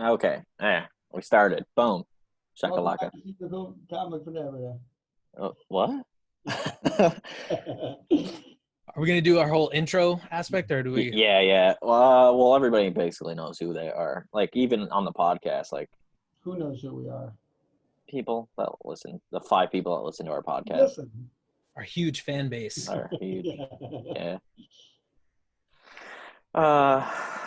Okay. We started. Boom. Welcome Shakalaka. back to Keep the Comic Forever. What? Are we going to do our whole intro aspect, or do we? Yeah. Well, everybody basically knows who they are. Like, even on the podcast, like, Who knows who we are? people that listen, the 5 people that listen to our podcast Listen. Our huge fan base. are huge. Yeah.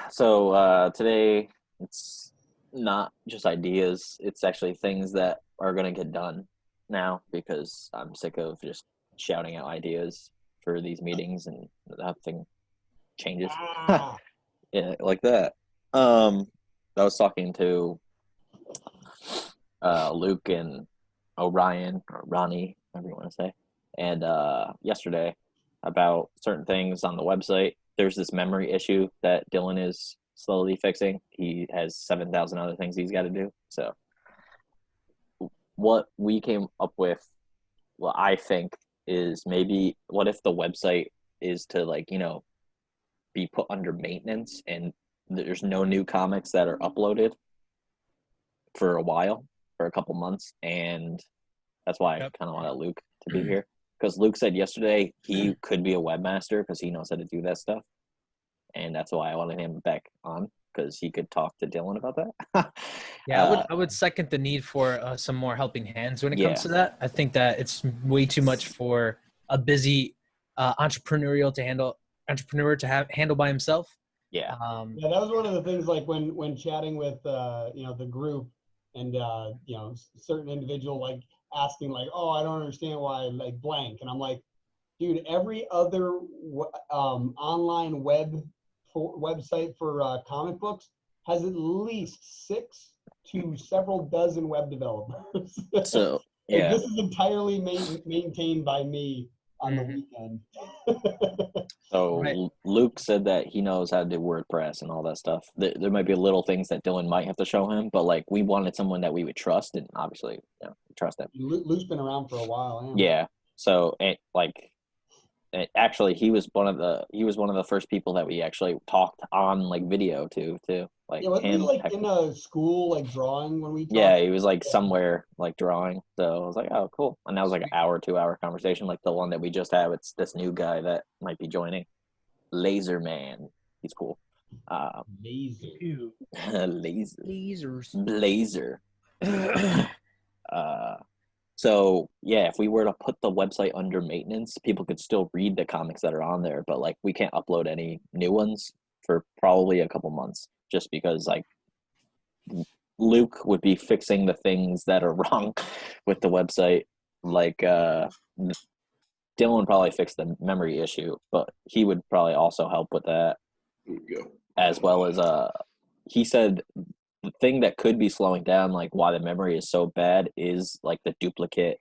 So today it's not just ideas. It's actually things that are going to get done now because I'm sick of just shouting out ideas for these meetings and nothing changes. Ah. Yeah, like that. I was talking to Luke and Orion, or Ronnie, whatever you want to say, and yesterday about certain things on the website. There's this memory issue that Dylan is slowly fixing. He has 7,000 other things he's got to do. So what we came up with, well, I think, is maybe what if the website is to, like, be put under maintenance and there's no new comics that are uploaded for a while, for a couple months, and that's why I kind of wanted Luke to be here. Because Luke said yesterday he could be a webmaster because he knows how to do that stuff. And that's why I wanted him back on, because he could talk to Dylan about that. Yeah, I would second the need for some more helping hands when it comes to that. I think that it's way too much for a busy entrepreneur to handle by himself. Yeah. Yeah, that was one of the things, like when chatting with the group, and certain individual like asking like, oh, I don't understand why like blank, and I'm like, dude, every other online website for comic books has at least 6 to several dozen web developers. So yeah, this is entirely maintained by me on the weekend. So right. Luke said that he knows how to do WordPress and all that stuff. There might be little things that Dylan might have to show him, but like we wanted someone that we would trust, and obviously, we trust him. Luke's been around for a while. Yeah. So actually, he was one of the first people that we actually talked on like video to. Like, wasn't he like in a school like drawing when we talked? Yeah, he was like somewhere like drawing. So I was like, oh, cool. And that was like an 2-hour conversation, like the one that we just had. It's this new guy that might be joining, Laser Man. He's cool. Blazer. So yeah, if we were to put the website under maintenance, people could still read the comics that are on there, but like we can't upload any new ones for probably a couple months, just because like Luke would be fixing the things that are wrong with the website. Like Dylan probably fixed the memory issue, but he would probably also help with that. As well as he said the thing that could be slowing down, like why the memory is so bad, is like the duplicate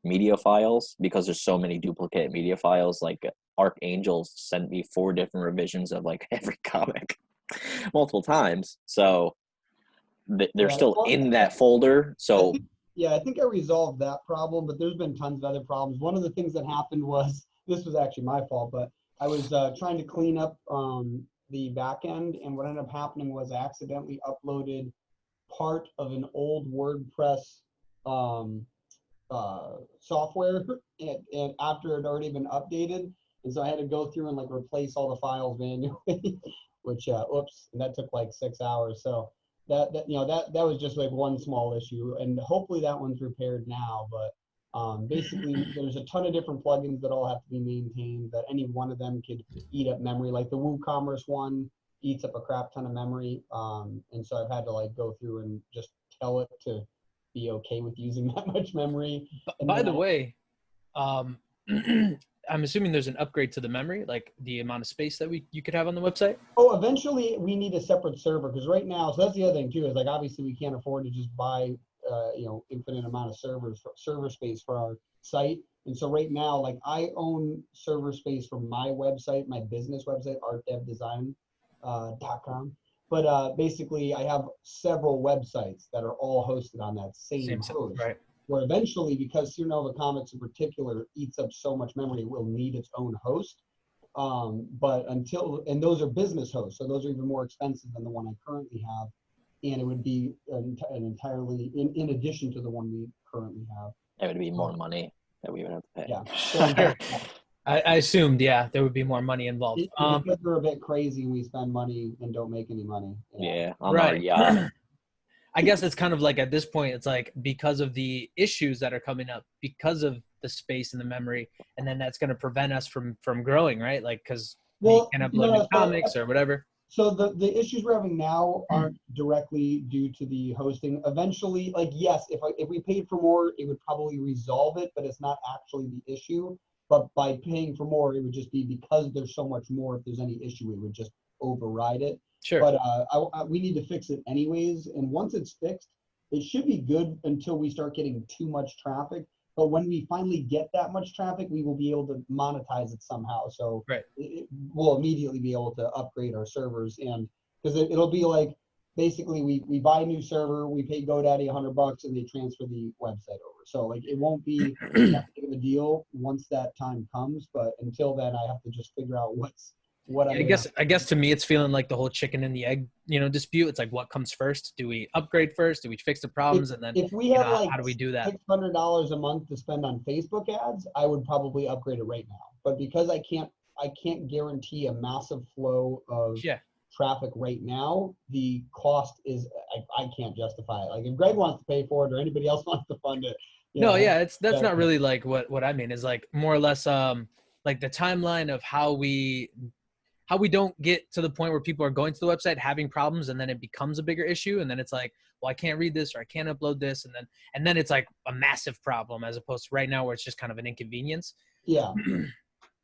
media files, because there's so many duplicate media files. Like Archangel sent me 4 different revisions of like every comic multiple times. So they're still in that folder. So I think I resolved that problem, but there's been tons of other problems. One of the things that happened was, this was actually my fault, but I was trying to clean up the back end, and what ended up happening was I accidentally uploaded part of an old WordPress software, and after it had already been updated, and so I had to go through and like replace all the files manually, which oops, and that took like 6 hours. So that was just like one small issue, and hopefully that one's repaired now. But basically, there's a ton of different plugins that all have to be maintained, that any one of them could eat up memory. Like the WooCommerce one eats up a crap ton of memory, and so I've had to like go through and just tell it to be okay with using that much memory. By the way, I'm assuming there's an upgrade to the memory, like the amount of space that you could have on the website. Oh, eventually we need a separate server, because right now, so that's the other thing too, is like obviously we can't afford to just buy infinite amount of server space for our site. And so right now, like I own server space for my website, my business website, artdevdesign.com. But basically I have several websites that are all hosted on that same host. Right. Where eventually, because Supernova Comics in particular eats up so much memory, it will need its own host. But and those are business hosts, so those are even more expensive than the one I currently have. and it would be an entirely in addition to the one we currently have. It would be more money that we would have to pay. Yeah. Sure. I assumed, yeah, there would be more money involved. Because we're a bit crazy, we spend money and don't make any money. Yeah, on our yacht. I guess it's kind of like at this point, it's like because of the issues that are coming up, because of the space and the memory, and then that's going to prevent us from growing, right? Like because we can upload new comics or whatever. So the issues we're having now aren't directly due to the hosting. Eventually, like yes, if we paid for more, it would probably resolve it, but it's not actually the issue. But by paying for more, it would just be because there's so much more. If there's any issue, it would just override it. Sure. But we need to fix it anyways. And once it's fixed, it should be good until we start getting too much traffic. But when we finally get that much traffic, we will be able to monetize it somehow. So we'll immediately be able to upgrade our servers. And because it'll be like, basically we buy a new server, we pay GoDaddy $100 and they transfer the website over. So like it won't be that big of a deal once that time comes. But until then, I have to just figure out I guess to me it's feeling like the whole chicken and the egg, dispute. It's like what comes first? Do we upgrade first? Do we fix the problems? And then if we have how do we do that? $600 a month to spend on Facebook ads, I would probably upgrade it right now. But because I can't guarantee a massive flow of traffic right now, the cost is I can't justify it. Like if Greg wants to pay for it or anybody else wants to fund it. That's not really like what I mean is like more or less like the timeline of how we don't get to the point where people are going to the website having problems and then it becomes a bigger issue and then it's like, well, I can't read this or I can't upload this and then it's like a massive problem as opposed to right now where it's just kind of an inconvenience. Yeah.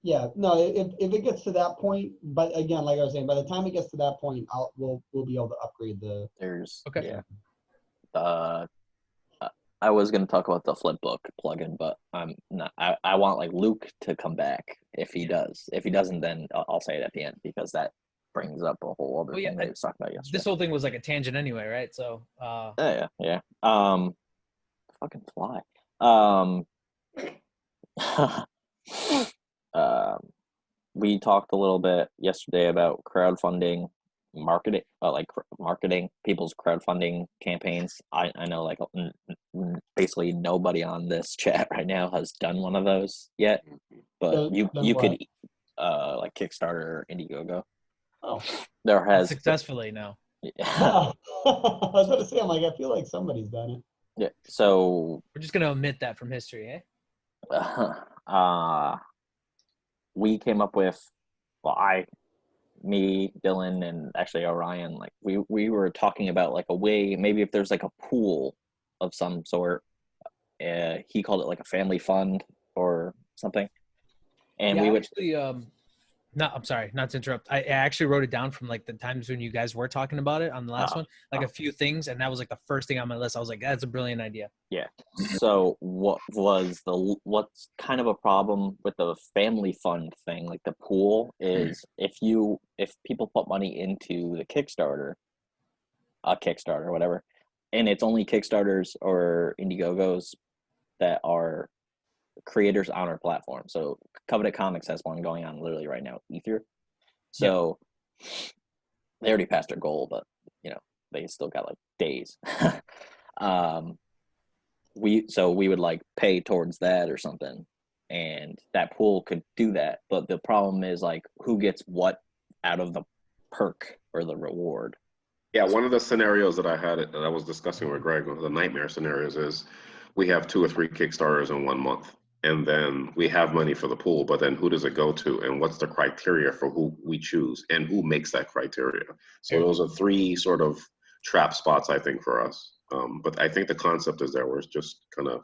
Yeah, no, if it gets to that point, but again, like I was saying, by the time it gets to that point, we'll be able to upgrade the. I was going to talk about the Flipbook plugin, but I'm not. I want like Luke to come back if he does. If he doesn't, then I'll say it at the end because that brings up a whole other thing that we was talking about yesterday. This whole thing was like a tangent anyway, right? So. Yeah. Fucking fly. We talked a little bit yesterday about crowdfunding marketing people's crowdfunding campaigns. I know like basically nobody on this chat right now has done one of those yet, but you could like Kickstarter or Indiegogo. Oh, there has successfully now. Yeah. I was about to say, I'm like, I feel like somebody's done it. Yeah, so we're just gonna omit that from history, we came up with, me, Dylan, and actually Orion, like we were talking about like a way, maybe if there's like a pool of some sort, he called it like a family fund or something, and we would actually I'm sorry, not to interrupt. I actually wrote it down from like the times when you guys were talking about it on the last one, like a few things, and that was like the first thing on my list. I was like, that's a brilliant idea. Yeah. So what's kind of a problem with the family fund thing, like the pool, is if people put money into the Kickstarter, whatever, and it's only Kickstarters or Indiegogos that are creators on our platform. So Covenant Comics has one going on literally right now, Ether. So they already passed their goal, but they still got like days. We would like pay towards that or something, and that pool could do that. But the problem is like who gets what out of the perk or the reward. Yeah, one of the scenarios that I was discussing with Greg, one of the nightmare scenarios is we have 2 or 3 Kickstarters in 1 month. And then we have money for the pool, but then who does it go to? And what's the criteria for who we choose and who makes that criteria? So those are 3 sort of trap spots, I think, for us. But I think the concept is there. We're just kind of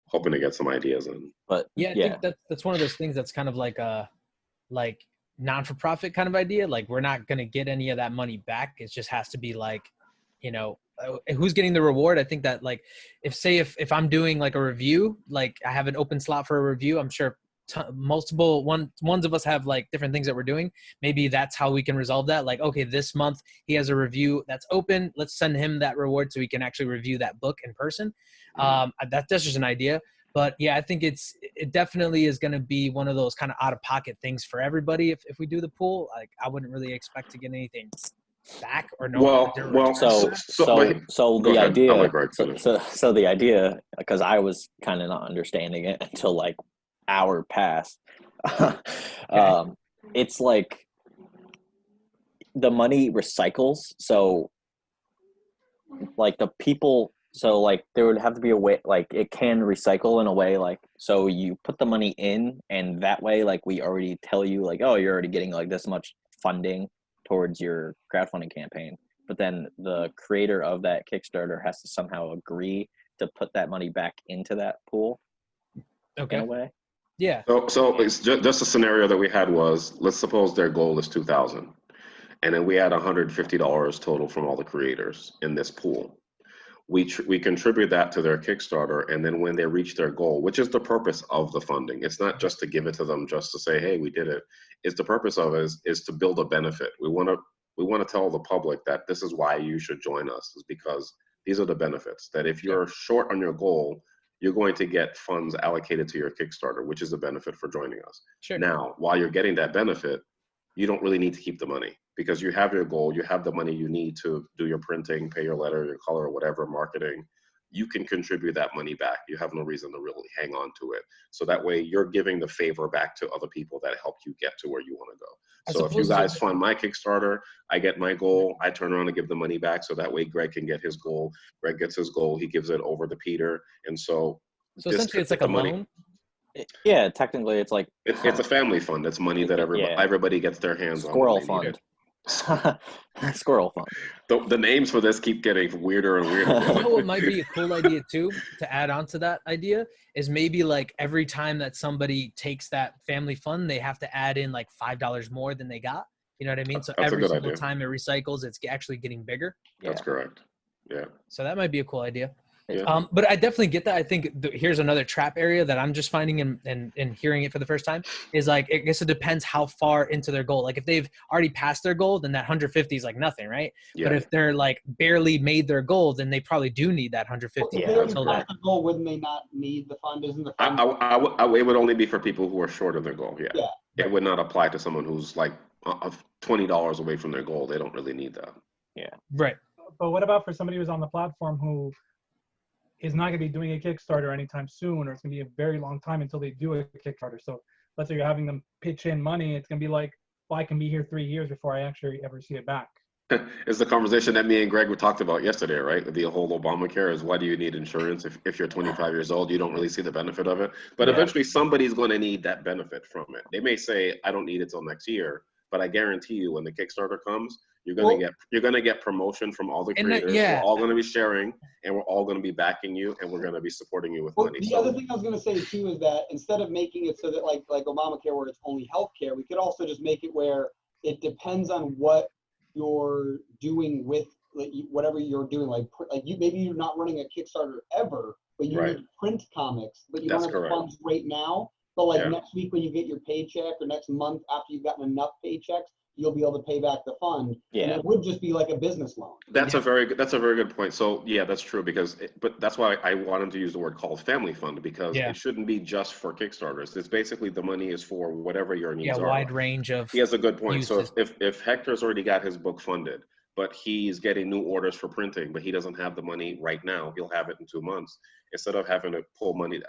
hoping to get some ideas in. But I think that's one of those things that's kind of like a non-for-profit kind of idea. Like we're not going to get any of that money back. It just has to be like, who's getting the reward. I think that like if I'm doing like a review, like I have an open slot for a review, I'm sure multiple ones of us have like different things that we're doing. Maybe that's how we can resolve that. Like, okay, this month he has a review that's open. Let's send him that reward so he can actually review that book in person. That's just an idea. But yeah, I think it definitely is going to be one of those kind of out of pocket things for everybody. If we do the pool, like I wouldn't really expect to get anything back or no? So Go the ahead. I'll let idea, Greg finish. so the idea, because I was kind of not understanding it until like hour past. It's like the money recycles. So like the people, so like there would have to be a way, like it can recycle in a way, like, so you put the money in and that way, like we already tell you like, oh, you're already getting like this much funding towards your crowdfunding campaign. But then the creator of that Kickstarter has to somehow agree to put that money back into that pool. Okay. In a way. Yeah. So it's just a scenario that we had was, let's suppose their goal is 2,000, and then we had $150 total from all the creators in this pool. We contribute that to their Kickstarter, and then when they reach their goal, which is the purpose of the funding, it's not just to give it to them just to say, hey, we did it. It's the purpose of it is to build a benefit. We want to tell the public that this is why you should join us, is because these are the benefits. That if you're short on your goal, you're going to get funds allocated to your Kickstarter, which is a benefit for joining us. Sure. Now, while you're getting that benefit, you don't really need to keep the money because you have your goal, you have the money you need to do your printing, pay your letter, your color, whatever, marketing. You can contribute that money back. You have no reason to really hang on to it. So that way you're giving the favor back to other people that helped you get to where you want to go. So if you guys fund my Kickstarter, I get my goal, I turn around and give the money back. So that way Greg can get his goal. Greg gets his goal, he gives it over to Peter. And so essentially it's like a loan. Yeah, technically it's like it's a family fund. It's money that everybody gets their hands on. Squirrel fund. Squirrel fund. The names for this keep getting weirder and weirder. You know what might be a cool idea too, to add on to that idea, is maybe like every time that somebody takes that family fund, they have to add in like $5 more than they got. You know what I mean? So That's every single time it recycles, it's actually getting bigger. That's correct. Yeah. So that might be a cool idea. Yeah. But I definitely get that. I think here's another trap area that I'm just finding and hearing it for the first time is like, I guess it depends how far into their goal. Like if they've already passed their goal, then that 150 is like nothing, right? Yeah. But if they're like barely made their goal, then they probably do need that 150. If they already passed their goal, wouldn't they not need the fund? Isn't the fund? It would only be for people who are short of their goal. Yeah. It would not apply to someone who's like $20 away from their goal. They don't really need that. Yeah. Right. But what about for somebody who's on the platform who is not going to be doing a Kickstarter anytime soon, or it's going to be a very long time until they do a Kickstarter? So let's say you're having them pitch in money. It's going to be like, well, I can be here 3 years before I actually ever see it back. It's the conversation that me and Greg talked about yesterday, right? The whole Obamacare is, why do you need insurance? If you're 25 years old, you don't really see the benefit of it. But eventually somebody's going to need that benefit from it. They may say, I don't need it till next year, but I guarantee you when the Kickstarter comes, you're gonna get promotion from all the creators. We're all gonna be sharing, and we're all gonna be backing you, and we're gonna be supporting you with money. The other thing I was gonna say too is that instead of making it so that like Obamacare, where it's only healthcare, we could also just make it where it depends on what you're doing with whatever you're doing. Like maybe you're not running a Kickstarter ever, but you need print comics, but you don't have the funds right now. But like next week when you get your paycheck, or next month after you've gotten enough paychecks, you'll be able to pay back the fund. Yeah. And it would just be like a business loan. That's a very good point. So yeah, that's true, but that's why I wanted to use the word called family fund, because it shouldn't be just for Kickstarters. It's basically the money is for whatever your needs are. Yeah, wide range of. He has a good point. So if Hector's already got his book funded, but he's getting new orders for printing, but he doesn't have the money right now, he'll have it in 2 months. Instead of having to pull money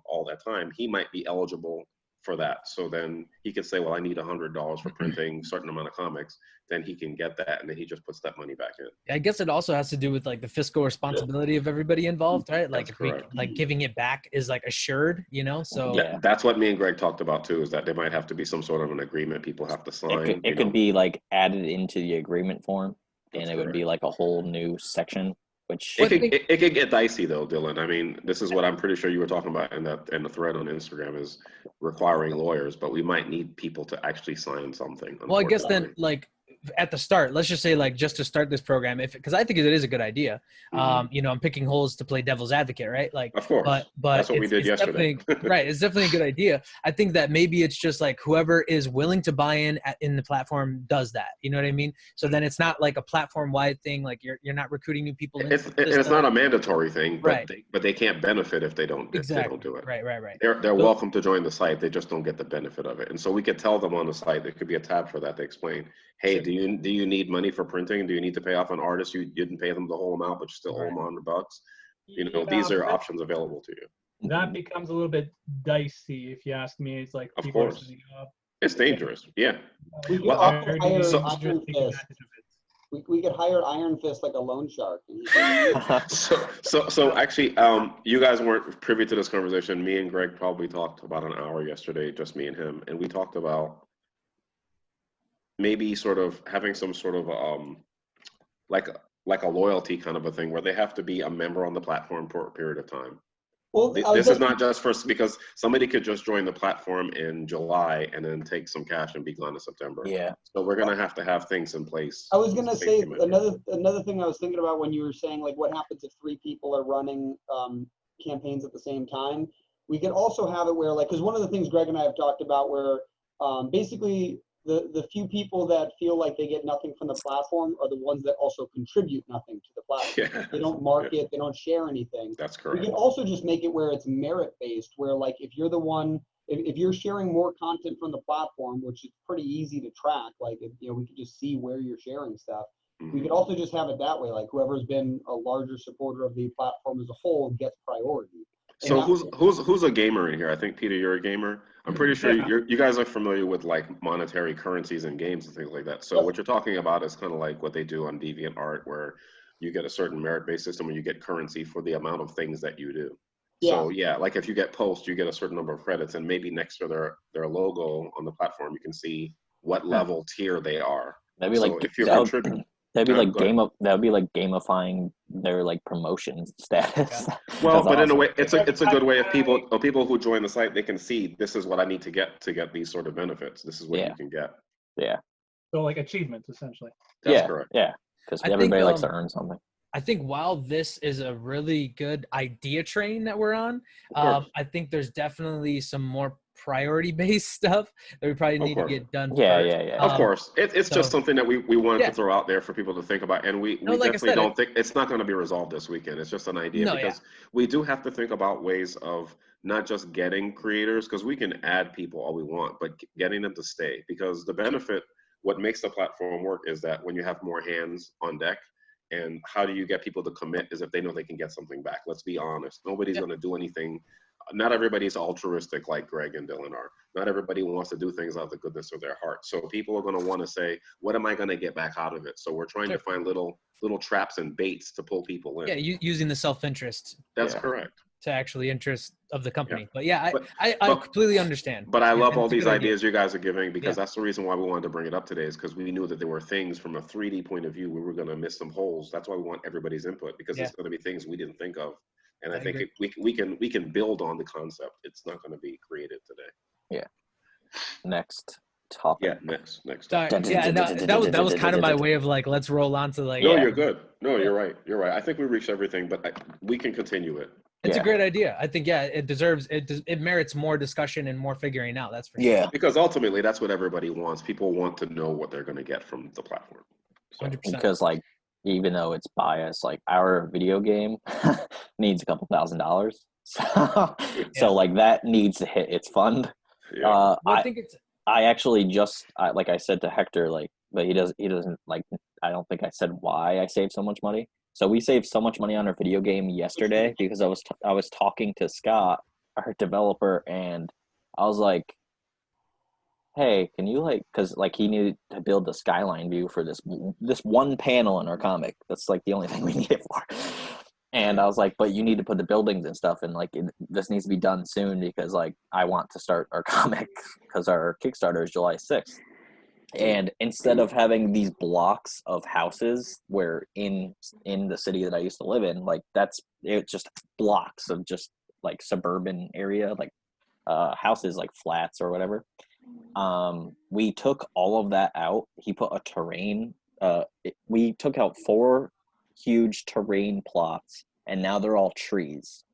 all that time, he might be eligible for that. So then he could say, well, I need $100 for printing a certain amount of comics. Then he can get that, and then he just puts that money back in. I guess it also has to do with like the fiscal responsibility of everybody involved, right? Like giving it back is like assured, so. Yeah, that's what me and Greg talked about too, is that there might have to be some sort of an agreement people have to sign. It could be like added into the agreement form, and it would be like a whole new section. It could get dicey though, Dylan. I mean, this is what I'm pretty sure you were talking about in the thread on Instagram, is requiring lawyers, but we might need people to actually sign something. Well, I guess then like at the start, let's just say like just to start this program, because I think it is a good idea. I'm picking holes to play devil's advocate, right? Like, of course, but that's what we did yesterday. Right. It's definitely a good idea. I think that maybe it's just like whoever is willing to buy in the platform does that. You know what I mean? So then it's not like a platform wide thing. Like you're not recruiting new people. It's not a mandatory thing, but they can't benefit if they don't do it. Right. They're welcome to join the site. They just don't get the benefit of it. And so we could tell them on the site, there could be a tab for that to explain, hey, do you need money for printing? Do you need to pay off an artist? You didn't pay them the whole amount, but you still owe them $100. These are options available to you. That becomes a little bit dicey, if you ask me. It's like Of people are course. setting up. It's dangerous. Yeah. We could Well, also Very hire dangerous Iron to take Fist. advantage of it. We could hire Iron Fist like a loan shark. So actually, you guys weren't privy to this conversation. Me and Greg probably talked about an hour yesterday, just me and him, and we talked about maybe sort of having some sort of like a loyalty kind of a thing where they have to be a member on the platform for a period of time. Well, This is not just for, because somebody could just join the platform in July and then take some cash and be gone in September. Yeah. So we're gonna have to have things in place. I was gonna say Safety measures. another thing I was thinking about when you were saying like what happens if 3 people are running campaigns at the same time. We could also have it where, like, because one of the things Greg and I have talked about where basically the few people that feel like they get nothing from the platform are the ones that also contribute nothing to the platform. Yeah. They don't market, they don't share anything. That's We correct. can also just make it where it's merit based, where like if you're the one, if you're sharing more content from the platform, which is pretty easy to track, like we could just see where you're sharing stuff. We could also just have it that way, like whoever's been a larger supporter of the platform as a whole gets priority. So who's a gamer in here? I think Peter, you're a gamer. I'm pretty sure you guys are familiar with like monetary currencies and games and things like that. So what you're talking about is kind of like what they do on DeviantArt, where you get a certain merit-based system and you get currency for the amount of things that you do. So yeah, like if you get posts, you get a certain number of credits, and maybe next to their logo on the platform, you can see what level tier they are. That'd be So like if you're contributing. that'd be like gamifying their like promotion status. Well, but awesome. In a way, it's a good way of people who join the site, they can see this is what I need to get these sort of benefits. This is what you can get. Yeah. So like achievements, essentially. That's correct. Yeah, because everybody likes to earn something. I think while this is a really good idea train that we're on, I think there's definitely some more priority-based stuff that we probably need to get done first. Yeah. Of course. It's just something that we wanted to throw out there for people to think about. And we definitely don't think it's not going to be resolved this weekend. It's just an idea because we do have to think about ways of not just getting creators, because we can add people all we want, but getting them to stay. Because the benefit, what makes the platform work is that when you have more hands on deck, and how do you get people to commit is if they know they can get something back. Let's be honest. Nobody's going to do anything. Not everybody's altruistic like Greg and Dylan are. Not everybody wants to do things out of the goodness of their heart. So people are going to want to say, what am I going to get back out of it? So we're trying to find little traps and baits to pull people in. Yeah, using the self-interest. That's correct. To actually interest of the company. But I completely understand. But I love all these ideas you guys are giving, because that's the reason why we wanted to bring it up today, is because we knew that there were things from a 3D point of view we were going to miss some holes. That's why we want everybody's input, because it's going to be things we didn't think of. And I think we can build on the concept. It's not going to be created today. Yeah. Next topic. Yeah, next. Sorry. Yeah, that was kind of my way of like, let's roll on to like. No, you're good. No, you're right. You're right. I think we reached everything, but we can continue it. It's a great idea. I think, it merits more discussion and more figuring out. That's for sure. Yeah. Because ultimately, that's what everybody wants. People want to know what they're going to get from the platform. So. 100%. Because like, even though it's biased, like our video game needs a couple $1,000. So like that needs to hit its fund. Yeah. I think it's. I actually like I said to Hector, like, but he doesn't like. I don't think I said why I saved so much money. So we saved so much money on our video game yesterday because I was talking to Scott, our developer, and I was like, hey, can you because he needed to build the skyline view for this one panel in our comic. That's like the only thing we need it for. And I was like, but you need to put the buildings and stuff, and this needs to be done soon because I want to start our comic because our Kickstarter is July 6th. And instead of having these blocks of houses where in the city that I used to live in, it's just blocks of just like suburban area, like houses, like flats or whatever. We took all of that out. He put a terrain. We took out 4 huge terrain plots, and now they're all trees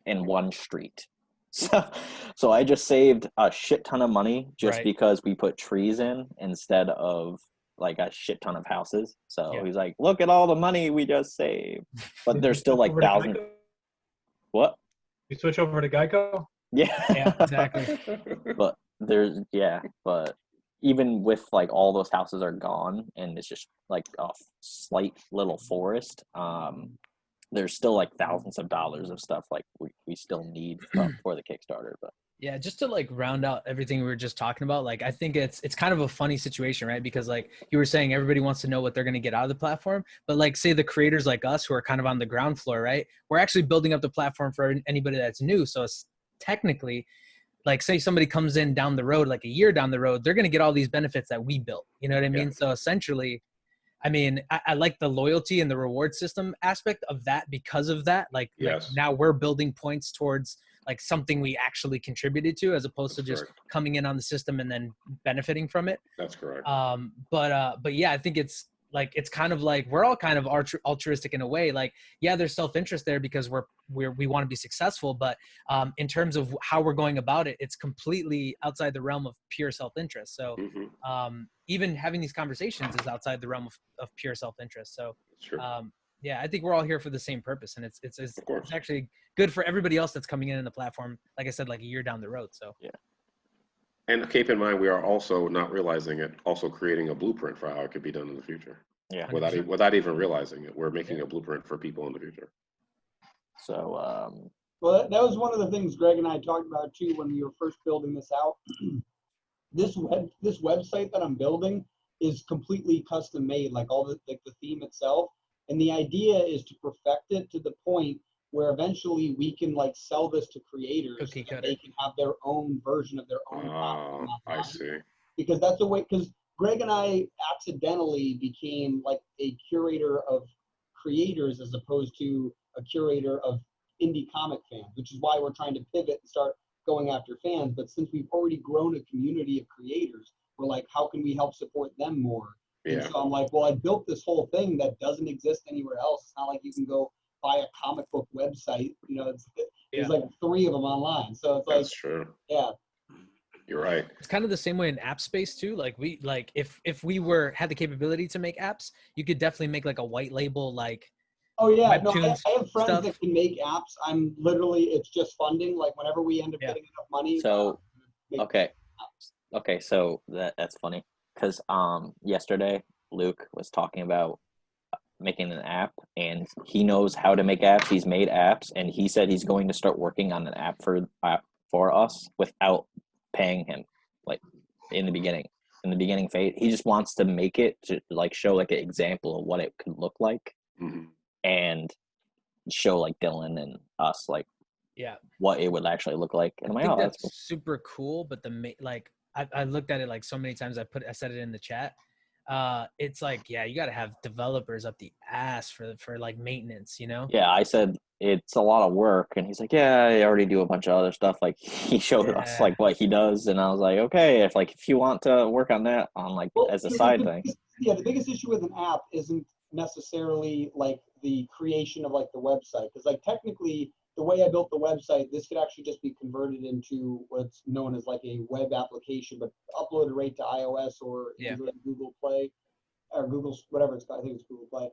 in one street. So I just saved a shit ton of money just because we put trees in instead of like a shit ton of houses. So he's like, look at all the money we just saved. But there's still like thousands. What? You switch over to Geico? Yeah, exactly. But even with like all those houses are gone and it's just like a slight little forest, there's still like thousands of dollars of stuff like we still need for the Kickstarter. But yeah, just to like round out everything we were just talking about, like I think it's kind of a funny situation, right? Because like you were saying, everybody wants to know what they're going to get out of the platform, but like say the creators like us who are kind of on the ground floor, right? We're actually building up the platform for anybody that's new. So it's technically like, say somebody comes in down the road, like a year down the road, they're going to get all these benefits that we built. You know what I mean? So essentially, I mean, I like the loyalty and the reward system aspect of that because of that. Like now we're building points towards like something we actually contributed to, as opposed to just coming in on the system and then benefiting from it. That's correct. But yeah, I think it's kind of like we're all kind of altruistic in a way. Like, yeah, there's self-interest there because we want to be successful, but in terms of how we're going about it, it's completely outside the realm of pure self-interest. So even having these conversations is outside the realm of pure self-interest. So yeah, I think we're all here for the same purpose, and it's actually good for everybody else that's coming in the platform. Like I said, like a year down the road. So yeah. And keep in mind, we are also not realizing it, also creating a blueprint for how it could be done in the future. Yeah. Without even realizing it, we're making a blueprint for people in the future. So, well, that was one of the things Greg and I talked about too when we were first building this out. This website that I'm building is completely custom made, like all the theme itself. And the idea is to perfect it to the point where eventually we can like sell this to creators and they can have their own version of their own platform. I see. Because that's the way, because Greg and I accidentally became like a curator of creators as opposed to a curator of indie comic fans, which is why we're trying to pivot and start going after fans. But since we've already grown a community of creators, we're like, how can we help support them more? And so I'm like, well, I built this whole thing that doesn't exist anywhere else. It's not like you can go buy a comic book website. You know, there's like 3 of them online. So it's like, that's true. Yeah. You're right. It's kind of the same way in app space too. Like if we had the capability to make apps, you could definitely make like a white label, like, oh yeah, no, I have friends that can make apps. I'm literally, it's just funding. Like whenever we end up getting enough money. So, okay. So that's funny. Cause, yesterday Luke was talking about making an app and he knows how to make apps. He's made apps and he said he's going to start working on an app for us without paying him, like in the beginning phase. He just wants to make it to like show like an example of what it could look like and show like Dylan and us like what it would actually look like. And I'm like, that's cool. Super cool. But I looked at it like so many times. I said it in the chat. It's like, you got to have developers up the ass for like maintenance, you know? Yeah, I said it's a lot of work, and he's like, I already do a bunch of other stuff. Like he showed us like what he does, and I was like, okay, if you want to work on that on like as a side thing. Yeah, the biggest issue with an app isn't necessarily like the creation of like the website, because like technically the way I built the website, this could actually just be converted into what's known as like a web application, but uploaded right to iOS or Google Play or Google, whatever it's called. I think it's Google Play.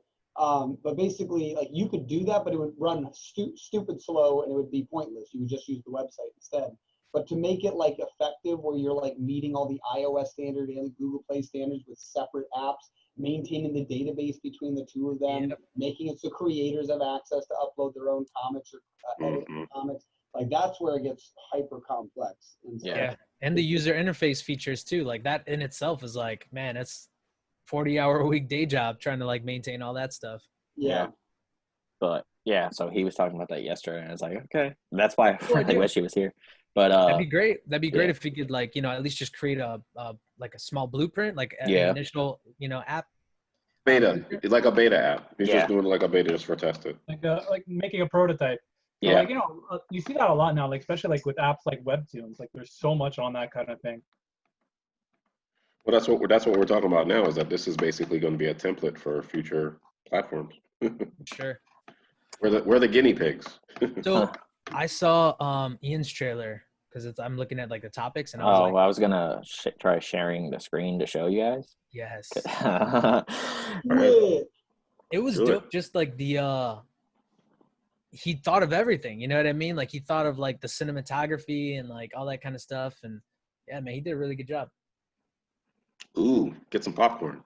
But basically, like you could do that, but it would run stupid slow and it would be pointless. You would just use the website instead. But to make it like effective, where you're like meeting all the iOS standard and the Google Play standards with separate apps, maintaining the database between the two of them, making it so creators have access to upload their own comics or edit comics, like that's where it gets hyper complex. And so, and the user interface features too. Like that in itself is like, man, it's 40-hour-a-week day job trying to like maintain all that stuff. Yeah. But so he was talking about that yesterday, and I was like, okay, that's why I really wish he was here. But that'd be great. That'd be great if we could like, at least just create a small blueprint, like an initial, app. Beta, like a beta app. He's just doing like a beta just for test it. Like making a prototype. So like, you see that a lot now, like especially like with apps like Webtoons. Like there's so much on that kind of thing. Well, that's what we're talking about now. Is that this is basically going to be a template for future platforms. Sure. We're the guinea pigs. So I saw Ian's trailer because I'm looking at like the topics and I was gonna try sharing the screen to show you guys. Yes. It was dope. Just like he thought of everything. You know what I mean? Like he thought of like the cinematography and like all that kind of stuff. And yeah, man, he did a really good job. Ooh, get some popcorn.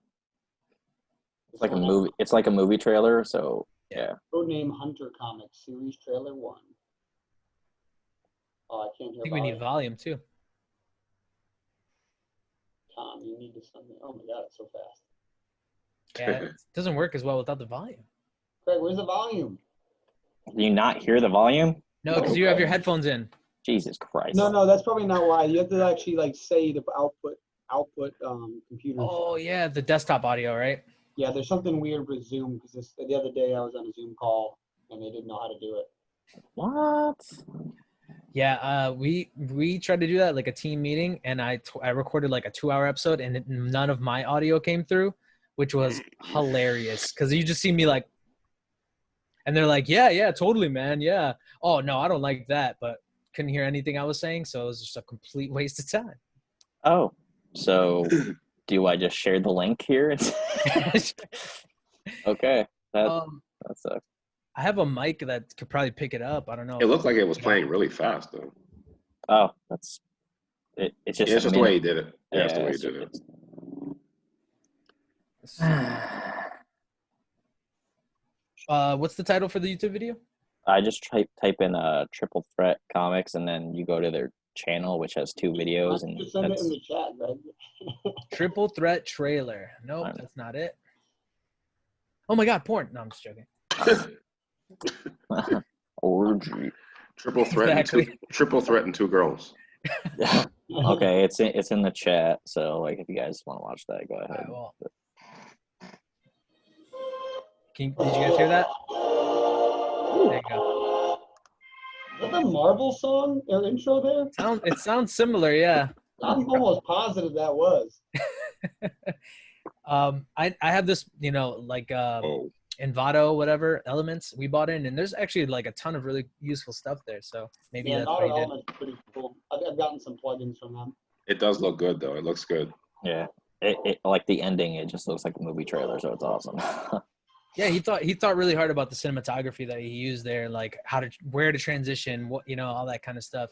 It's like a movie. It's like a movie trailer. So yeah. Codename Hunter Comics Series Trailer 1. Oh, I can't hear. I think we need volume too. Tom, you need to send me. Oh my God, it's so fast. Yeah, it doesn't work as well without the volume. Craig, where's the volume? Do you not hear the volume? No, because you have your headphones in. Jesus Christ. No, that's probably not why. You have to actually like say the output computer. Oh yeah, the desktop audio, right? Yeah, there's something weird with Zoom because the other day I was on a Zoom call and they didn't know how to do it. What? Yeah, we tried to do that like a team meeting, and I recorded like a 2-hour episode, and none of my audio came through, which was hilarious because you just see me like, and they're like, yeah, totally, man, yeah. Oh no, I don't like that, but couldn't hear anything I was saying, so it was just a complete waste of time. Oh, so do I just share the link here? Okay, that sucks. I have a mic that could probably pick it up. I don't know. It looked like it was playing really fast though. Oh, that's it. It's just, It's just the way he did it. Yeah, it's the way he did it. What's the title for the YouTube video? I just type in Triple Threat Comics, and then you go to their channel, which has 2 videos, and just send it in the chat, Greg. Triple Threat Trailer. Nope, that's not it. Oh my God, porn. No, I'm just joking. Orgy. Triple threat Exactly. Triple threat and 2 girls. Okay, it's in the chat. So like, if you guys want to watch that, go ahead. Right, well. Did you guys hear that? There you go. Is that the Marvel song or intro there? It sounds similar, yeah. I'm almost positive that was. I have this, like Envato, whatever elements we bought in, and there's actually like a ton of really useful stuff there. So maybe that's what you did. Pretty cool. I've gotten some plugins from them. It does look good though. It looks good. Yeah, it like the ending. It just looks like a movie trailer, so it's awesome. Yeah, he thought really hard about the cinematography that he used there, like where to transition, what all that kind of stuff.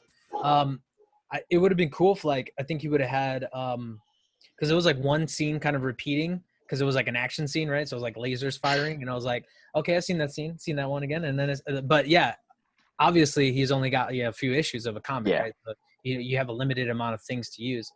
It would have been cool if I think he would have had because it was like one scene kind of repeating because it was like an action scene, right? So it was like lasers firing, and I was like, okay, I've seen that scene, seen that one again, and then but yeah, obviously he's only got a few issues of a comic, right? But you have a limited amount of things to use.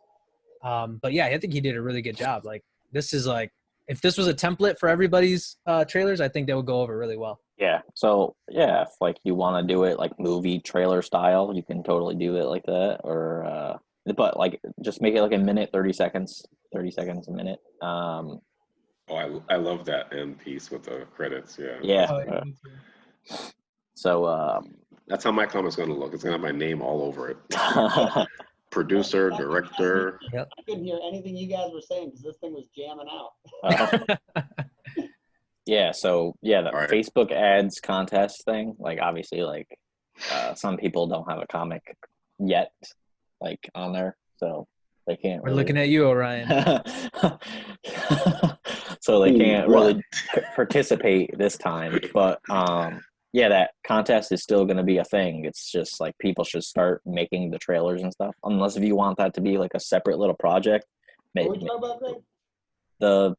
But yeah, I think he did a really good job. Like this is like. If this was a template for everybody's trailers, I think they would go over really well. Yeah. So yeah, if like you want to do it like movie trailer style, you can totally do it like that. Or but like just make it like a minute, 30 seconds a minute. Oh, I love that end piece with the credits. Yeah. Yeah. So that's how my comic's gonna look. It's gonna have my name all over it. Producer, director. Yep. I couldn't hear anything you guys were saying because this thing was jamming out. Yeah, so yeah, the Right. Facebook ads contest thing, like obviously like some people don't have a comic yet like on there, so they can't We're looking at you, Orion. so they can't really participate this time, but yeah, that contest is still going to be a thing. It's just like people should start making the trailers and stuff. Unless if you want that to be like a separate little project. What are we talking about, Greg? The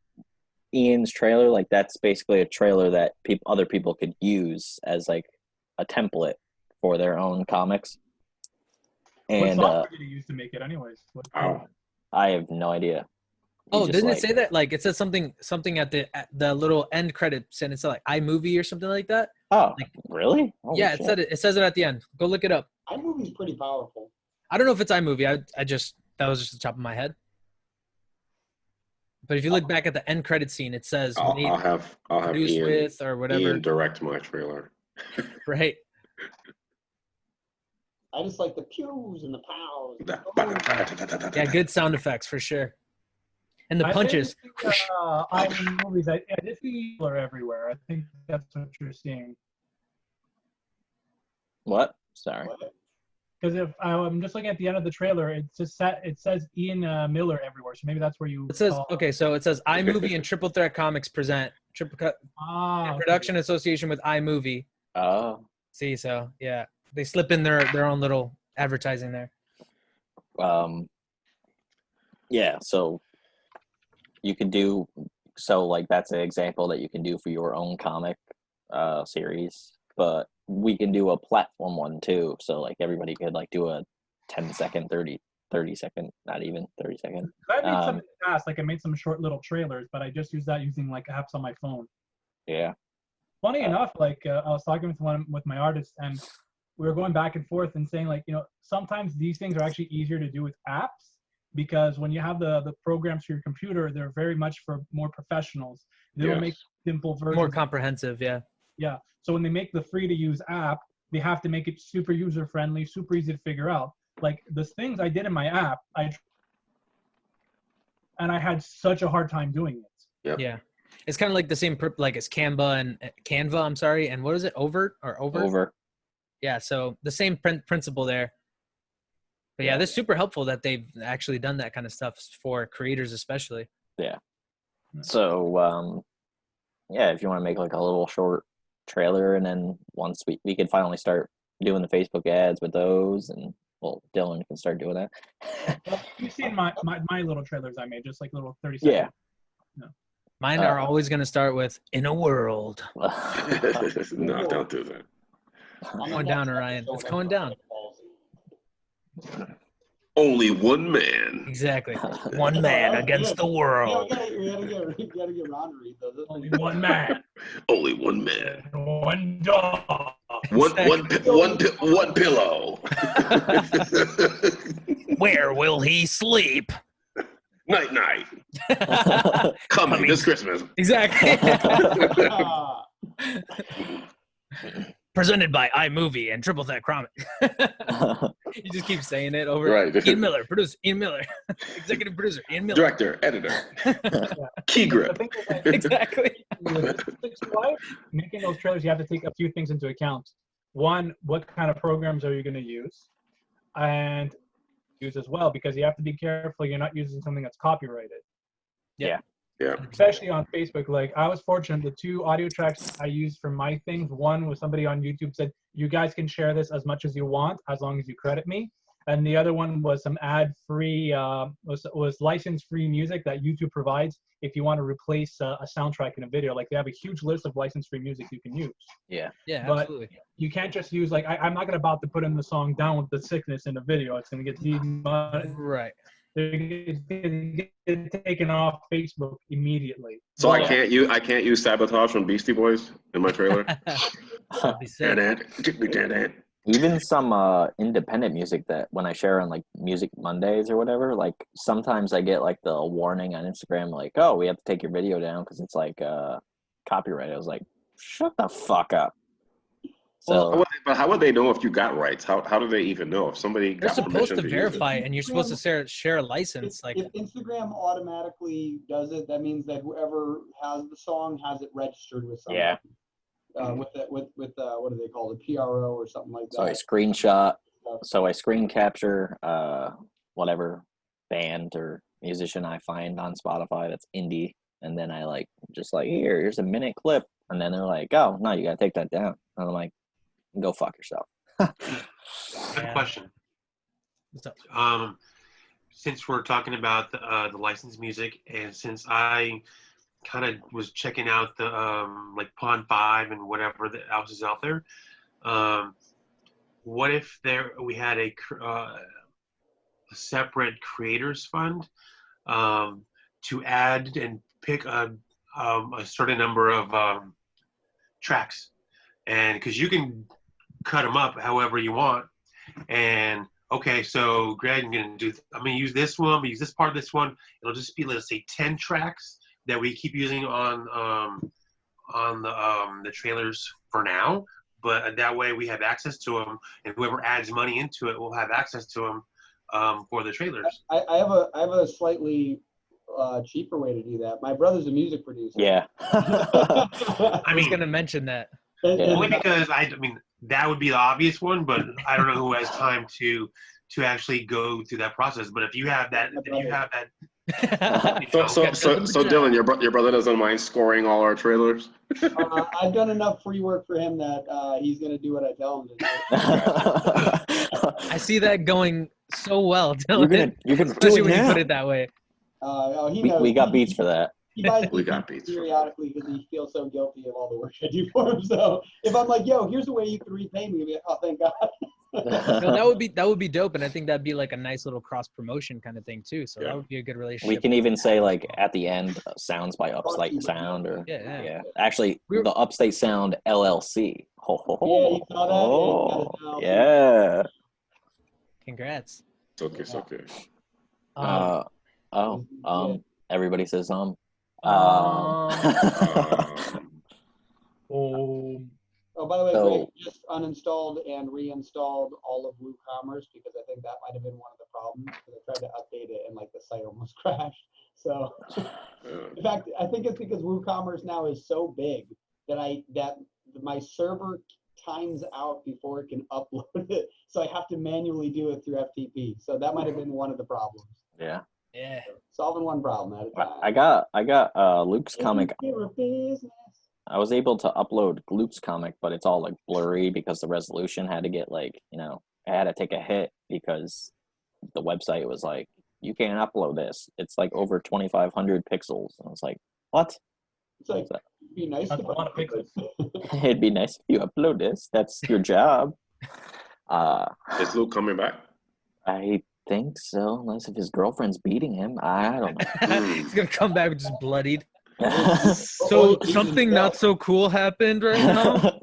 Ian's trailer, like that's basically a trailer that other people could use as like a template for their own comics. And what software did you use to make it, anyways? I have no idea. Oh, didn't it say that? Like it said something at the little end credits, and it's like iMovie or something like that. Oh, like, really? Holy yeah, shit. it says it at the end. Go look it up. iMovie's pretty powerful. I don't know if it's iMovie. That was just the top of my head. But if you look back at the end credit scene, it says I'll have produced Ian, with or whatever. Ian direct my trailer. Right. I just like the pews and the pows. Yeah, good sound effects for sure. And the punches. I movies. I just see everywhere. I think that's what you're seeing. What? Sorry. Because if I'm just looking at the end of the trailer, it says Ian Miller everywhere. So maybe that's where you. It says okay. So it says iMovie and Triple Threat Comics present production association with iMovie. Oh. See, so yeah, they slip in their own little advertising there. Yeah. So you could do, so like that's an example that you can do for your own comic series, but we can do a platform one too. So like everybody could like do a 10-second, 30-second, not even 30-second. I made some in the past, like I made some short little trailers, but I just use that using like apps on my phone. Yeah. Funny enough, like I was talking with my artist, and we were going back and forth and saying, like, sometimes these things are actually easier to do with apps, because when you have the programs for your computer, they're very much for more professionals. They don't make simple versions. More comprehensive, yeah. Yeah. So when they make the free to use app, they have to make it super user friendly, super easy to figure out. Like the things I did in my app, and I had such a hard time doing it. Yep. Yeah. It's kind of like the same, like it's Canva, and what is it? Over. Yeah. So the same principle there. But yeah, that's super helpful that they've actually done that kind of stuff for creators, especially. Yeah. So, if you want to make like a little short trailer, and then once we could finally start doing the Facebook ads with those, and well, Dylan can start doing that. Well, you've seen my little trailers I made, just like little 30 seconds. Yeah. No. Mine are always going to start with "in a world." No, don't do that. It's going down, Orion. It's going down. Only one man. Exactly. One man against the world. We gotta get Ron to read those. Only one man. Only one man. One dog. One pillow. Where will he sleep? Night. Coming this Christmas. Exactly. Presented by iMovie and Triple Threat Comic. You just keep saying it over. Right. Ian Miller, producer. Ian Miller, executive producer. Ian Miller, Director, editor. Key grip. Exactly. Making those trailers, you have to take a few things into account. One, what kind of programs are you going to use, and use as well, because you have to be careful you're not using something that's copyrighted. Yeah. Especially on Facebook. Like I was fortunate, the 2 audio tracks I used for my things, one was somebody on YouTube said, you guys can share this as much as you want, as long as you credit me. And the other one was some ad-free, was license-free music that YouTube provides if you want to replace a soundtrack in a video. Like they have a huge list of license-free music you can use. Yeah, but absolutely. You can't just use, like, I'm not about to put in the song Down with the Sickness in the video. It's going to get right. They're going to get taken off Facebook immediately. So I can't use Sabotage from Beastie Boys in my trailer. Even some independent music that when I share on like Music Mondays or whatever, like sometimes I get like the warning on Instagram, like, oh, we have to take your video down because it's like copyright. I was like, shut the fuck up. So, but how would they know if you got rights? How do they even know if somebody got They're supposed permission to verify, and you're supposed to share a license. If Instagram automatically does it, that means that whoever has the song has it registered with something. Yeah. With what do they call it, PRO or something like that. So I screenshot. So I screen capture whatever band or musician I find on Spotify that's indie, and then I here's a minute clip, and then they're like, oh no, you gotta take that down, and I'm like, go fuck yourself. Good question. What's up? Since we're talking about the licensed music, and since I kind of was checking out the like Pond 5 and whatever else is out there, what if we had a separate creators fund to add and pick a certain number of tracks, and because you can cut them up however you want, and okay, so Greg, I'm gonna use this one, I'm gonna use this part of this one. It'll just be, let's say, 10 tracks that we keep using on the trailers for now, but that way we have access to them, and whoever adds money into it will have access to them for the trailers. I have a slightly cheaper way to do that. My brother's a music producer. Yeah. I was gonna mention that. Only because that would be the obvious one, but I don't know who has time to actually go through that process. But if you have that, So Dylan, your brother doesn't mind scoring all our trailers? I've done enough free work for him that he's going to do what I tell him to do. I see that going so well, Dylan. You're gonna especially do it when now. you put it that way. He We knows. got beats for that. He buys We me got beats for that. periodically because he feels so guilty of all the work I do for him. So if I'm like, yo, here's a way you can repay me, he'll be like, oh, thank God. No, that would be dope, and I think that'd be like a nice little cross promotion kind of thing too. So that would be a good relationship. We can even say like at the end, sounds by Upstate Sound, or Yeah. Actually, the Upstate Sound LLC. Ho, ho, ho. Yeah, you saw that? Oh, Yeah, you got it now. yeah. Congrats. It's okay. Everybody says Oh, by the way, So- Greg just uninstalled and reinstalled all of WooCommerce because I think that might have been one of the problems because I tried to update it and like the site almost crashed. So in fact, I think it's because WooCommerce now is so big that my server times out before it can upload it. So I have to manually do it through FTP. So that might have been one of the problems. Yeah. Yeah. Solving one problem at a time. I got Luke's comic. You're a business. I was able to upload Luke's comic, but it's all like blurry because the resolution had to get like, I had to take a hit because the website was like, you can't upload this. It's like over 2,500 pixels. And I was like, what? It's like, it'd be nice That's to a lot of pixels. It'd be nice if you upload this. That's your job. Is Luke coming back? I think so, unless if his girlfriend's beating him. I don't know. He's gonna come back just bloodied. Or So he something himself. not so cool happened right now.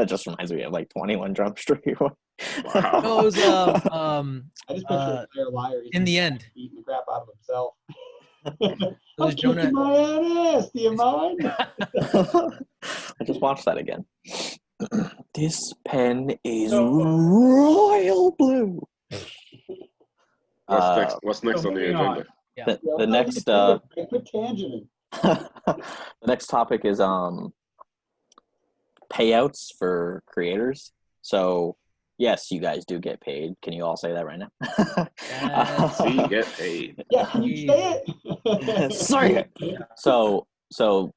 It just reminds me of like 21 Jump Street. Wow. No, it was I just picture a player liar. He's in the end. beating the crap out of himself. It I'm was kicking Jonah. my own ass. Do you mind? I just watched that again. This pen is royal blue. What's next So on the moving on. agenda? The Yeah, next quit tangenting. the next topic is payouts for creators. So yes, you guys do get paid. Can you all say that right now? Yes. See, you get paid. Yeah, can you say it? Say it. So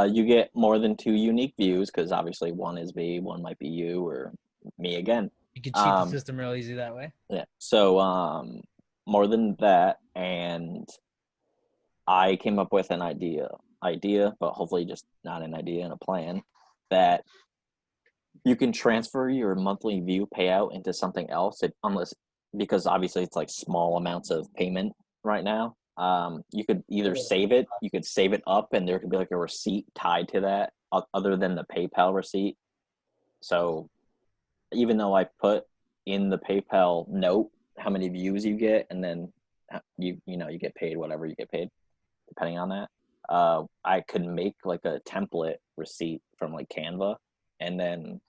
you get more than 2 unique views because obviously one is me, one might be you or me again. You could cheat the system real easy that way. Yeah. So more than that, and I came up with an idea, but hopefully just not an idea and a plan that you can transfer your monthly view payout into something else because obviously it's like small amounts of payment right now. You could either save it up and there could be like a receipt tied to that other than the PayPal receipt. So even though I put in the PayPal note how many views you get, and then you get paid whatever you get paid, depending on that. I could make like a template receipt from like Canva, and then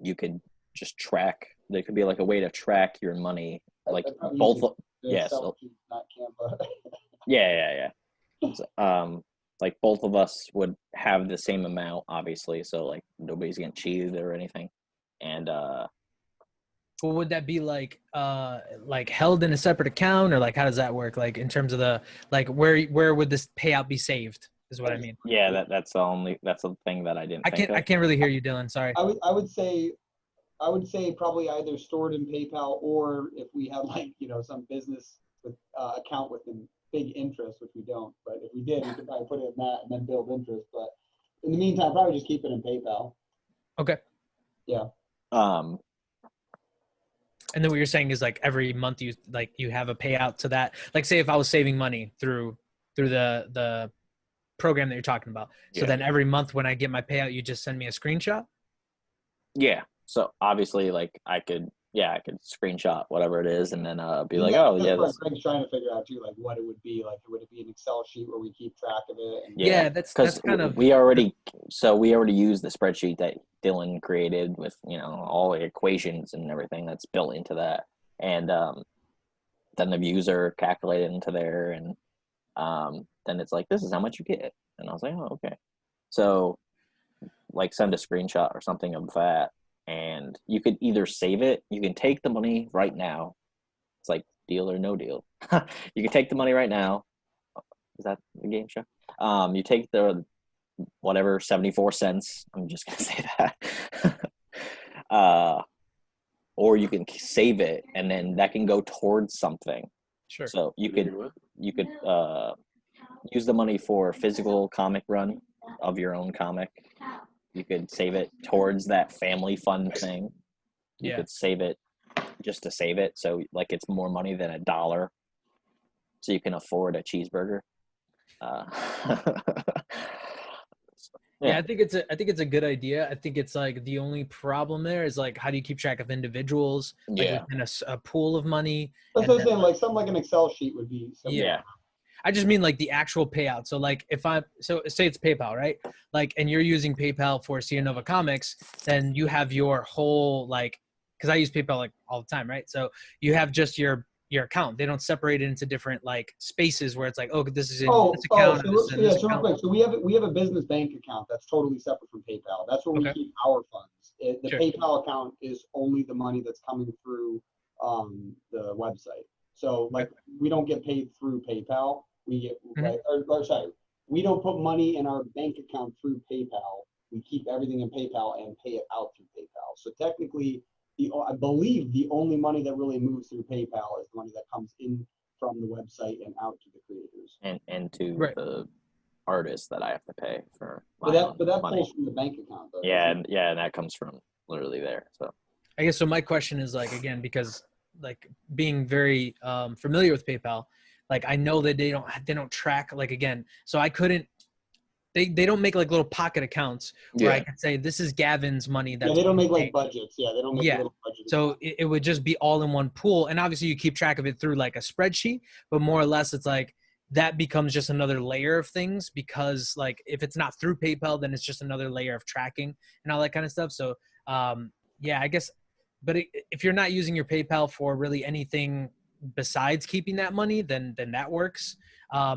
you could just track. There could be like a way to track your money, like both. Yes. Not Canva. Yeah. So, like both of us would have the same amount, obviously. So like nobody's getting cheated or anything. And Well, would that be like held in a separate account, or like how does that work? Like in terms of the where would this payout be saved? Is what I mean. Yeah, that's the thing that I didn't. I can't really hear you, Dylan. Sorry. I would say probably either stored in PayPal, or if we have some business with account with big interest, which we don't, but if we did, we could probably put it in that and then build interest. But in the meantime, probably just keep it in PayPal. Okay. Yeah. And then what you're saying is like every month you have a payout to that. Like say if I was saving money through the program that you're talking about. So then every month when I get my payout, you just send me a screenshot? Yeah. So obviously like I could screenshot whatever it is and then be like, oh yeah. That's what Greg's trying to figure out too, like what it would be. Like would it be an Excel sheet where we keep track of it? And yeah, that's kind of. We already used the spreadsheet that Dylan created with all the equations and everything that's built into that, and then the views are calculated into there, and then it's like this is how much you get, and I was like, oh okay, so like send a screenshot or something of that, and you could either save it, you can take the money right now. It's like deal or no deal. You can take the money right now. Is that the game show? You take the whatever 74 cents. I'm just gonna say that. Or you can save it, and then that can go towards something. Sure. So you could use the money for physical comic run of your own comic. You could save it towards that family fund thing. You could save it just to save it. So like it's more money than $1. So you can afford a cheeseburger. Yeah, I think it's a good idea. I think it's like the only problem there is like how do you keep track of individuals like within a pool of money? That's what I'm saying. Like something like an Excel sheet would be. Yeah. I just mean like the actual payout. So like so say it's PayPal, right? Like, and you're using PayPal for Sierra Nova Comics, then you have your whole like, because I use PayPal like all the time, right? So you have just your account. They don't separate it into different like spaces where it's like, oh, this is in this account. So we have a business bank account that's totally separate from PayPal. That's where we keep our funds. The PayPal account is only the money that's coming through the website. So like we don't get paid through PayPal. We get we don't put money in our bank account through PayPal. We keep everything in PayPal and pay it out through PayPal. So technically, I believe the only money that really moves through PayPal is the money that comes in from the website and out to the creators and to the artists that I have to pay for. But that pulls from the bank account, though. And that comes from literally there. So I guess so. My question is like again because like being very familiar with PayPal, like I know that they don't track like again. So I couldn't. They don't make like little pocket accounts where I could say this is Gavin's money. That's they don't make like budgets. Yeah, they don't make little budgets. So it would just be all in one pool, and obviously you keep track of it through like a spreadsheet. But more or less, it's like that becomes just another layer of things because like if it's not through PayPal, then it's just another layer of tracking and all that kind of stuff. So I guess. But if you're not using your PayPal for really anything besides keeping that money, then that works.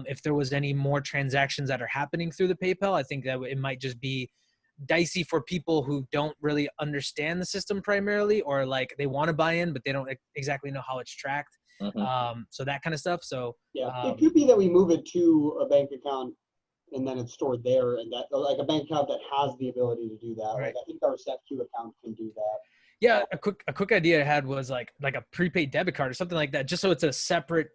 If there was any more transactions that are happening through the PayPal, I think that it might just be dicey for people who don't really understand the system primarily, or like they want to buy in, but they don't exactly know how it's tracked. So that kind of stuff. So it could be that we move it to a bank account and then it's stored there, and that like a bank account that has the ability to do that. Right. Like I think our SetQ account can do that. Yeah, a quick idea I had was like a prepaid debit card or something like that, just so it's a separate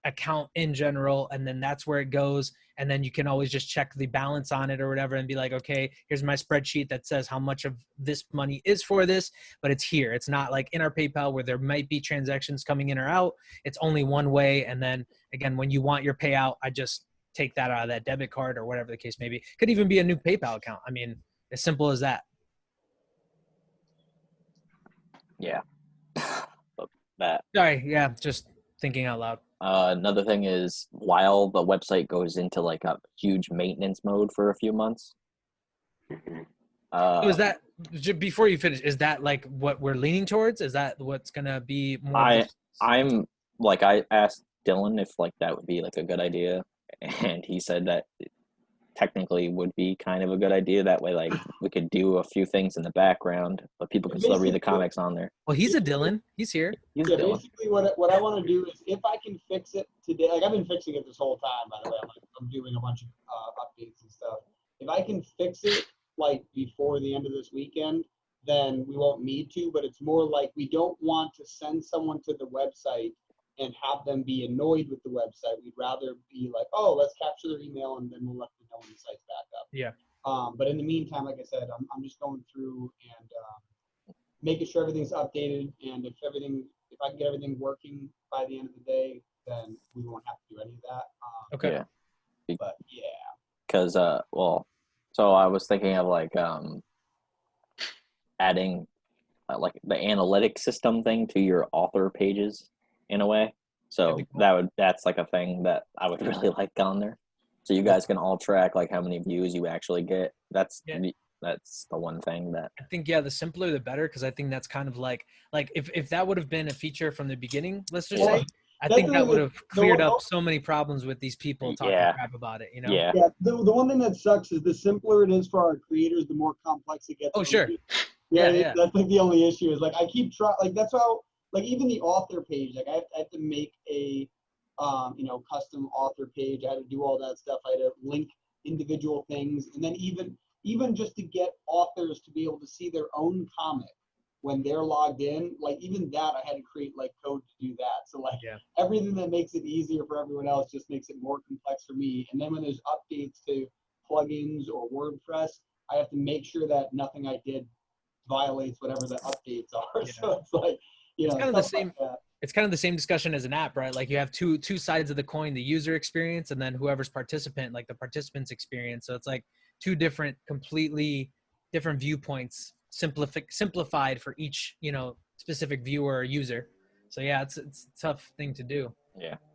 account in general, and then that's where it goes, and then you can always just check the balance on it or whatever and be like, okay, here's my spreadsheet that says how much of this money is for this, but it's here. It's not like in our PayPal where there might be transactions coming in or out. It's only one way, and then again, when you want your payout, I just take that out of that debit card or whatever the case may be. Could even be a new PayPal account. I mean, as simple as that. Yeah. That. Sorry, yeah, just thinking out loud. Another thing is while the website goes into like a huge maintenance mode for a few months. So is that, before you finish, is that like what we're leaning towards? Is that what's gonna be more? I'm like, I asked Dylan if like that would be like a good idea, and he said that it technically would be kind of a good idea. That way, like we could do a few things in the background, but people can still read the comics on there. Well, he's a Dylan. He's here. Basically what I want to do is if I can fix it today, like I've been fixing it this whole time, by the way, I'm doing a bunch of updates and stuff. If I can fix it like before the end of this weekend, then we won't need to, but it's more like we don't want to send someone to the website and have them be annoyed with the website. We'd rather be like, oh, let's capture their email and then we'll let them know when the site's back up. Yeah. But in the meantime, like I said, I'm just going through and making sure everything's updated. And if I can get everything working by the end of the day, then we won't have to do any of that. Okay. Yeah. But yeah. Because so I was thinking of like adding like the analytic system thing to your author pages in a way. So that's like a thing that I would really like on there. So you guys can all track like how many views you actually get. That's the one thing that I think, the simpler the better, because I think that's kind of like if that would have been a feature from the beginning, let's just say, I think that would have cleared up so many problems with these people talking crap about it, you know? Yeah. The one thing that sucks is the simpler it is for our creators, the more complex it gets. Oh, sure. Yeah. That's like the only issue is like I keep trying, like that's how, like even the author page, like I have to make a custom author page. I had to do all that stuff. I had to link individual things, and then even just to get authors to be able to see their own comic when they're logged in, like even that I had to create like code to do that. So like everything that makes it easier for everyone else just makes it more complex for me. And then when there's updates to plugins or WordPress, I have to make sure that nothing I did violates whatever the updates are. Yeah. So it's like, you know, it's kind of the stuff same. like that. It's kind of the same discussion as an app, right? Like you have two sides of the coin, the user experience and then whoever's participant, like the participant's experience. So it's like two different, completely different viewpoints, simplified for each, you know, specific viewer or user. So yeah, it's a tough thing to do.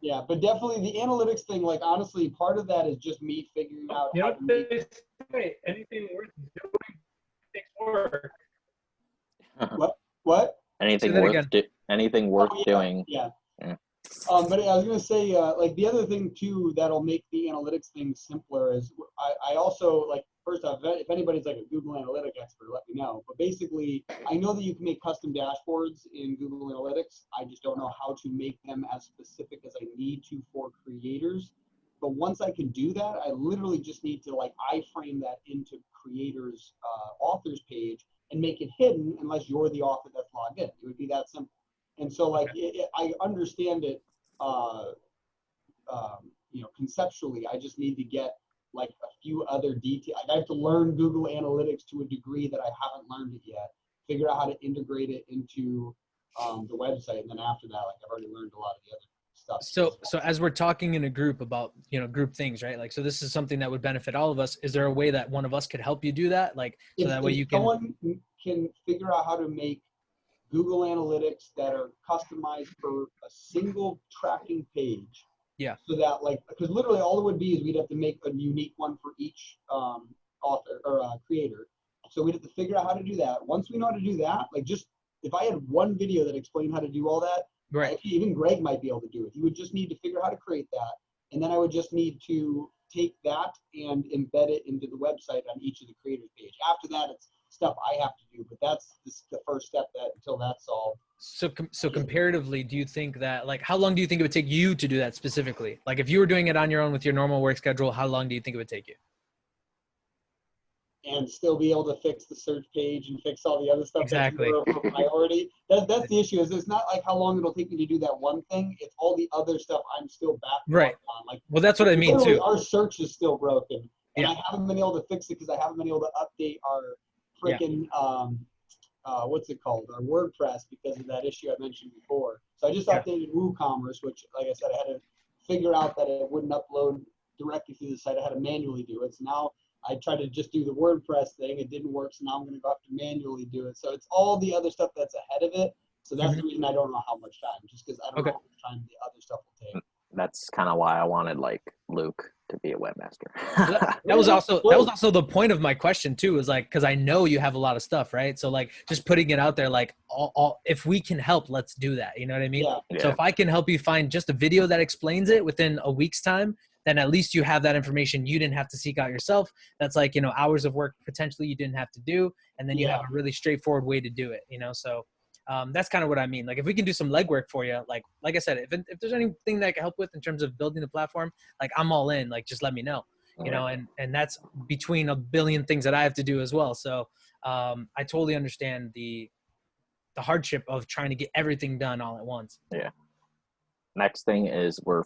Yeah, but definitely the analytics thing, like honestly, part of that is just me figuring out You how know, to make they say anything worth doing takes work. what? Anything Say that worth again. anything worth doing. Yeah. Yeah. But I was gonna say, like the other thing too that'll make the analytics thing simpler is I also like, first off, if anybody's like a Google Analytic expert, let me know. But basically, I know that you can make custom dashboards in Google Analytics. I just don't know how to make them as specific as I need to for creators. But once I can do that, I literally just need to like iframe that into creators' authors page and make it hidden unless you're the author that's logged in. It would be that simple. And so like I understand it, you know, conceptually. I just need to get like a few other details. I have to learn Google Analytics to a degree that I haven't learned it yet. Figure out how to integrate it into the website, and then after that, like I've already learned a lot of the other stuff. So as we're talking in a group about, you know, group things, right? Like, so this is something that would benefit all of us. Is there a way that one of us could help you do that? Like, so that way you can. Someone can figure out how to make Google Analytics that are customized for a single tracking page. Yeah. So that like, because literally all it would be is we'd have to make a unique one for each author or creator. So we'd have to figure out how to do that. Once we know how to do that, like just if I had one video that explained how to do all that, Right. actually, even Greg might be able to do it. He would just need to figure out how to create that. And then I would just need to take that and embed it into the website on each of the creators page. After that, it's stuff I have to do, but that's the first step that until that's solved. So comparatively, do you think that, like, how long do you think it would take you to do that specifically? Like if you were doing it on your own with your normal work schedule, how long do you think it would take you? And still be able to fix the search page and fix all the other stuff. Exactly. That's more of a priority. That's the issue. Is it's not like how long it'll take me to do that one thing. It's all the other stuff I'm still back Right. on. Like, Well, that's what I mean too. Our search is still broken, and Yeah. I haven't been able to fix it because I haven't been able to update our freaking what's it called, our WordPress, because of that issue I mentioned before. So I just updated WooCommerce, which, like I said, I had to figure out that it wouldn't upload directly through the site. I had to manually do it. So now I tried to just do the WordPress thing. It didn't work, so now I'm going to go have to manually do it. So it's all the other stuff that's ahead of it. So that's the reason I don't know how much time, just because I don't know how much time the other stuff will take. That's kind of why I wanted like Luke to be a webmaster. That was also the point of my question too, is like, because I know you have a lot of stuff, right? So like just putting it out there, like all if we can help, let's do that. You know what I mean? Yeah. So if I can help you find just a video that explains it within a week's time, then at least you have that information you didn't have to seek out yourself. That's like, you know, hours of work potentially you didn't have to do. And then you have a really straightforward way to do it, you know? So that's kind of what I mean. Like if we can do some legwork for you, like I said, if there's anything that I can help with in terms of building the platform, like I'm all in, like just let me know, you know, and that's between a billion things that I have to do as well. So I totally understand the hardship of trying to get everything done all at once. Yeah. Next thing is we're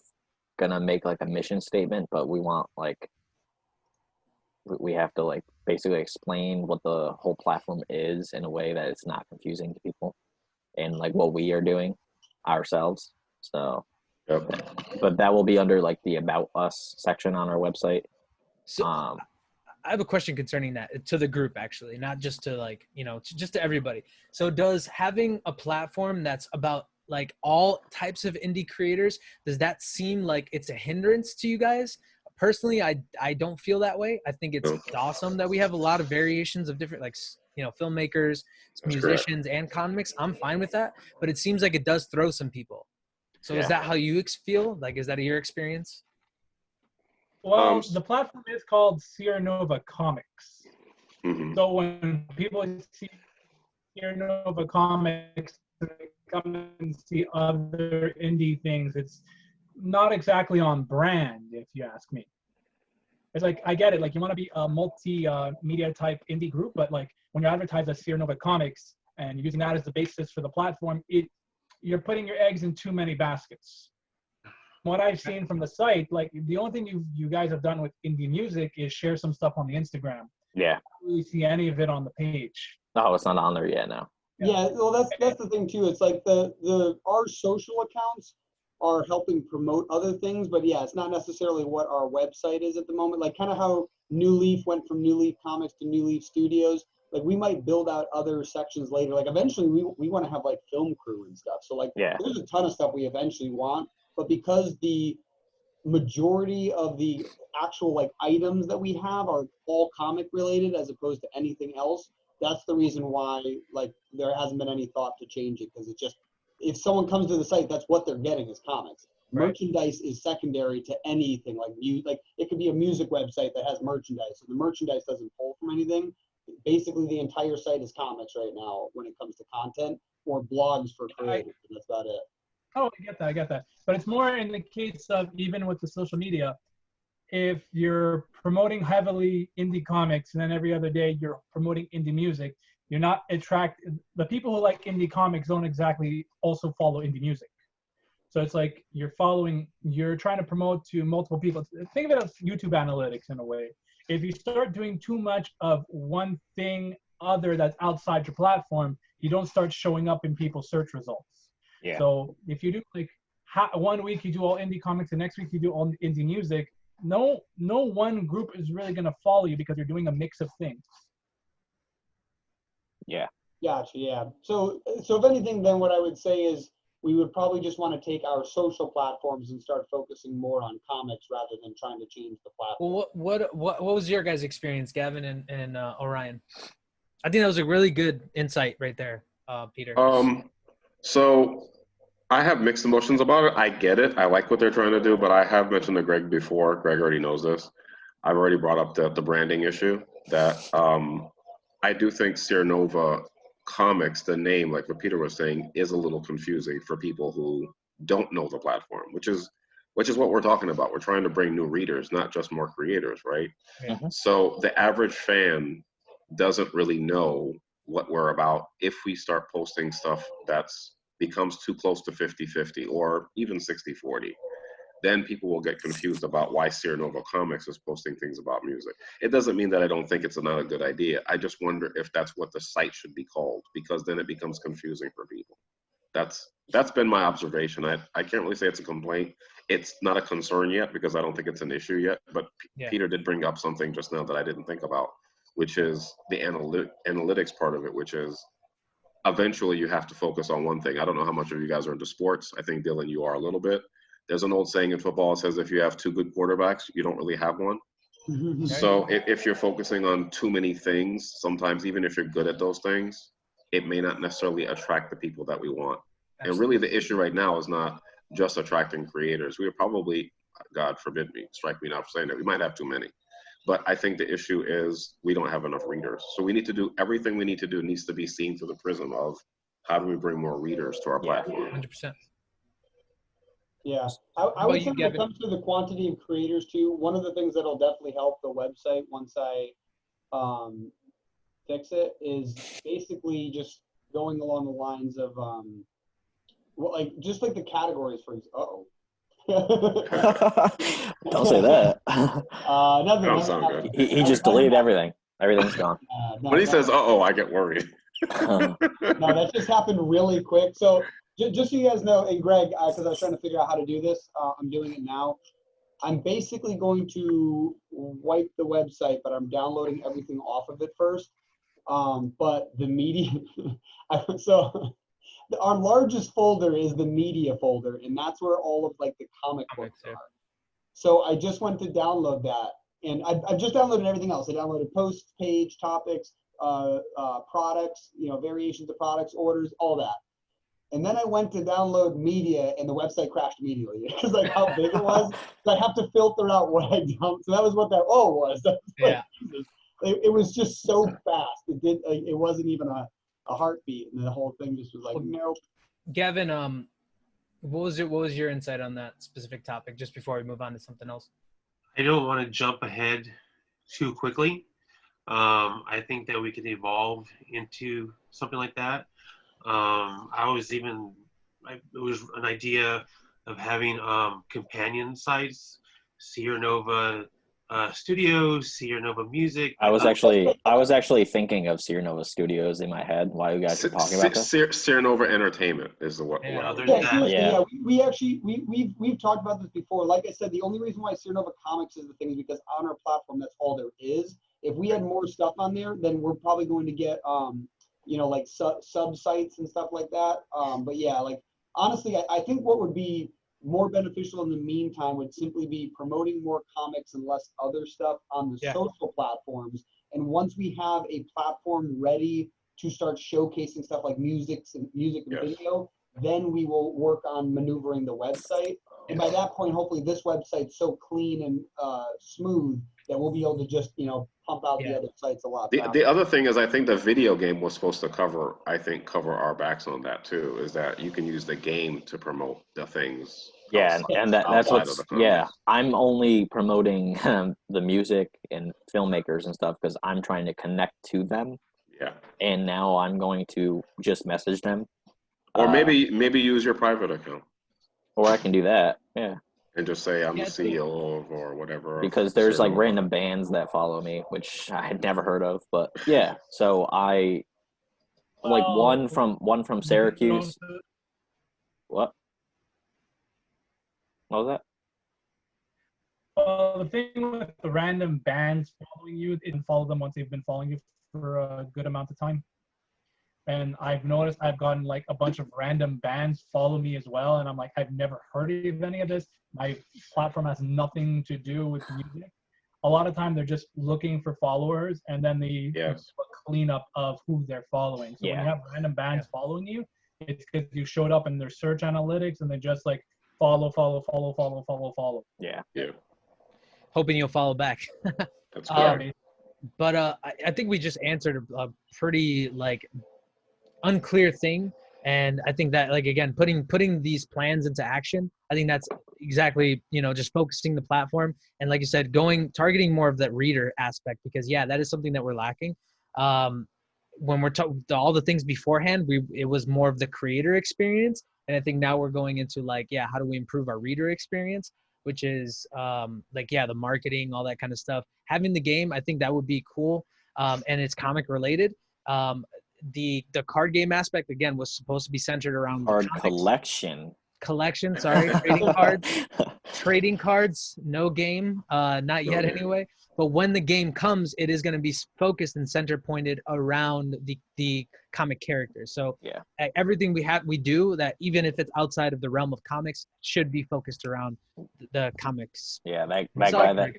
gonna make like a mission statement, but we want like we have to like basically explain what the whole platform is in a way that it's not confusing to people and like what we are doing ourselves. So but that will be under like the About Us section on our website. So I have a question concerning that to the group, actually, not just to like, you know, just to everybody. So does having a platform that's about like all types of indie creators, does that seem like it's a hindrance to you guys? Personally, I don't feel that way. I think it's awesome that we have a lot of variations of different, like, you know, filmmakers, musicians, and comics. I'm fine with that, but it seems like it does throw some people. So is that how you feel? Like, is that your experience? Well, the platform is called Sierra Nova Comics. Mm-hmm. So when people see Sierra Nova Comics, they come and see other indie things, it's not exactly on brand, if you ask me. It's like, I get it, like you want to be a multi-media type indie group, but like when you advertise as Sierra Nova Comics, and using that as the basis for the platform, you're putting your eggs in too many baskets. What I've seen from the site, like the only thing you guys have done with indie music is share some stuff on the Instagram. Yeah. I don't really see any of it on the page. Oh, it's not on there yet now. Yeah, well, that's the thing too. It's like our social accounts are helping promote other things, but yeah, it's not necessarily what our website is at the moment. Like kind of how New Leaf went from New Leaf Comics to New Leaf Studios. Like we might build out other sections later. Like eventually we want to have like film crew and stuff. So like there's a ton of stuff we eventually want, but because the majority of the actual like items that we have are all comic related as opposed to anything else, that's the reason why like there hasn't been any thought to change it, because it's just, if someone comes to the site, that's what they're getting is comics. Right. Merchandise is secondary to anything like like it could be a music website that has merchandise, so the merchandise doesn't pull from anything. Basically the entire site is comics right now when it comes to content, or blogs for creators, and that's about it. Oh, I get that. But it's more in the case of, even with the social media, if you're promoting heavily indie comics and then every other day you're promoting indie music, you're not the people who like indie comics don't exactly also follow indie music. So it's like you're trying to promote to multiple people. Think of it as YouTube analytics in a way. If you start doing too much of one thing other that's outside your platform, you don't start showing up in people's search results. Yeah. So if you do like 1 week you do all indie comics and next week you do all indie music, no one group is really going to follow you because you're doing a mix of things. Yeah. Gotcha. Yeah. So if anything, then what I would say is we would probably just want to take our social platforms and start focusing more on comics rather than trying to change the platform. Well, what was your guys' experience, Gavin and Orion? I think that was a really good insight right there, Peter. So I have mixed emotions about it. I get it. I like what they're trying to do, but I have mentioned to Greg before. Greg already knows this. I've already brought up the branding issue that I do think Cernova Comics, the name, like what Peter was saying, is a little confusing for people who don't know the platform, which is what we're talking about. We're trying to bring new readers, not just more creators, right? Mm-hmm. So the average fan doesn't really know what we're about if we start posting stuff that's becomes too close to 50-50 or even 60-40. Then people will get confused about why Cernova Comics is posting things about music. It doesn't mean that I don't think it's not a good idea. I just wonder if that's what the site should be called, because then it becomes confusing for people. That's been my observation. I can't really say it's a complaint. It's not a concern yet because I don't think it's an issue yet. But Peter did bring up something just now that I didn't think about, which is the analytics part of it, which is eventually you have to focus on one thing. I don't know how much of you guys are into sports. I think, Dylan, you are a little bit. There's an old saying in football that says if you have two good quarterbacks, you don't really have one. So if you're focusing on too many things, sometimes even if you're good at those things, it may not necessarily attract the people that we want. Absolutely. And really the issue right now is not just attracting creators. We are probably, God forbid me, strike me now for saying that, we might have too many. But I think the issue is we don't have enough readers. So we need to do everything we need to do needs to be seen through the prism of how do we bring more readers to our platform. 100%. Yeah, I would say when it comes to the quantity of creators too, one of the things that'll definitely help the website once I fix it is basically just going along the lines of well, like just like the categories for Don't say that. Nothing. He just deleted everything. Everything's gone. When he says "uh-oh," I get worried. No, that just happened really quick. So just so you guys know, and Greg, because I was trying to figure out how to do this, I'm doing it now. I'm basically going to wipe the website, but I'm downloading everything off of it first. But the media, so our largest folder is the media folder, and that's where all of like the comic books are. So I just went to download that, and I've just downloaded everything else. I downloaded posts, page, topics, products, variations of products, orders, all that. And then I went to download media, and the website crashed immediately because like how big it was. So I have to filter out what I dumped. So that was what that was. That was like, Jesus. It was just so fast. It wasn't even a heartbeat, and the whole thing just was like, nope. Gavin, what was your insight on that specific topic? Just before we move on to something else. I don't want to jump ahead too quickly, I think that we could evolve into something like that. It was an idea of having companion sites, Sierra Nova Studios, Sierra Nova Music. I was actually thinking of Sierra Nova Studios in my head while you guys were talking about this. Sierra Nova Entertainment is the what. Yeah, other Yeah, than that, seriously, Yeah. yeah. We've talked about this before. Like I said, the only reason why Sierra Nova Comics is the thing is because on our platform, that's all there is. If we had more stuff on there, then we're probably going to get like sub sites and stuff like that. But yeah, like honestly, I think what would be more beneficial in the meantime would simply be promoting more comics and less other stuff on the social platforms. And once we have a platform ready to start showcasing stuff like music and video, then we will work on maneuvering the website. And by that point, hopefully this website's so clean and smooth that we'll be able to just, pump out the other sites a lot faster. The other thing is, I think the video game was supposed to cover our backs on that too, is that you can use the game to promote the things. Yeah, and that's what's I'm only promoting the music and filmmakers and stuff because I'm trying to connect to them. Yeah. And now I'm going to just message them. Or maybe use your private account. Or I can do that. Yeah. And just say I'm the CEO of or whatever. Because there's like random bands that follow me, which I had never heard of. But yeah, so I like one from Syracuse. What? What was that? Well, the thing with the random bands following you, it didn't follow them once they've been following you for a good amount of time. And I've noticed I've gotten like a bunch of random bands follow me as well. And I'm like, I've never heard of any of this. My platform has nothing to do with music. A lot of time they're just looking for followers and then they do a cleanup of who they're following. So when you have random bands following you, it's because you showed up in their search analytics and they just like follow. Yeah. Hoping you'll follow back. That's fair. But I think we just answered a pretty like unclear thing, and I think that like again putting these plans into action, I think that's exactly just focusing the platform and like you said, targeting more of that reader aspect because that is something that we're lacking. When we're talking all the things beforehand, it was more of the creator experience, and I think now we're going into like how do we improve our reader experience, which is the marketing, all that kind of stuff. Having the game, I think that would be cool, and it's comic related. The card game aspect again was supposed to be centered around card collection. Sorry, trading cards. No game, not yet anyway. But when the game comes, it is going to be focused and center pointed around the comic characters. So everything we do that, even if it's outside of the realm of comics, should be focused around the comics. Yeah, that guy that.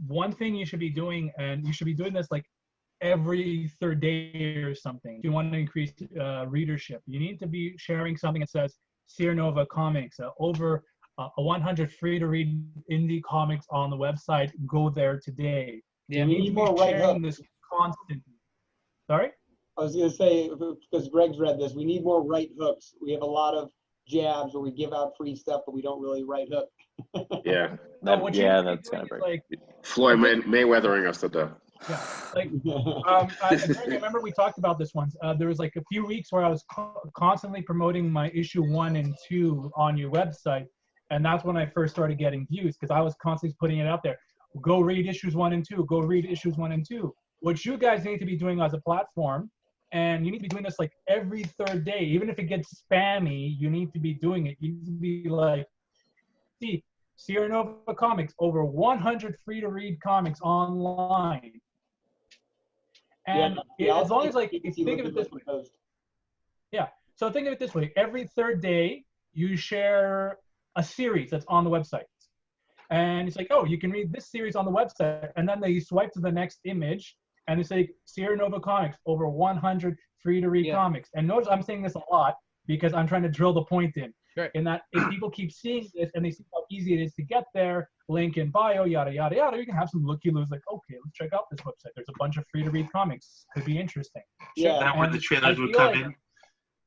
One thing you should be doing, and you should be doing this like every third day or something. If you want to increase readership, you need to be sharing something that says Sierra Nova Comics, over 100 free to read indie comics on the website. Go there today. Yeah, we need more right hooks. This constantly. Sorry? I was going to say, because Greg's read this, we need more right hooks. We have a lot of jabs where we give out free stuff, but we don't really right hook. That's kind of like Floyd Mayweathering us to death. Yeah, like I remember we talked about this once. There was like a few weeks where I was constantly promoting my issue 1 and 2 on your website, and that's when I first started getting views because I was constantly putting it out there. Go read issues 1 and 2. Go read issues 1 and 2. What you guys need to be doing as a platform, and you need to be doing this like every third day, even if it gets spammy. You need to be doing it. You need to be like, see, Sierra Nova Comics, over 100 free to read comics online. And as long as like, if you think of it this way, so think of it this way: every third day you share a series that's on the website, and it's like, oh, you can read this series on the website, and then they swipe to the next image, and it's like Sierra Nova Comics, over 100 free to read comics. And notice I'm saying this a lot because I'm trying to drill the point in. Sure. In that, if people keep seeing this and they see how easy it is to get there, link in bio, yada, yada, yada, you can have some looky-loos like, okay, let's check out this website. There's a bunch of free-to-read comics. Could be interesting. Yeah. That where the trailers would come in.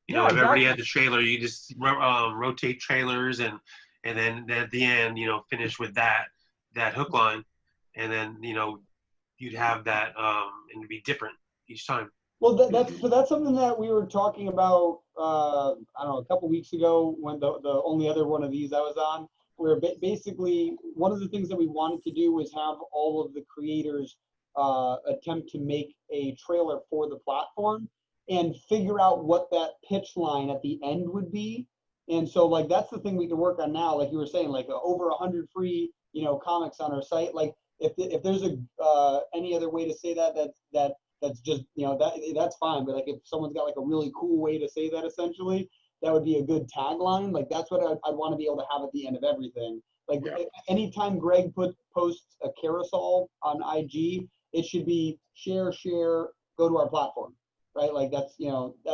If everybody had the trailer, you just rotate trailers and then at the end, finish with that hook line. And then, you'd have that, and it'd be different each time. Well, that's something that we were talking about. I don't know, a couple weeks ago when the only other one of these I was on, where basically one of the things that we wanted to do was have all of the creators attempt to make a trailer for the platform and figure out what that pitch line at the end would be. And so like that's the thing we can work on now. Like you were saying, like over 100 free comics on our site. Like if there's any other way to say that's just that's fine. But like if someone's got like a really cool way to say that, essentially, that would be a good tagline. Like that's what I'd want to be able to have at the end of everything. Like anytime Greg posts a carousel on IG, it should be share, go to our platform, right? Like that's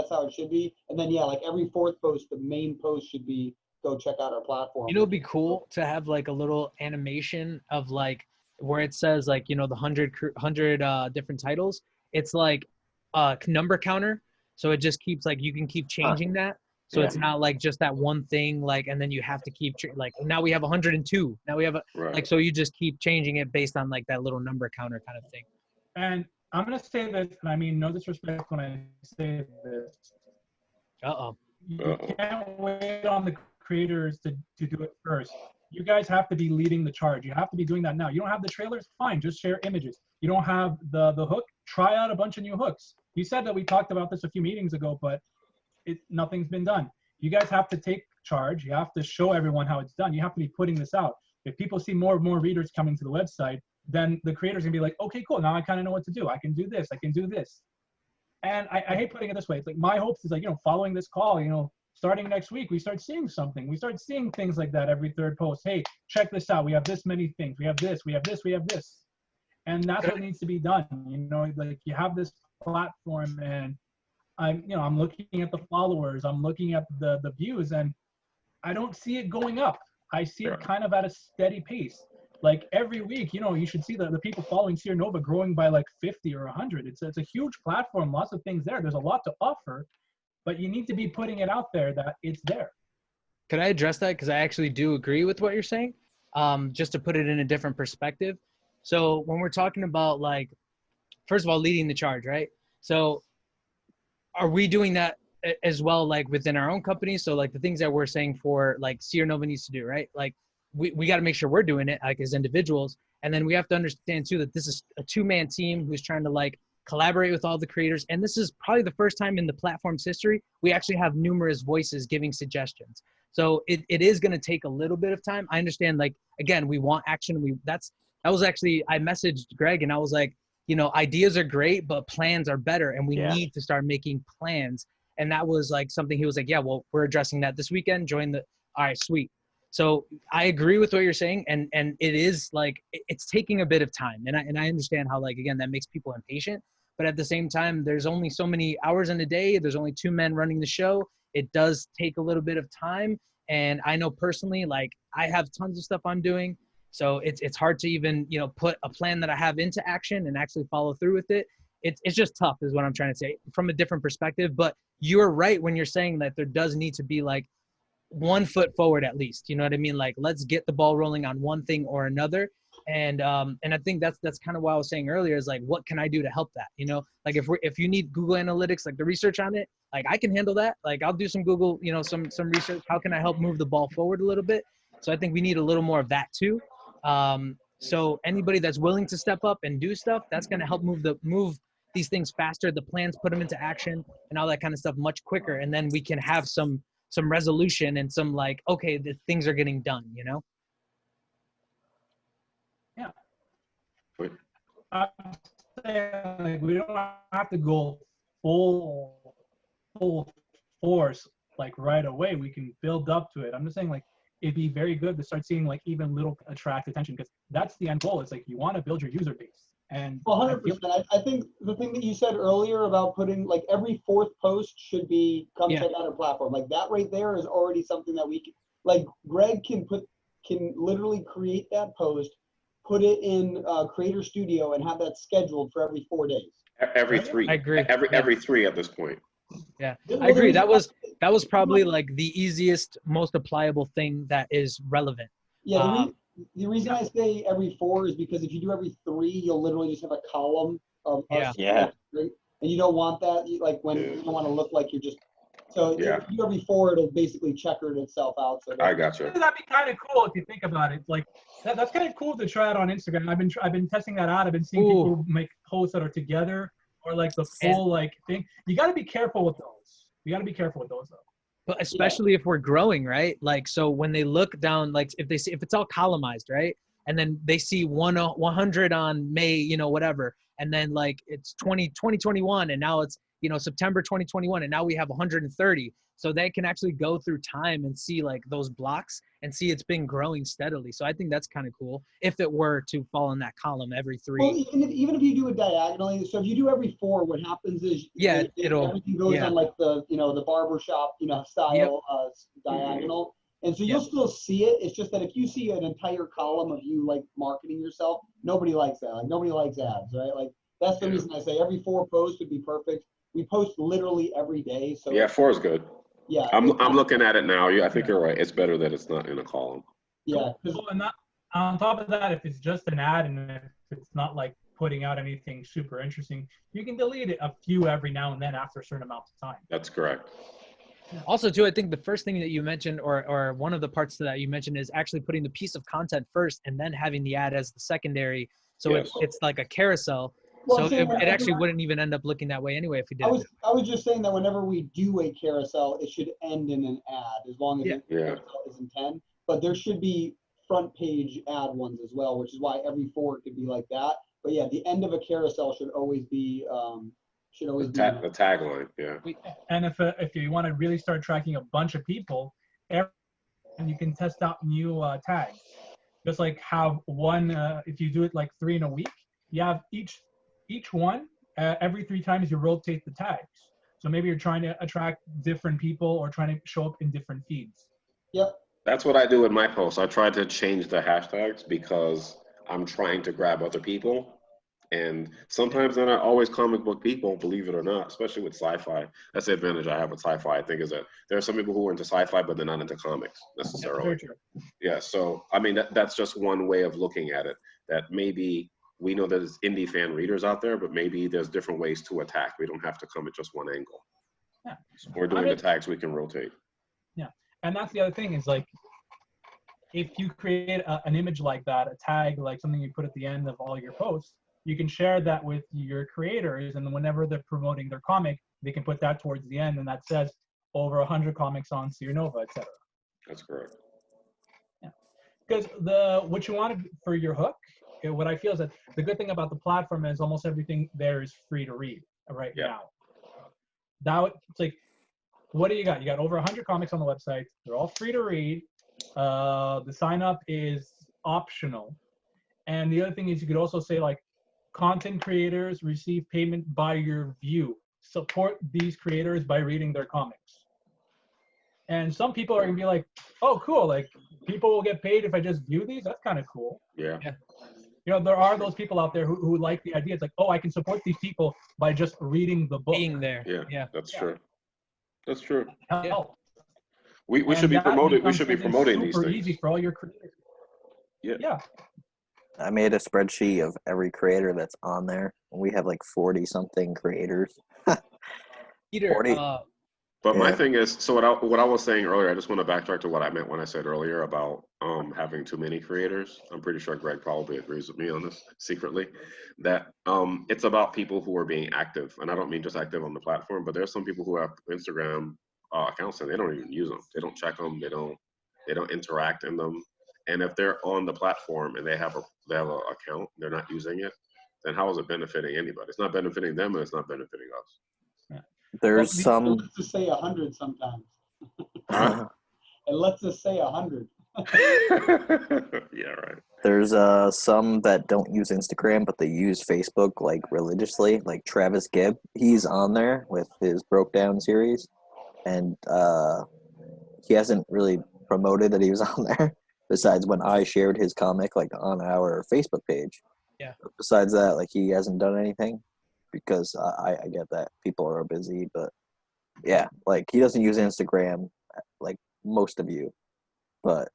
how it should be. And then like every fourth post, the main post should be go check out our platform. It'd be cool to have like a little animation of like where it says like the 100 different titles. It's like a number counter, so it just keeps like you can keep changing that. So it's not like just that one thing, like, and then you have to keep like now we have 102. Now we have like, so you just keep changing it based on like that little number counter kind of thing. And I'm gonna say this, and I mean no disrespect when I say this. You can't wait on the creators to do it first. You guys have to be leading the charge. You have to be doing that now. You don't have the trailers? Fine, just share images. You don't have the hook? Try out a bunch of new hooks. You said that we talked about this a few meetings ago, but nothing's been done. You guys have to take charge. You have to show everyone how it's done. You have to be putting this out. If people see more and more readers coming to the website, then the creators can be like, okay, cool. Now I kind of know what to do. I can do this. I can do this. And I hate putting it this way. It's like my hopes is like, following this call, starting next week, we start seeing something. We start seeing things like that every third post. Hey, check this out. We have this many things. We have this, we have this, we have this. And that's what needs to be done. Like you have this platform and I'm looking at the followers, I'm looking at the views, and I don't see it going up. I see it kind of at a steady pace. Like every week, you should see the people following Sierra Nova growing by like 50 or 100. It's a huge platform, lots of things there. There's a lot to offer, but you need to be putting it out there that it's there. Could I address that? Because I actually do agree with what you're saying, just to put it in a different perspective. So when we're talking about like, first of all, leading the charge, right? So are we doing that as well, like within our own company? So like the things that we're saying for like Sierra Nova needs to do, right? Like we got to make sure we're doing it like as individuals. And then we have to understand too, that this is a 2-man team who's trying to like collaborate with all the creators. And this is probably the first time in the platform's history, we actually have numerous voices giving suggestions. So it is going to take a little bit of time. I understand, like, again, we want action. That was actually, I messaged Greg and I was like, ideas are great, but plans are better. And we need to start making plans. And that was like something he was like, yeah, well, we're addressing that this weekend. All right, sweet. So I agree with what you're saying. And it is like, it's taking a bit of time. And I understand how, like, again, that makes people impatient. But at the same time, there's only so many hours in a day. There's only 2 men running the show. It does take a little bit of time. And I know personally, like, I have tons of stuff I'm doing. So it's hard to even, put a plan that I have into action and actually follow through with it. It's just tough is what I'm trying to say from a different perspective. But you're right when you're saying that there does need to be like 1 foot forward at least. You know what I mean? Like, let's get the ball rolling on one thing or another. And I think that's kind of what I was saying earlier is like, what can I do to help that? Like if you need Google Analytics, like the research on it, like I can handle that. Like I'll do some Google, some research. How can I help move the ball forward a little bit? So I think we need a little more of that too. So anybody that's willing to step up and do stuff, that's going to help move these things faster, the plans, put them into action and all that kind of stuff much quicker. And then we can have some resolution and some like, okay, the things are getting done, Yeah. I'm saying, like, we don't have to go full force like right away. We can build up to it. I'm just saying, like, it'd be very good to start seeing like even little attract attention, because that's the end goal. It's like you want to build your user base. And 100%. I think the thing that you said earlier about putting like every 4th post should be come check out our platform. Like that right there is already something that we can, like Greg can literally create that post, put it in Creator Studio and have that scheduled for every 4 days. Every 3. I agree. Every 3 at this point. Yeah, I agree. That was probably like the easiest, most applicable thing that is relevant. Yeah, The reason I say every 4 is because if you do every 3, you'll literally just have a column of us. Yeah. Right? And you don't want that. Like when Yeah. you don't want to look like you're just. So Yeah. if you do every 4, it'll basically checker itself out. So I got you. That'd be kind of cool if you think about it. Like that's kind of cool to try it on Instagram. I've been testing that out. I've been seeing people make posts that are together or like the full like thing. You got to be careful with those. You got to be careful with those though. But especially if we're growing, right? Like, so when they look down, like if they see, if it's all columnized, right? And then they see 100 on May, you know, whatever. And then like it's 2021 and now it's, you know, September 2021 and now we have 130. So they can actually go through time and see like those blocks and see it's been growing steadily. So I think that's kind of cool if it were to fall in that column every 3. Well, even if you do it diagonally, so if you do every 4, what happens is everything goes on like the, you know, the barbershop, you know, style diagonal. And so you'll still see it. It's just that if you see an entire column of you like marketing yourself, nobody likes that. Like nobody likes ads, right? Like that's the reason I say every 4 posts would be perfect. We post literally every day. So Yeah, 4 is good. Yeah. I'm looking at it now. I think you're right. It's better that it's not in a column. Yeah. Well, and that, on top of that, if it's just an ad and if it's not like putting out anything super interesting, you can delete it a few every now and then after a certain amount of time. That's correct. Also, too, I think the first thing that you mentioned, or one of the parts that you mentioned, is actually putting the piece of content first and then having the ad as the secondary. So it's like a carousel. Well, So it actually wouldn't even end up looking that way anyway if we did. I was just saying that whenever we do a carousel, it should end in an ad as long as the carousel is in 10. But there should be front page ad ones as well, which is why every 4 could be like that. But yeah, the end of a carousel should always be the tagline. Yeah. And if you want to really start tracking a bunch of people, and you can test out new tags. Just like have one, if you do it like 3 in a week, you have each one every 3 times you rotate the tags. So maybe you're trying to attract different people or trying to show up in different feeds. Yep. That's what I do in my posts. I try to change the hashtags because I'm trying to grab other people. And sometimes they're not always comic book people, believe it or not, especially with sci-fi. That's the advantage I have with sci-fi, I think, is that there are some people who are into sci-fi, but they're not into comics necessarily. Yeah, so, I mean, that's just one way of looking at it, that maybe we know there's indie fan readers out there, but maybe there's different ways to attack. We don't have to come at just one angle. Yeah. So we're doing the tags we can rotate. Yeah, and that's the other thing is like, if you create an image like that, a tag, like something you put at the end of all your posts, you can share that with your creators, and whenever they're promoting their comic, they can put that towards the end, and that says over 100 comics on Nova, etc. That's correct. Yeah, because what you want for your hook, what I feel is that the good thing about the platform is almost everything there is free to read now. It's like, what do you got? You got over 100 comics on the website. They're all free to read. The sign up is optional, and the other thing is you could also say like, content creators receive payment by your view. Support these creators by reading their comics. And some people are gonna be like, oh, cool, like people will get paid if I just view these. That's kind of cool. Yeah. You know, there are those people out there who like the idea. It's like, oh, I can support these people by just reading the book. Being there. Yeah. That's true. That's true. Help. We should be promoting. We should be promoting these things. Super things. easy for all your creators. Yeah. I made a spreadsheet of every creator that's on there. We have like 40 something creators. Peter, 40. But my thing is, so what I was saying earlier, I just want to backtrack to what I meant when I said earlier about having too many creators. I'm pretty sure Greg probably agrees with me on this secretly, that it's about people who are being active. And I don't mean just active on the platform, but there's some people who have Instagram accounts and they don't even use them. They don't check them. They don't interact in them. And if they're on the platform and they have an account, they're not using it, then how is it benefiting anybody? It's not benefiting them and it's not benefiting us. There's some. Let's just say 100 sometimes. And let's just say 100. Yeah, right. There's some that don't use Instagram, but they use Facebook like religiously. Like Travis Gibb, he's on there with his Broke Down series, and he hasn't really promoted that he was on there. Besides when I shared his comic like on our Facebook page. Yeah. But besides that, like he hasn't done anything because I get that people are busy, but yeah, like he doesn't use Instagram like most of you, but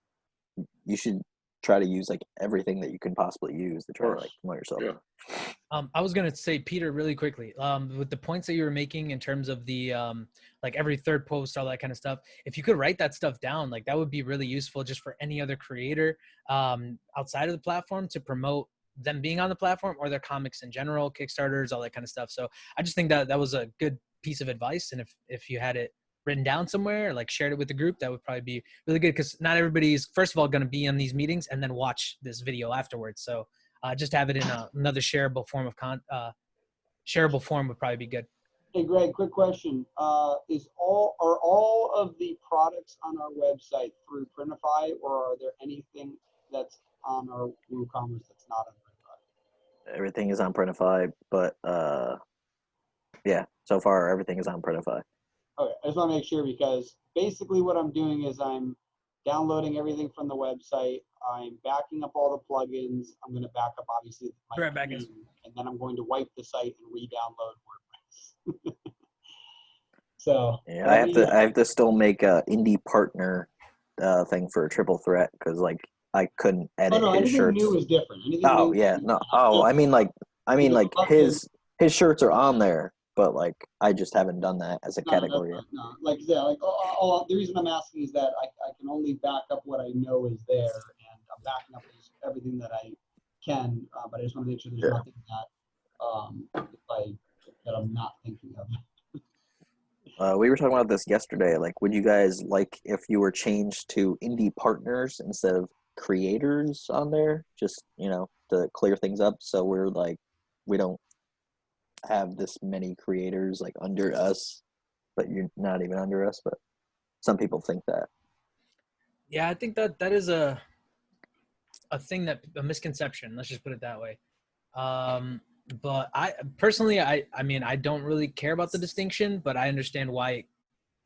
you should try to use like everything that you can possibly use to try to like promote yourself. Yeah. I was gonna say, Peter, really quickly, with the points that you were making in terms of the like every third post, all that kind of stuff. If you could write that stuff down, like that would be really useful just for any other creator outside of the platform to promote them being on the platform or their comics in general, Kickstarters, all that kind of stuff. So I just think that that was a good piece of advice, and if you had it written down somewhere, or like shared it with the group, that would probably be really good, because not everybody's first of all going to be in these meetings and then watch this video afterwards. So just have it in another shareable form of shareable form would probably be good. Hey, Greg, quick question. Are all of the products on our website through Printify, or are there anything that's on our WooCommerce that's not on Printify? Everything is on Printify, but yeah, so far everything is on Printify. Okay, I just want to make sure, because basically what I'm doing is I'm downloading everything from the website. I'm backing up all the plugins. I'm going to back up, obviously, my theme, and then I'm going to wipe the site and re-download WordPress. So yeah, I have to still make a Indie Partner thing for Triple Threat, because like I couldn't edit his anything shirts. new is different. Anything Oh new yeah, no. Oh, I mean like his shirts are on there, but like I just haven't done that as a category yet. No, like I said, like the reason I'm asking is that I can only back up what I know is there, and I'm backing up everything that I can, but I just want to make sure there's nothing that I'm not thinking of. We were talking about this yesterday. Like, would you guys like if you were changed to Indie Partners instead of creators on there, just to clear things up, so we're like we don't have this many creators like under us, but you're not even under us, but some people think that. Yeah, I think that is a thing, that a misconception, let's just put it that way. But I personally, I mean, I don't really care about the distinction, but I understand why it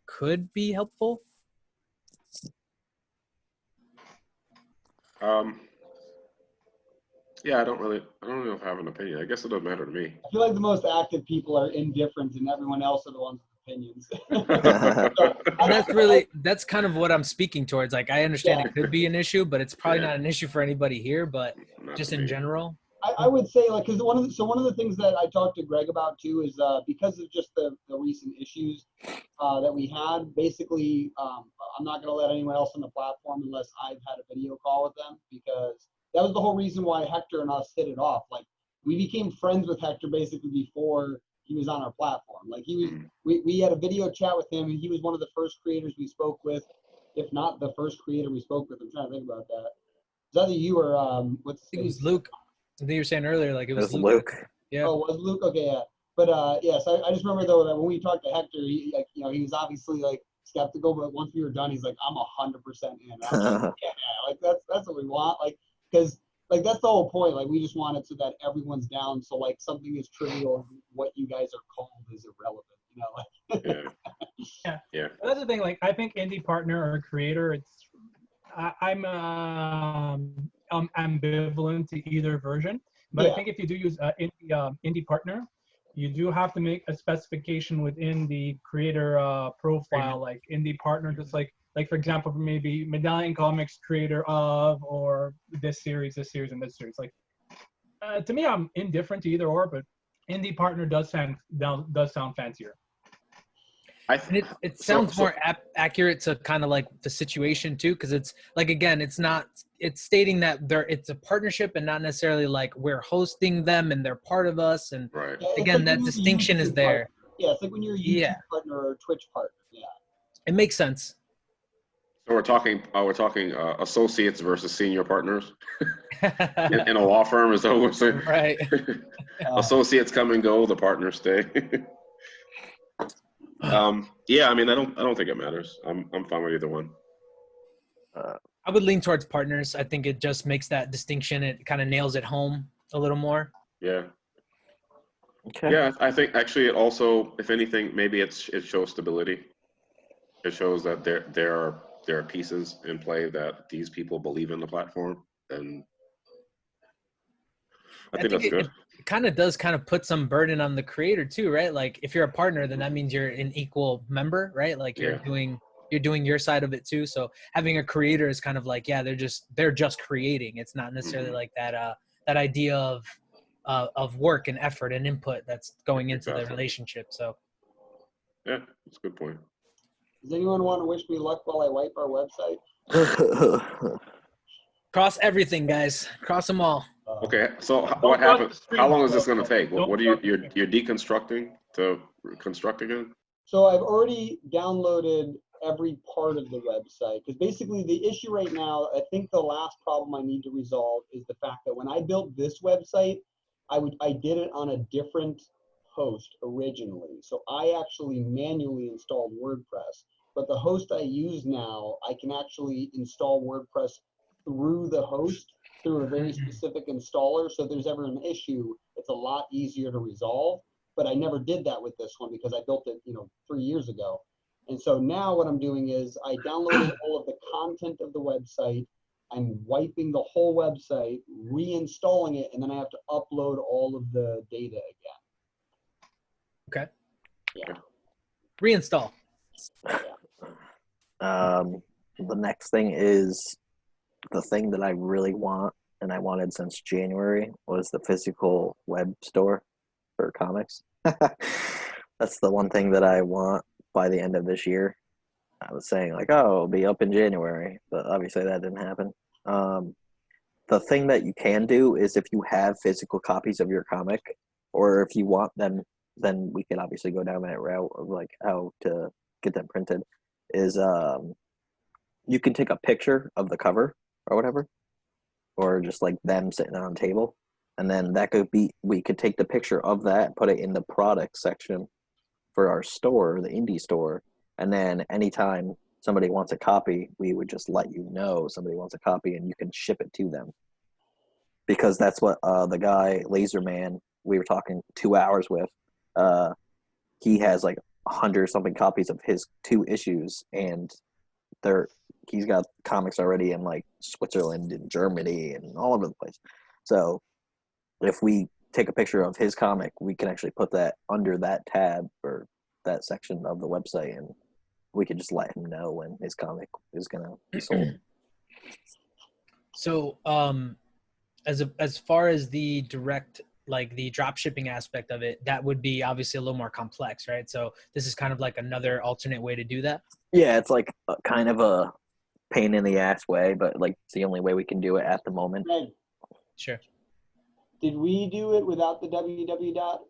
could be helpful. Yeah, I don't really have an opinion. I guess it doesn't matter to me. I feel like the most active people are indifferent, and everyone else are the ones with opinions. And that's kind of what I'm speaking towards. Like, I understand it could be an issue, but it's probably not an issue for anybody here, but Not just to in me. general. I would say, like, because one of the things that I talked to Greg about too is because of just the recent issues that we had. Basically, I'm not going to let anyone else on the platform unless I've had a video call with them, because that was the whole reason why Hector and us hit it off. Like, we became friends with Hector basically before he was on our platform. Like, we had a video chat with him, and he was one of the first creators we spoke with, if not the first creator we spoke with. I'm trying to think about that. It was either you or what's his name? It was Luke. I think you were saying earlier, like it was Luke. Yeah. Oh, was Luke? Okay, yeah. But so I just remember though that when we talked to Hector, he he was obviously like skeptical, but once we were done, he's like, I'm 100% in. And I'm like, yeah, like that's what we want, like, because like that's the whole point. Like, we just want it so that everyone's down. So like something is trivial, what you guys are called is irrelevant. Like. Yeah. That's the thing. Like, I think indie partner or creator, I'm ambivalent to either version, but I think if you do use indie partner, you do have to make a specification within the creator profile, like indie partner, just like for example, maybe Medallion Comics creator of, or this series, and this series. Like, to me, I'm indifferent to either or, but indie partner does sound fancier. It sounds more accurate to kind of like the situation too, because it's like, again, it's stating that it's a partnership and not necessarily like we're hosting them and they're part of us. And Right. again, that distinction is there. Yeah, it's like when you're a YouTube partner or a Twitch partner. Yeah, it makes sense. So we're talking associates versus senior partners in a law firm. Is that what we're saying? Right. Associates come and go, the partners stay. Yeah, I mean, I don't think it matters. I'm fine with either one. I would lean towards partners. I think it just makes that distinction. It kind of nails it home a little more. Yeah. Okay. Yeah, I think actually it also, if anything, maybe it shows stability. It shows that there are pieces in play that these people believe in the platform, and I think that's good. It kind of does put some burden on the creator too, right? Like, if you're a partner, then that means you're an equal member, right? Like, you're doing you're doing your side of it too. So having a creator is kind of like, yeah, they're just creating. It's not necessarily like that idea of work and effort and input that's going into the relationship. So yeah, that's a good point. Does anyone want to wish me luck while I wipe our website? Cross everything, guys. Cross them all. Okay, so what happens? How long is this going to take? What are you're deconstructing to construct again? So I've already downloaded every part of the website, because basically the issue right now, I think the last problem I need to resolve is the fact that when I built this website, I did it on a different host originally. So I actually manually installed WordPress, but the host I use now, I can actually install WordPress through the host, through a very specific installer. So if there's ever an issue, it's a lot easier to resolve. But I never did that with this one because I built it, 3 years ago. And so now what I'm doing is I downloaded all of the content of the website. I'm wiping the whole website, reinstalling it, and then I have to upload all of the data again. Okay. Yeah. Reinstall. The next thing is the thing that I really want, and I wanted since January, was the physical web store for comics. That's the one thing that I want by the end of this year. I was saying like, oh, it'll be up in January, but obviously that didn't happen. The thing that you can do is if you have physical copies of your comic, or if you want them, then we can obviously go down that route of like how to get them printed, is you can take a picture of the cover or whatever, or just like them sitting on a table. And then that could be, we could take the picture of that, put it in the product section for our store, the indie store. And then anytime somebody wants a copy, we would just let you know somebody wants a copy and you can ship it to them. Because that's what the guy, Laserman, we were talking 2 hours with, he has like 100-something copies of his 2 issues, and he's got comics already in like Switzerland and Germany and all over the place. So if we take a picture of his comic, we can actually put that under that tab or that section of the website, and we can just let him know when his comic is gonna be sold. So as far as the direct, like the drop shipping aspect of it, that would be obviously a little more complex, right? So this is kind of like another alternate way to do that. Yeah, it's like kind of a pain in the ass way, but like it's the only way we can do it at the moment. Greg, Sure. did we do it without the www dot?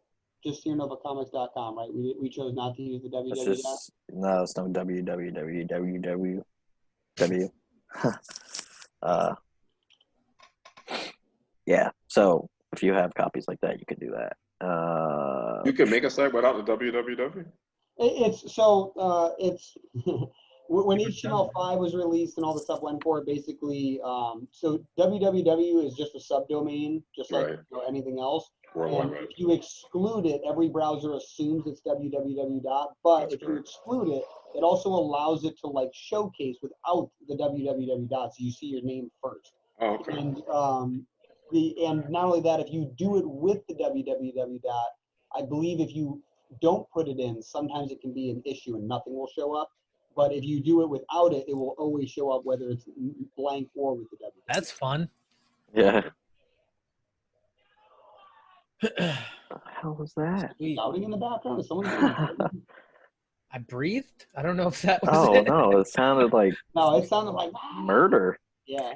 Just SeerNovaComics.com, right? We chose not to use the www It's dot. just, no, it's no www. Yeah, so if you have copies like that, you can do that. You can make a site without the www? It's when HTML5 was released and all the stuff went for it, basically, so www is just a subdomain, just like Right. anything else. World Wide And Web. if you exclude it, every browser assumes it's www dot, but That's if you correct. exclude it, it also allows it to like showcase without the www dot, so you see your name first. Oh, okay. And and not only that, if you do it with the www dot, I believe if you don't put it in, sometimes it can be an issue and nothing will show up. But if you do it without it, it will always show up whether it's blank or with the www. That's fun. Yeah. What the hell was that? Sweet. Shouting in the background? Is someone getting I breathed. I don't know if that was Oh it. no, it sounded like No, it sounded like murder. Yeah.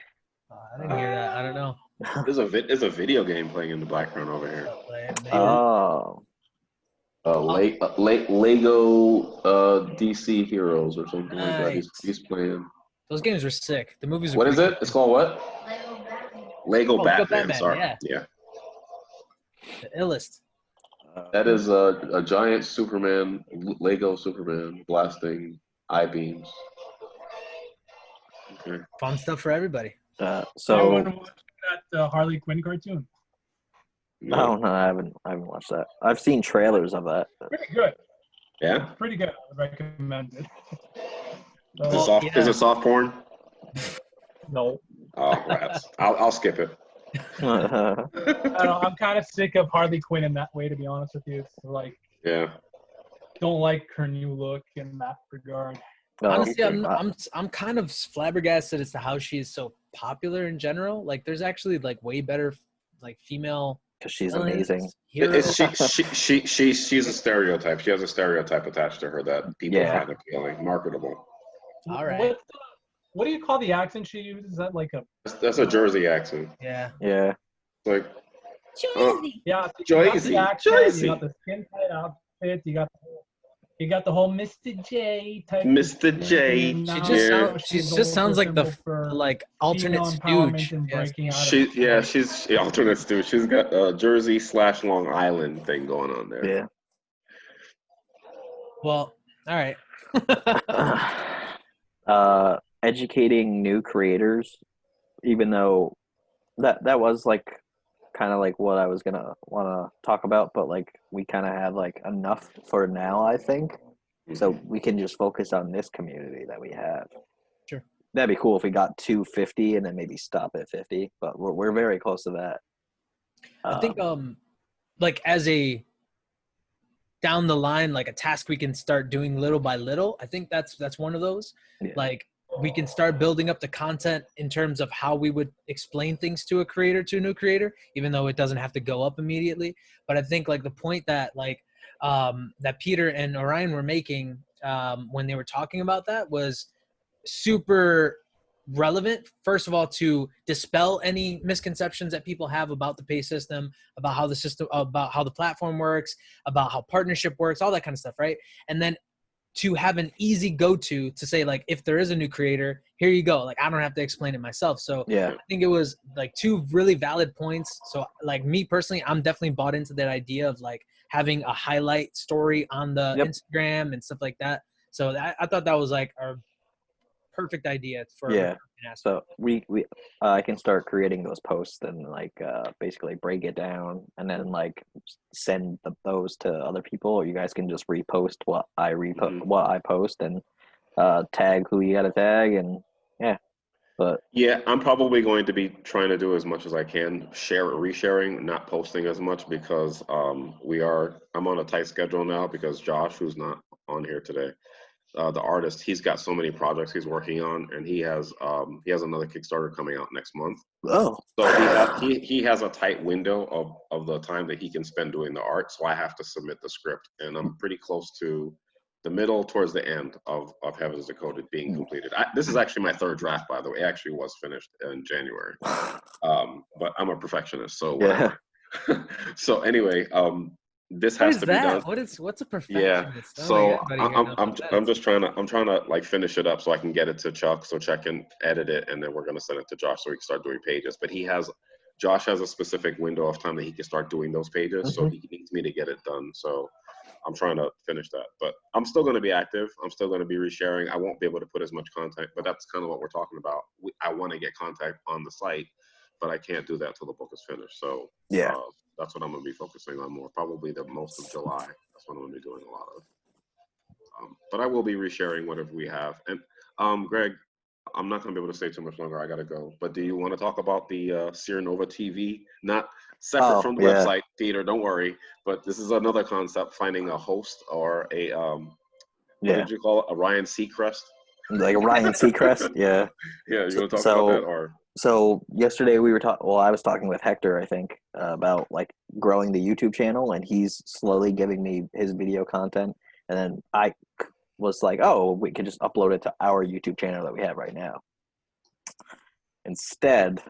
I didn't hear that. I don't know. There's a video game playing in the background over here. Maybe. Oh. Lego DC Heroes or something like that. Nice. He's playing. Those games were sick. The movies were What is pretty it? It's called what? Lego Batman. Batman, Sorry. yeah. Yeah. the illest. That is a giant Superman, Lego Superman blasting I-beams. Okay. Fun stuff for everybody. I So want to watch that Harley Quinn cartoon. no, I haven't watched that. I've seen trailers of that. Pretty good. Yeah. Pretty good. I would recommend it. Is it soft porn? No. Oh, rats. I'll skip it. I don't know. I'm kind of sick of Harley Quinn in that way, to be honest with you. It's like, Yeah. don't like her new look in that regard. Honestly, okay. I'm kind of flabbergasted as to how she is so popular in general. Like, there's actually like way better like female Because she's villains, amazing. heroes. She's a stereotype. She has a stereotype attached to her that people Yeah. find appealing, marketable. All right. What do you call the accent she uses? Is that like a That's a Jersey accent. Yeah. Yeah. Like yeah? You got Jersey, the accent, Jersey. you got the skin tight outfit, you got the whole Mr. J type. Mr. J. She just sounds like the like alternate stooge. She's alternate stooge. She's got a Jersey / Long Island thing going on there. Yeah. Well, all right. Educating new creators, even though that was like kind of like what I was gonna want to talk about, but like we kind of have like enough for now, I think. So we can just focus on this community that we have. Sure. That'd be cool if we got 250 and then maybe stop at 50, but we're very close to that. I think like as a down the line, like a task we can start doing little by little. I think that's one of those. Yeah. Like we can start building up the content in terms of how we would explain things to a new creator, even though it doesn't have to go up immediately. But I think like the point that like that Peter and Orion were making when they were talking about that was super relevant. First of all, to dispel any misconceptions that people have about the pay system, about how the system, about how the platform works, about how partnership works, all that kind of stuff, right? And then to have an easy go-to to say, like, if there is a new creator, here you go. Like, I don't have to explain it myself. So yeah, I think it was like two really valid points. So like me personally, I'm definitely bought into that idea of like having a highlight story on the Instagram and stuff like that. So I thought that was like a perfect idea for So we I can start creating those posts and like basically break it down and then like send those to other people, or you guys can just repost what I what I post and tag who you got to tag, and I'm probably going to be trying to do as much as I can, resharing, not posting as much, because I'm on a tight schedule now because Josh, who's not on here today, the artist, he's got so many projects he's working on, and he has another Kickstarter coming out next month. Oh, so he has a tight window of the time that he can spend doing the art. So I have to submit the script, and I'm pretty close to the middle towards the end of Heavens Decoded being completed. This is actually my third draft, by the way. It actually was finished in January, but I'm a perfectionist, so whatever. So anyway, this has to be done. What's a perfectionist? So I'm just trying to like finish it up so I can get it to Chuck, so Chuck can edit it, and then we're gonna send it to Josh so we can start doing pages. But Josh has a specific window of time that he can start doing those pages, so he needs me to get it done. So I'm trying to finish that, but I'm still going to be active. I'm still going to be resharing. I won't be able to put as much content, but that's kind of what we're talking about. I want to get content on the site, but I can't do that till the book is finished. So that's what I'm going to be focusing on more, probably the most of July. That's what I'm going to be doing a lot of. But I will be resharing whatever we have. And Greg, I'm not going to be able to stay too much longer. I got to go. But do you want to talk about the Sierra Nova TV? Not separate from the website, Peter, don't worry. But this is another concept, finding a host or a, what did you call it? A Ryan Seacrest? Like a Ryan Seacrest? Yeah. Yeah, you want to talk about that? Or? So yesterday we were I was talking with Hector, I think, about like growing the YouTube channel, and he's slowly giving me his video content. And then I was like, oh, we could just upload it to our YouTube channel that we have right now. Instead,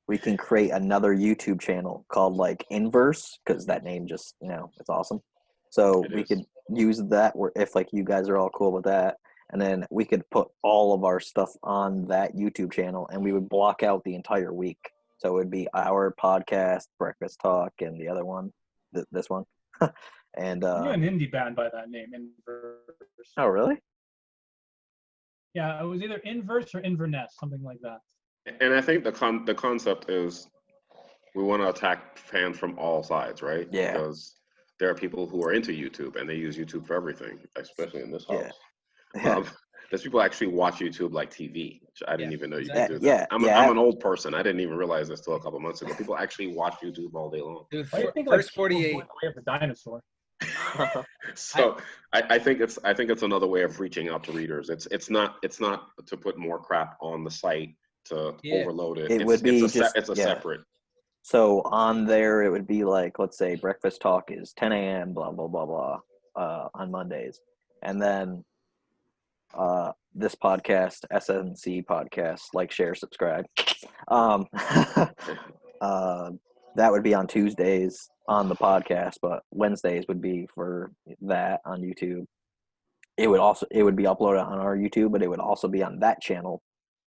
we can create another YouTube channel called like Inverse, because that name just, it's awesome. So we could use that if like you guys are all cool with that. And then we could put all of our stuff on that YouTube channel, and we would block out the entire week. So it would be our podcast, Breakfast Talk, and the other one, this one. And you're an indie band by that name, Inverse. Oh, really? Yeah, it was either Inverse or Inverness, something like that. And I think the concept is we want to attack fans from all sides, right? Yeah. Because there are people who are into YouTube and they use YouTube for everything, especially in this house. Yeah. There's people who actually watch YouTube like TV, which I didn't even know you could do that. Yeah. I'm an old person. I didn't even realize this till a couple months ago. People actually watch YouTube all day long. Dude, Why do you think first 48. Way of the dinosaur. So I think it's another way of reaching out to readers. It's not to put more crap on the site to overload it. It would be it's a separate. So on there, it would be like, let's say Breakfast Talk is 10 a.m., blah, blah, blah, blah, on Mondays. And then this podcast, SNC Podcast, like, share, subscribe. That would be on Tuesdays on the podcast, but Wednesdays would be for that on YouTube. It would be uploaded on our YouTube, but it would also be on that channel.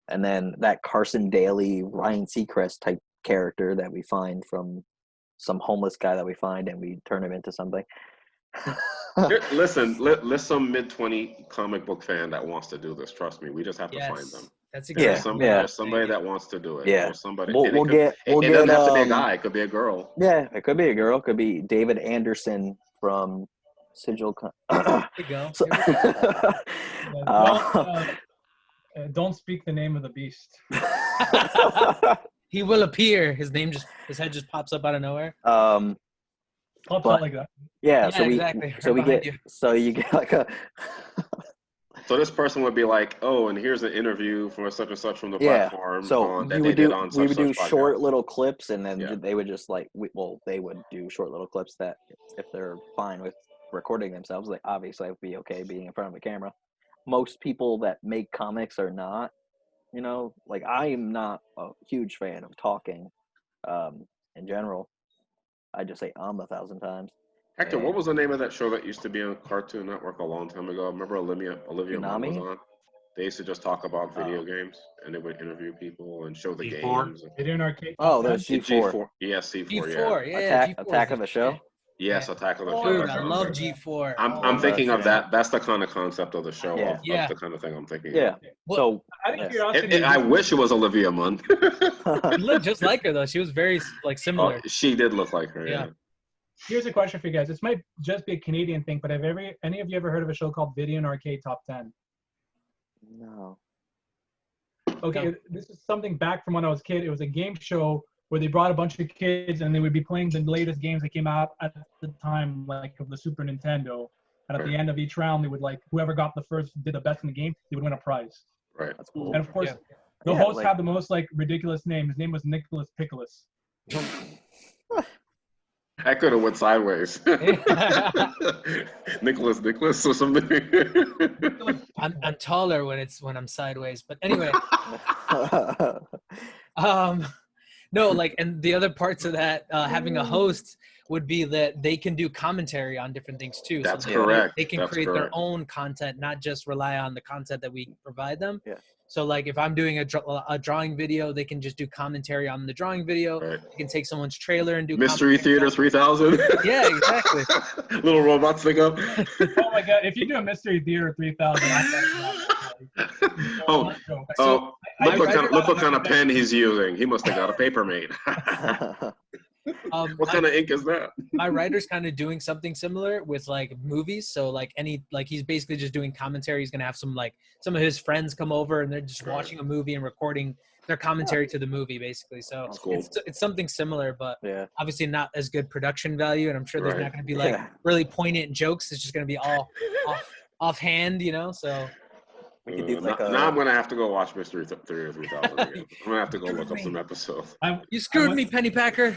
And then that Carson Daly, Ryan Seacrest type character that we find from some homeless guy that we find, and we turn him into something. Listen, there's some mid-20 comic book fan that wants to do this. Trust me, we just have to find them. That's exactly. There's somebody that wants to do it. Yeah. There's somebody. It doesn't have to be a guy. It could be a girl. Yeah, it could be a girl. It could be David Anderson from Sigil. There you go. Don't speak the name of the beast. He will appear. His head just pops up out of nowhere. Pops out like that. Yeah, exactly. So you get like a. So this person would be like, oh, and here's an interview for such and such from the platform. So we would do short little clips, and then they would just like, they would do short little clips that if they're fine with recording themselves, like obviously I would be okay being in front of a camera. Most people that make comics are not, like I am not a huge fan of talking in general. I just say 1,000 times. Hector, what was the name of that show that used to be on Cartoon Network a long time ago? I remember Olivia Munn was on. They used to just talk about video games, and they would interview people and show the games. Video and arcade. Oh, there's G4. Yeah, C4. G4, yeah. Attack of the Show. Yes, Attack of the Show. Dude, I love G4. I'm thinking of that. That's the kind of concept of the show. Of the kind of thing I'm thinking. Yeah. Well, I wish it was Olivia Munn. She looked just like her though. She was very similar. Oh, she did look like her. Yeah. Here's a question for you guys. This might just be a Canadian thing, but have any of you ever heard of a show called Video and Arcade Top 10? No. Okay, this is something back from when I was a kid. It was a game show where they brought a bunch of kids and they would be playing the latest games that came out at the time, like of the Super Nintendo. And at the end of each round, they would whoever got did the best in the game, they would win a prize. Right. That's cool. And of course, the host had the most ridiculous name. His name was Nicholas Pickles. I could have went sideways. Nicholas or something. I'm taller when I'm sideways, but anyway. No, and the other parts of that, having a host would be that they can do commentary on different things too. That's correct. They can create their own content, not just rely on the content that we provide them. Yeah. So if I'm doing a drawing video, they can just do commentary on the drawing video. Right. They can take someone's trailer and do Mystery Theater 3000. Yeah, exactly. Little robots thing up. Oh my God! If you do a Mystery Theater 3000, look what kind of pen he's using. He must have got a paper made. What kind of ink is that? My writer's kind of doing something similar with movies. So he's basically just doing commentary. He's gonna have some of his friends come over and they're just watching a movie and recording their commentary to the movie basically. So cool. It's something similar, but obviously not as good production value. And I'm sure there's not gonna be really poignant jokes. It's just gonna be all offhand, so. We could do now I'm gonna have to go watch Mystery Theater 3000 again. I'm gonna have to go look up some episodes. You screwed me, Pennypacker.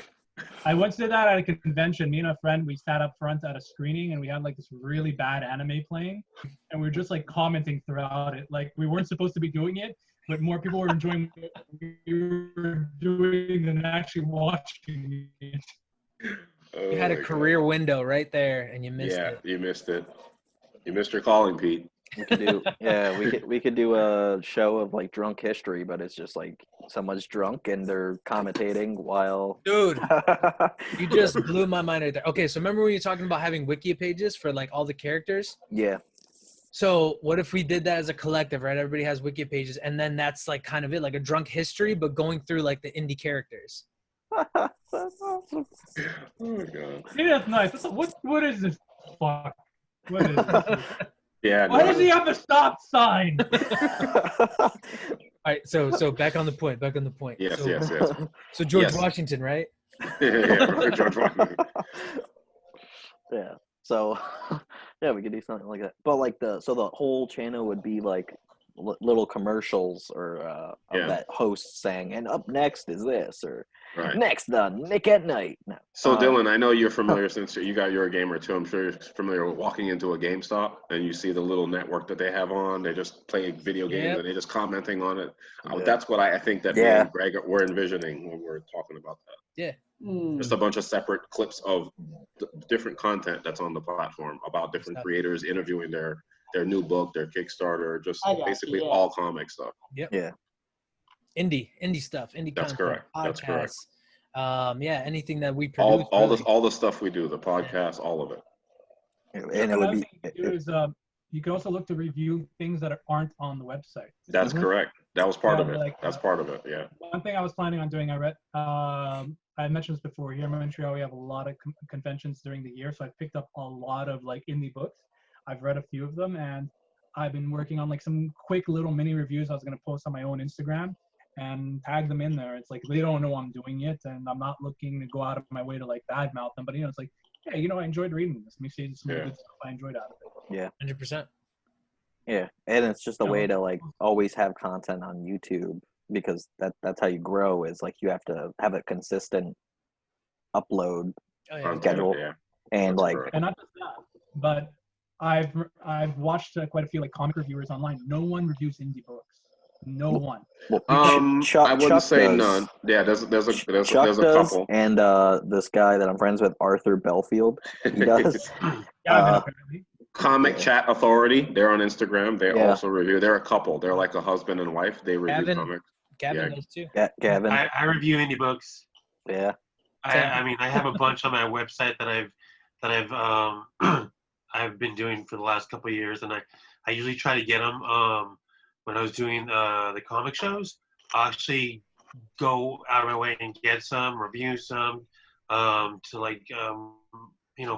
I once did that at a convention. Me and a friend, we sat up front at a screening and we had this really bad anime playing, and we were just commenting throughout it. We weren't supposed to be doing it, but more people were enjoying what we were doing than actually watching it. You had a career window right there, and you missed it. Yeah, you missed it. You missed your calling, Pete. We could do a show of drunk history, but it's just someone's drunk and they're commentating while. Dude, you just blew my mind right there. Okay, so remember when you were talking about having wiki pages for all the characters? Yeah. So what if we did that as a collective, right? Everybody has wiki pages, and then that's kind of it, a drunk history, but going through the indie characters. That's awesome. Oh my God. Yeah, that's nice. What is this? Fuck. What is this? Yeah. Why does he have the stop sign? All right, so back on the point. Yes, so, yes. So George Washington, right? Yeah, George Washington. Yeah. So yeah, we could do something like that. But like the whole channel would be like little commercials or of that host saying, and up next is this, or next Nick at Night. No. So Dylan, I know you're familiar since you're a gamer too. I'm sure you're familiar with walking into a GameStop and you see the little network that they have on. They just play video games and they're just commenting on it. That's what I think that me and Greg were envisioning when we're talking about that. Yeah. Just a bunch of separate clips of different content that's on the platform about different creators interviewing their new book, their Kickstarter, just basically all comic stuff. Yep. Yeah. Indie stuff. That's content, correct. podcasts, That's correct. Anything that we produce. All the stuff we do, the podcast, all of it. And it would be. You can also look to review things that aren't on the website. That's correct. That was part of it. That's part of it. Yeah. One thing I was planning on doing, I mentioned this before. Here in Montreal, we have a lot of conventions during the year, so I picked up a lot of like indie books. I've read a few of them, and I've been working on like some quick little mini reviews I was going to post on my own Instagram and tag them in there. It's like they don't know I'm doing it, and I'm not looking to go out of my way to like badmouth them, but it's like, hey, I enjoyed reading this. Let me see some good stuff I enjoyed out of it. Yeah. 100%. Yeah, and it's just a way to like always have content on YouTube, because that's how you grow, is like you have to have a consistent upload schedule. And like, and not just that, but I've watched quite a few like comic reviewers online. No one reviews indie books. No one. Well, I wouldn't say none. Yeah, there's a couple. And this guy that I'm friends with, Arthur Belfield, he does. Comic Chat Authority. They're on Instagram. They also review. They're a couple. They're like a husband and wife. They review comics. Gavin does too. Gavin. I review indie books. Yeah. I mean, I have a bunch on my website that I've been doing for the last couple of years, and I usually try to get them when I was doing the comic shows. I actually go out of my way and get some, review some, to like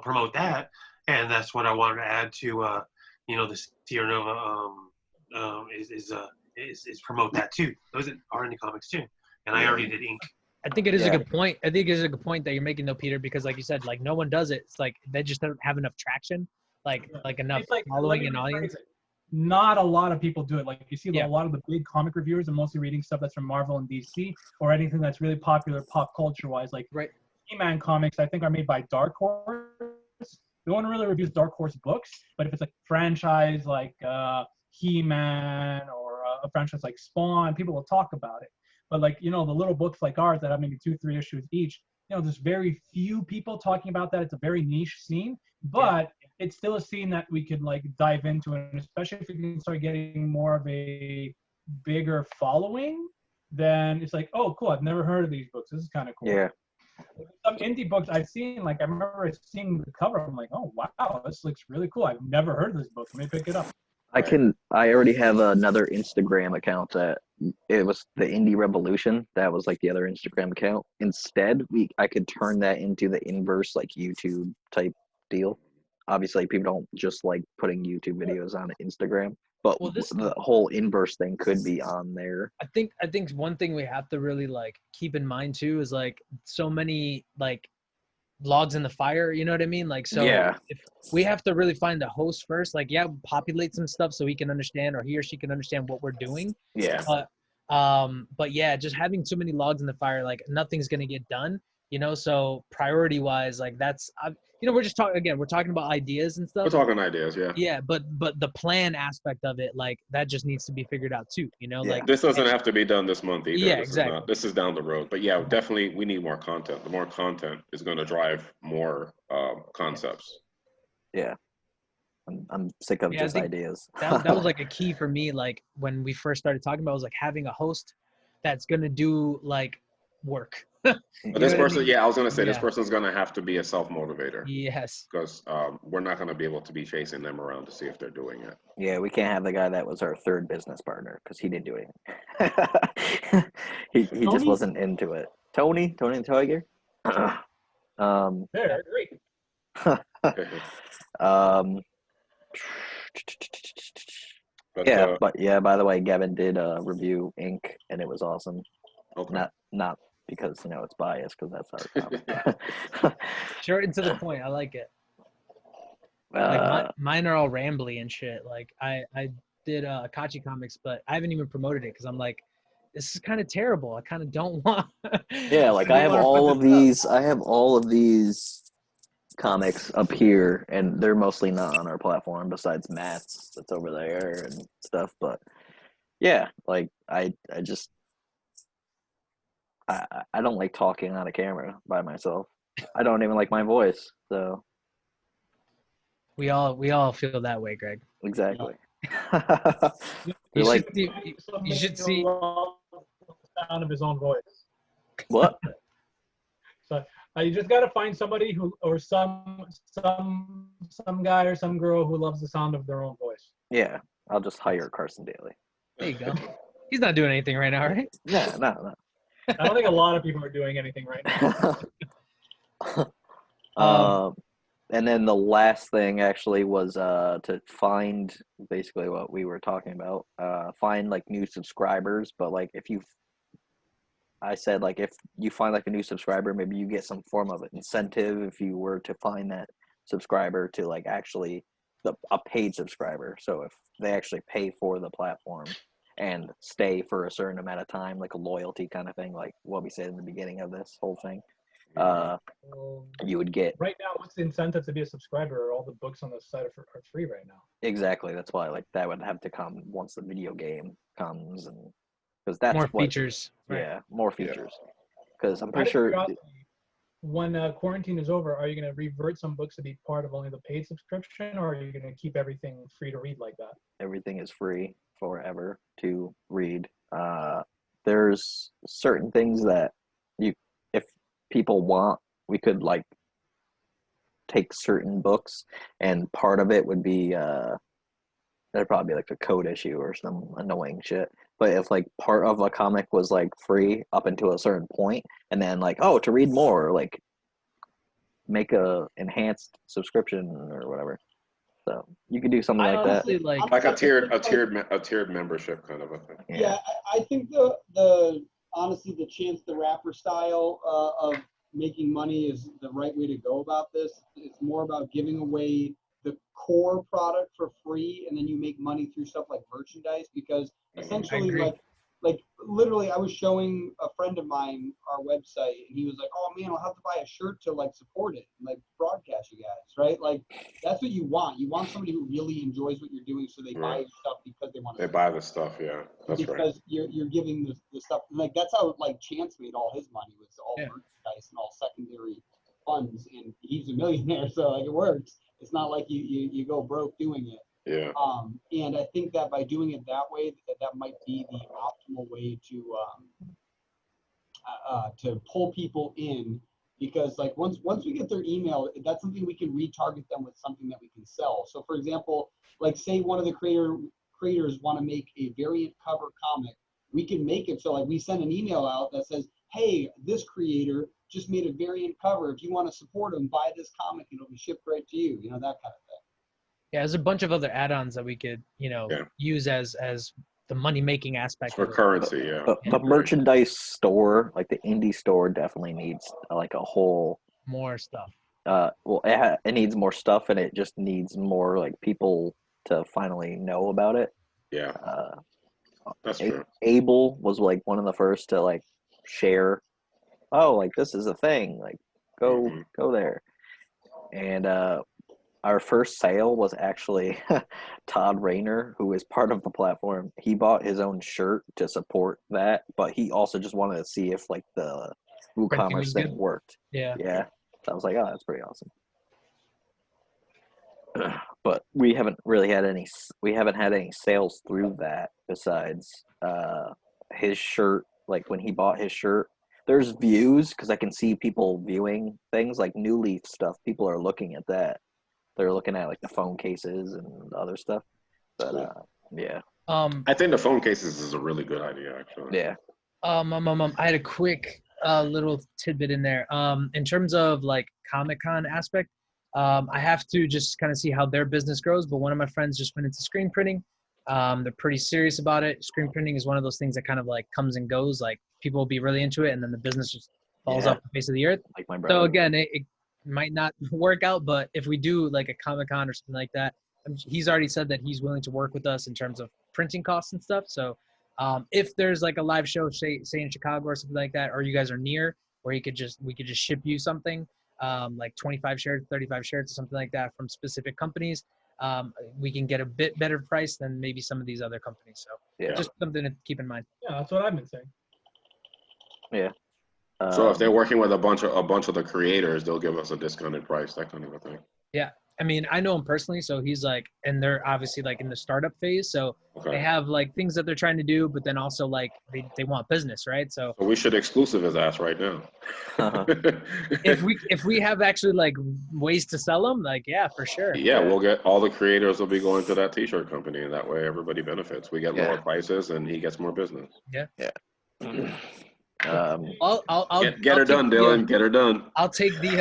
promote that, and that's what I wanted to add to the Sierra Nova is promote that too. Those are indie comics too, and I already did ink. I think it is a good point. I think it is a good point that you're making though, Peter, because like you said, like no one does it. It's like they just don't have enough traction, like enough following and audience. Not a lot of people do it. Like you see a lot of the big comic reviewers are mostly reading stuff that's from Marvel and DC, or anything that's really popular pop culture wise. Like He-Man comics, I think, are made by Dark Horse. No one really reviews Dark Horse books, but if it's like franchise like He-Man or a franchise like Spawn, people will talk about it. But like, the little books like ours that have maybe 2-3 issues each, there's very few people talking about that. It's a very niche scene, but it's still a scene that we could like dive into, and especially if we can start getting more of a bigger following, then it's like, oh, cool, I've never heard of these books. This is kind of cool. Yeah. Some indie books I've seen, like I remember seeing the cover, I'm like, oh wow, this looks really cool. I've never heard of this book. Let me pick it up. I already have another Instagram account that it was the Indie Revolution. That was like the other Instagram account. Instead, I could turn that into the inverse, like YouTube type deal. Obviously, people don't just like putting YouTube videos on Instagram, but the whole inverse thing could be on there. I think one thing we have to really like keep in mind too is like so many like logs in the fire, you know what I mean? Like, so if we have to really find the host first, like, populate some stuff so he can understand, or he or she can understand what we're doing. Yeah. But yeah, just having too many logs in the fire, like nothing's going to get done, so priority wise, like that's, we're just we're talking about ideas and stuff. We're talking ideas. Yeah. Yeah. But the plan aspect of it, like that just needs to be figured out too, like this doesn't have to be done this month either. Yeah, exactly. This is down the road, but yeah, definitely we need more content. The more content is going to drive more concepts. Yeah. I'm sick of just ideas. that was like a key for me. Like when we first started talking about, it was like having a host that's going to do like work. But this person, I was going to say, this person's going to have to be a self-motivator. Yes. Because we're not going to be able to be chasing them around to see if they're doing it. Yeah, we can't have the guy that was our third business partner because he didn't do anything. he just wasn't into it. Tony the Tiger. There, great. By the way, Gavin did review Ink, and it was awesome. Okay. Not because it's biased, because that's our problem. Short and to the point. I like it. Like mine are all rambly and shit. Like I did Akachi Comics, but I haven't even promoted it because I'm like, this is kind of terrible. I kind of don't want. Yeah, like I have all of these. I have all of these comics up here, and they're mostly not on our platform. Besides Matt's, that's over there and stuff. But yeah, like I just I don't like talking on a camera by myself. I don't even like my voice. So We all feel that way, Greg. exactly. You like, you should see the sound of his own voice. what? So you just got to find somebody who, or some guy or some girl who loves the sound of their own voice. Yeah, I'll just hire Carson Daly. There you go. He's not doing anything right now, right? No. I don't think a lot of people are doing anything right now. And then the last thing actually was to find basically what we were talking about. Find like new subscribers, but like I said like if you find like a new subscriber, maybe you get some form of incentive if you were to find that subscriber to like actually a paid subscriber. So if they actually pay for the platform and stay for a certain amount of time, like a loyalty kind of thing, like what we said in the beginning of this whole thing. You would get right now. What's the incentive to be a subscriber? All the books on the site are free right now. Exactly. That's why like that would have to come once the video game comes, and because that's more features. Yeah, more features. Because I'm pretty sure when quarantine is over, are you going to revert some books to be part of only the paid subscription, or are you going to keep everything free to read like that? Everything is free forever to read. There's certain things that if people want, we could like take certain books, and part of it would be there'd probably be like a code issue or some annoying shit. But if like part of a comic was like free up until a certain point, and then like, oh, to read more, like make a enhanced subscription or whatever. So you could do something like honestly, that. Like a tiered membership kind of a thing. Yeah, I think the honestly the Chance the Rapper style of making money is the right way to go about this. It's more about giving away the core product for free, and then you make money through stuff like merchandise, because essentially like literally I was showing a friend of mine our website, and he was like, oh man, I'll have to buy a shirt to like support it and like broadcast you guys, right? Like that's what you want. You want somebody who really enjoys what you're doing, so they buy your stuff because they want to. They buy the stuff, yeah. That's because right. Because you're giving the stuff, like that's how like Chance made all his money, was all merchandise and all secondary funds, and he's a millionaire, so like it works. It's not like you go broke doing it. Yeah. And I think that by doing it that way, that might be the optimal way to pull people in, because like once we get their email, that's something we can retarget them with something that we can sell. So for example, like say one of the creators want to make a variant cover comic, we can make it so like we send an email out that says, hey, this creator just made a variant cover. If you want to support them, buy this comic and it'll be shipped right to you. You know, that kind of thing. Yeah, there's a bunch of other add-ons that we could, use as the money-making aspect. For currency, yeah. But merchandise store, like the indie store, definitely needs like a whole more stuff. Well, it needs more stuff, and it just needs more like people to finally know about it. Yeah. That's true. Abel was like one of the first to like share, oh, like this is a thing, like go there. And our first sale was actually Todd Rayner, who is part of the platform. He bought his own shirt to support that, but he also just wanted to see if like the WooCommerce thing worked. Yeah. So I was like, oh, that's pretty awesome. But we haven't had any sales through that besides his shirt. Like when he bought his shirt, there's views because I can see people viewing things like New Leaf stuff. People are looking at that. They're looking at like the phone cases and other stuff. But yeah. I think the phone cases is a really good idea, actually. Yeah. I had a quick little tidbit in there. In terms of like Comic-Con aspect, I have to just kind of see how their business grows. But one of my friends just went into screen printing. They're pretty serious about it. Screen printing is one of those things that kind of like comes and goes. Like people will be really into it, and then the business just falls off the face of the earth. Like my brother. So again, might not work out, but if we do like a Comic-Con or something like that, he's already said that he's willing to work with us in terms of printing costs and stuff. So if there's like a live show, say in Chicago or something like that, or you guys are near, where we could just ship you something, like 25 shirts, 35 shirts, or something like that from specific companies, we can get a bit better price than maybe some of these other companies. So just something to keep in mind. Yeah, that's what I've been saying. Yeah. So if they're working with a bunch of the creators, they'll give us a discounted price, that kind of a thing. Yeah. I mean, I know him personally, so he's like, and they're obviously like in the startup phase. So they have like things that they're trying to do, but then also like they want business, right? So we should exclusive his ass right now. if we have actually like ways to sell them, like, yeah, for sure. Yeah, we'll get all the creators will be going to that t-shirt company, and that way everybody benefits. We get lower prices and he gets more business. Yeah. I'll get her done, Dylan. Get her done. I'll take the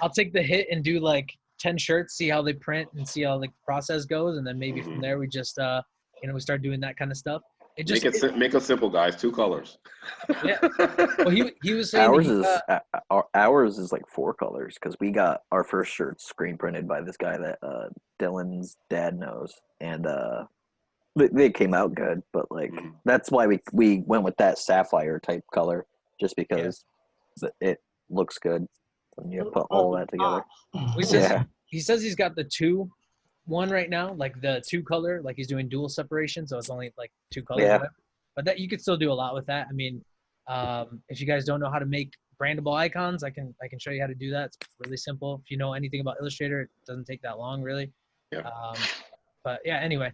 I'll take the hit and do like 10 shirts, see how they print and see how like the process goes, and then maybe from there we just we start doing that kind of stuff. It just make it simple, guys. 2 colors. Yeah. Well, he was saying ours is like 4 colors because we got our first shirt screen printed by this guy that Dylan's dad knows, and they came out good, but like that's why we went with that sapphire type color, just because it looks good when you put all that together. He says he's got the 2-1 right now, like the 2 color, like he's doing dual separation, so it's only like 2 colors. Yeah. But that you could still do a lot with that. I mean, if you guys don't know how to make brandable icons, I can show you how to do that. It's really simple. If you know anything about Illustrator, it doesn't take that long, really. Yeah. But yeah, anyway.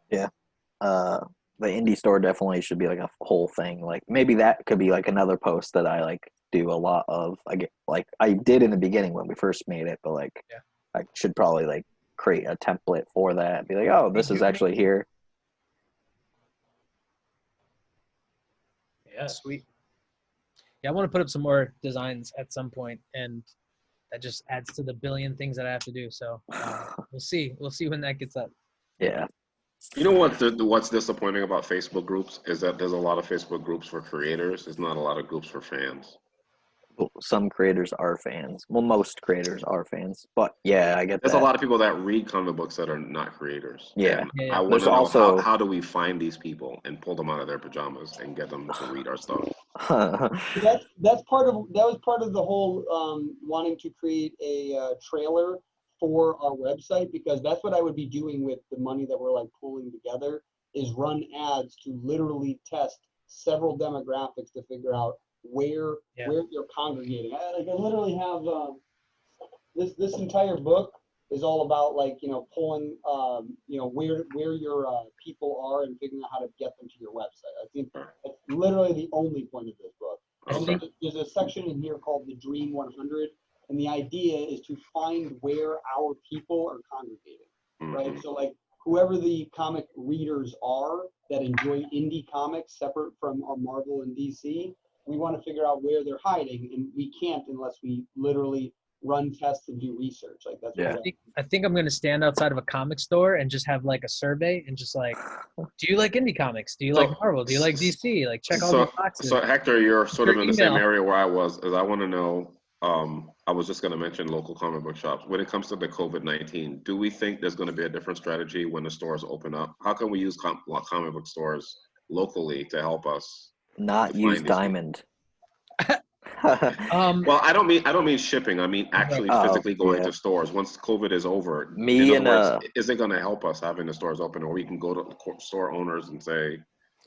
Yeah. The indie store definitely should be like a whole thing. Like maybe that could be like another post that I like do a lot of. I did in the beginning when we first made it, but like I should probably like create a template for that. Be like, oh, this is actually here. Yeah, sweet. Yeah, I want to put up some more designs at some point, and that just adds to the billion things that I have to do. So we'll see. We'll see when that gets up. Yeah. You know what's disappointing about Facebook groups is that there's a lot of Facebook groups for creators. There's not a lot of groups for fans. Some creators are fans. Well, most creators are fans, but yeah, I get There's that. a lot of people that read comic books that are not creators. Yeah. I want to know how do we find these people and pull them out of their pajamas and get them to read our stuff. that was part of the whole wanting to create a trailer for our website, because that's what I would be doing with the money that we're like pulling together, is run ads to literally test several demographics to figure out where you're congregating. I literally have this entire book is all about like pulling where your people are and figuring out how to get them to your website. I think that's literally the only point of this book. And there's a section in here called the Dream 100, and the idea is to find where our people are congregating, right? So like whoever the comic readers are that enjoy indie comics separate from our Marvel and DC, we want to figure out where they're hiding, and we can't unless we literally run tests and do research. Like that's I think I'm gonna stand outside of a comic store and just have like a survey and just like, do you like indie comics? Do you like Marvel? Do you like DC? Like check all the boxes. So Hector, you're sort of in the same area where I was, as I want to know. I was just going to mention local comic book shops. When it comes to the COVID-19, do we think there's going to be a different strategy when the stores open up? How can we use comic book stores locally to help us? Not use Diamond. Well, I don't mean shipping. I mean actually physically going to stores once COVID is over. Is it going to help us having the stores open, or we can go to store owners and say?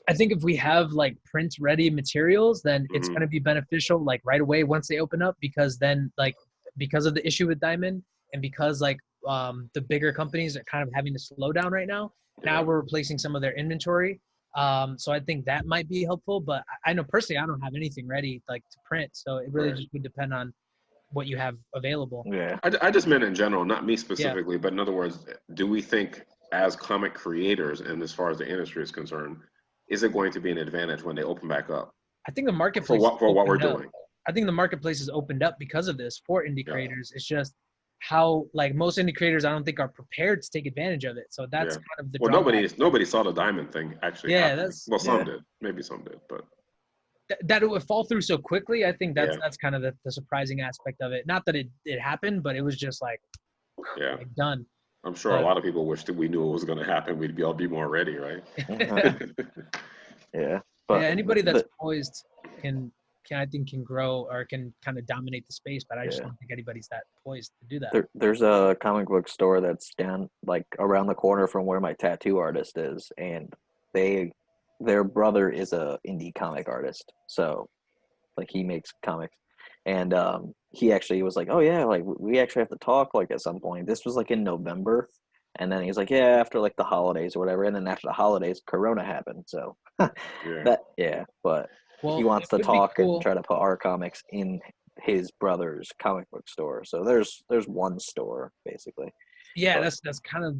I think if we have like print ready materials, then it's going to be beneficial like right away once they open up, because then like because of the issue with Diamond and because like the bigger companies are kind of having to slow down right now. Now we're replacing some of their inventory. So I think that might be helpful, but I know personally I don't have anything ready like to print, so it really just would depend on what you have available. Yeah, I just meant in general, not me specifically, but in other words, do we think as comic creators and as far as the industry is concerned, is it going to be an advantage when they open back up? I think the marketplace for what we're doing. I think the marketplace has opened up because of this for indie creators. It's just how like most indie creators I don't think are prepared to take advantage of it. So that's kind of the nobody saw the Diamond thing actually. Yeah, some did, maybe some did, but that it would fall through so quickly. I think that's kind of the surprising aspect of it. Not that it happened, but it was just like done. I'm sure a lot of people wish that we knew it was going to happen. We'd all be more ready, right? Yeah. But anybody that's poised can grow or can kind of dominate the space, but I just don't think anybody's that poised to do that. There's a comic book store that's down like around the corner from where my tattoo artist is, and their brother is a indie comic artist, so like he makes comics, and he actually was like, oh yeah, like we actually have to talk like at some point. This was like in November, and then he's like, yeah, after like the holidays or whatever, and then after the holidays Corona happened, so but he wants to talk and try to put our comics in his brother's comic book store. So there's one store basically. Yeah, but that's kind of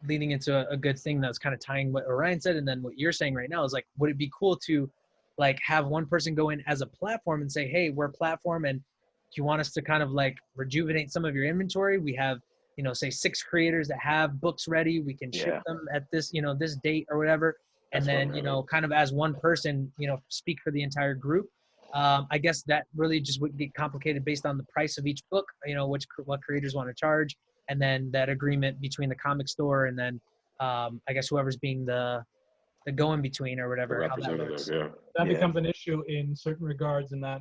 leading into a good thing that's kind of tying what Orion said, and then what you're saying right now is like, would it be cool to like have one person go in as a platform and say, hey, we're a platform, and do you want us to kind of like rejuvenate some of your inventory? We have, say 6 creators that have books ready. We can ship them at this, this date or whatever. And then, kind of as one person, speak for the entire group. I guess that really just would get complicated based on the price of each book, what creators want to charge. And then that agreement between the comic store and then I guess whoever's being the go-in-between or whatever. How that works. That becomes an issue in certain regards in that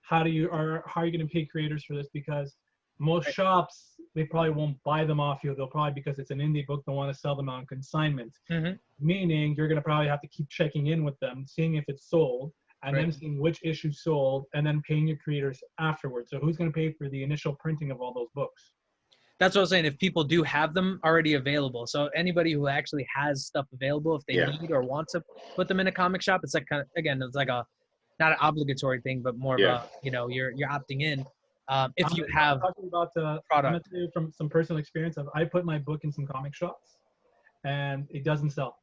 how are you going to pay creators for this? Because most shops, they probably won't buy them off you. They'll probably, because it's an indie book, they'll want to sell them on consignment. Meaning you're going to probably have to keep checking in with them, seeing if it's sold, and then seeing which issue sold, and then paying your creators afterwards. So who's going to pay for the initial printing of all those books? That's what I was saying. If people do have them already available, so anybody who actually has stuff available, if they need or want to put them in a comic shop, it's like kind of, again, it's like a not an obligatory thing, but more of a you're opting in. If you have talking about the product, I'm going to tell you from some personal experience of I put my book in some comic shops, and it doesn't sell.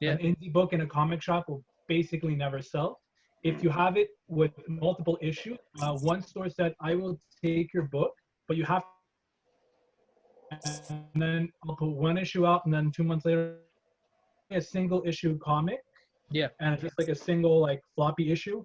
An indie book in a comic shop will basically never sell. If you have it with multiple issues, one store said, I will take your book, but you have and then I'll put one issue out, and then 2 months later, a single issue comic. Yeah. And it's just like a single like floppy issue.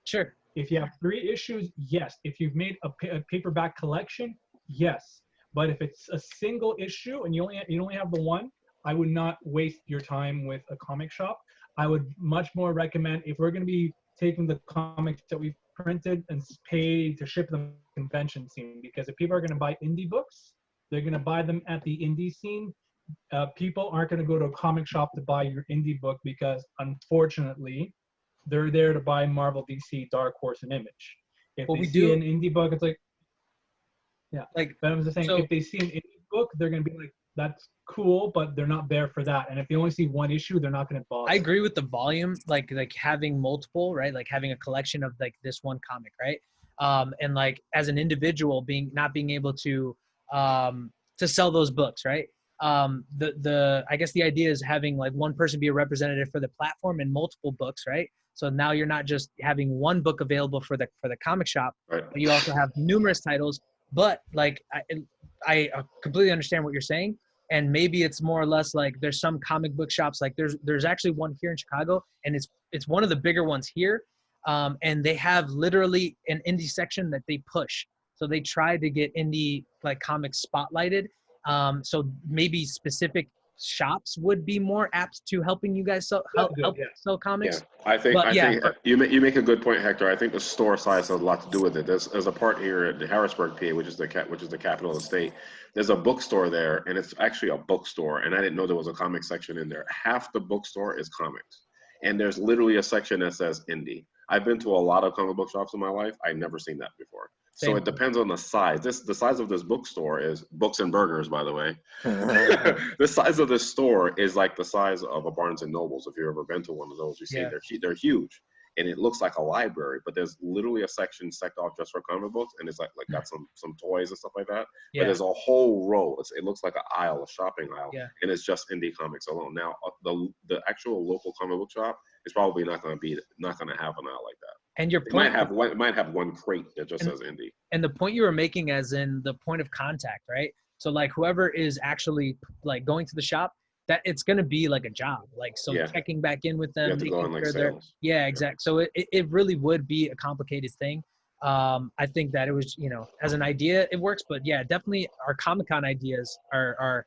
Sure. If you have 3 issues, yes. If you've made a paperback collection, yes. But if it's a single issue and you only have the one, I would not waste your time with a comic shop. I would much more recommend, if we're going to be taking the comics that we've printed and paid to ship them to the convention scene, because if people are going to buy indie books, they're going to buy them at the indie scene. People aren't going to go to a comic shop to buy your indie book because, unfortunately, they're there to buy Marvel, DC, Dark Horse, and Image. If they see an indie book, it's like, but I'm just saying, if they see an indie book, they're going to be like, that's cool, but they're not there for that. And if they only see one issue, they're not going to bother. I agree with the volume, like having multiple, right? Like having a collection of like this one comic, right? And like as an individual not being able to sell those books, right? I guess the idea is having like one person be a representative for the platform and multiple books, right? So now you're not just having one book available for the comic shop, but you also have numerous titles. But like I completely understand what you're saying, and maybe it's more or less like there's some comic book shops, like there's actually one here in Chicago, and it's one of the bigger ones here, and they have literally an indie section that they push. So they try to get indie like comics spotlighted. So maybe specific shops would be more apt to helping you guys sell comics. Yeah, I think you make a good point, Hector. I think the store size has a lot to do with it. There's a part here at Harrisburg, PA, which is the capital of the state. There's a bookstore there, and it's actually a bookstore, and I didn't know there was a comic section in there. Half the bookstore is comics, and there's literally a section that says indie. I've been to a lot of comic book shops in my life. I've never seen that before. So it depends on the size. The size of this bookstore is Books and Burgers, by the way. The size of this store is like the size of a Barnes and Nobles. If you've ever been to one of those, you see they're huge, and it looks like a library. But there's literally a section sected off just for comic books, and it's like got some toys and stuff like that. Yeah. But there's a whole row. It looks like an aisle, a shopping aisle, and it's just indie comics alone. Now the actual local comic book shop is probably not going to have an aisle like that. And your point might have one crate that just says indie. And the point you were making, as in the point of contact, right? So like whoever is actually like going to the shop, that it's going to be like a job. Like, so checking back in with them, You have to go on like sales. exactly. So it really would be a complicated thing. I think that it was, as an idea, it works, but yeah, definitely our Comic-Con ideas are,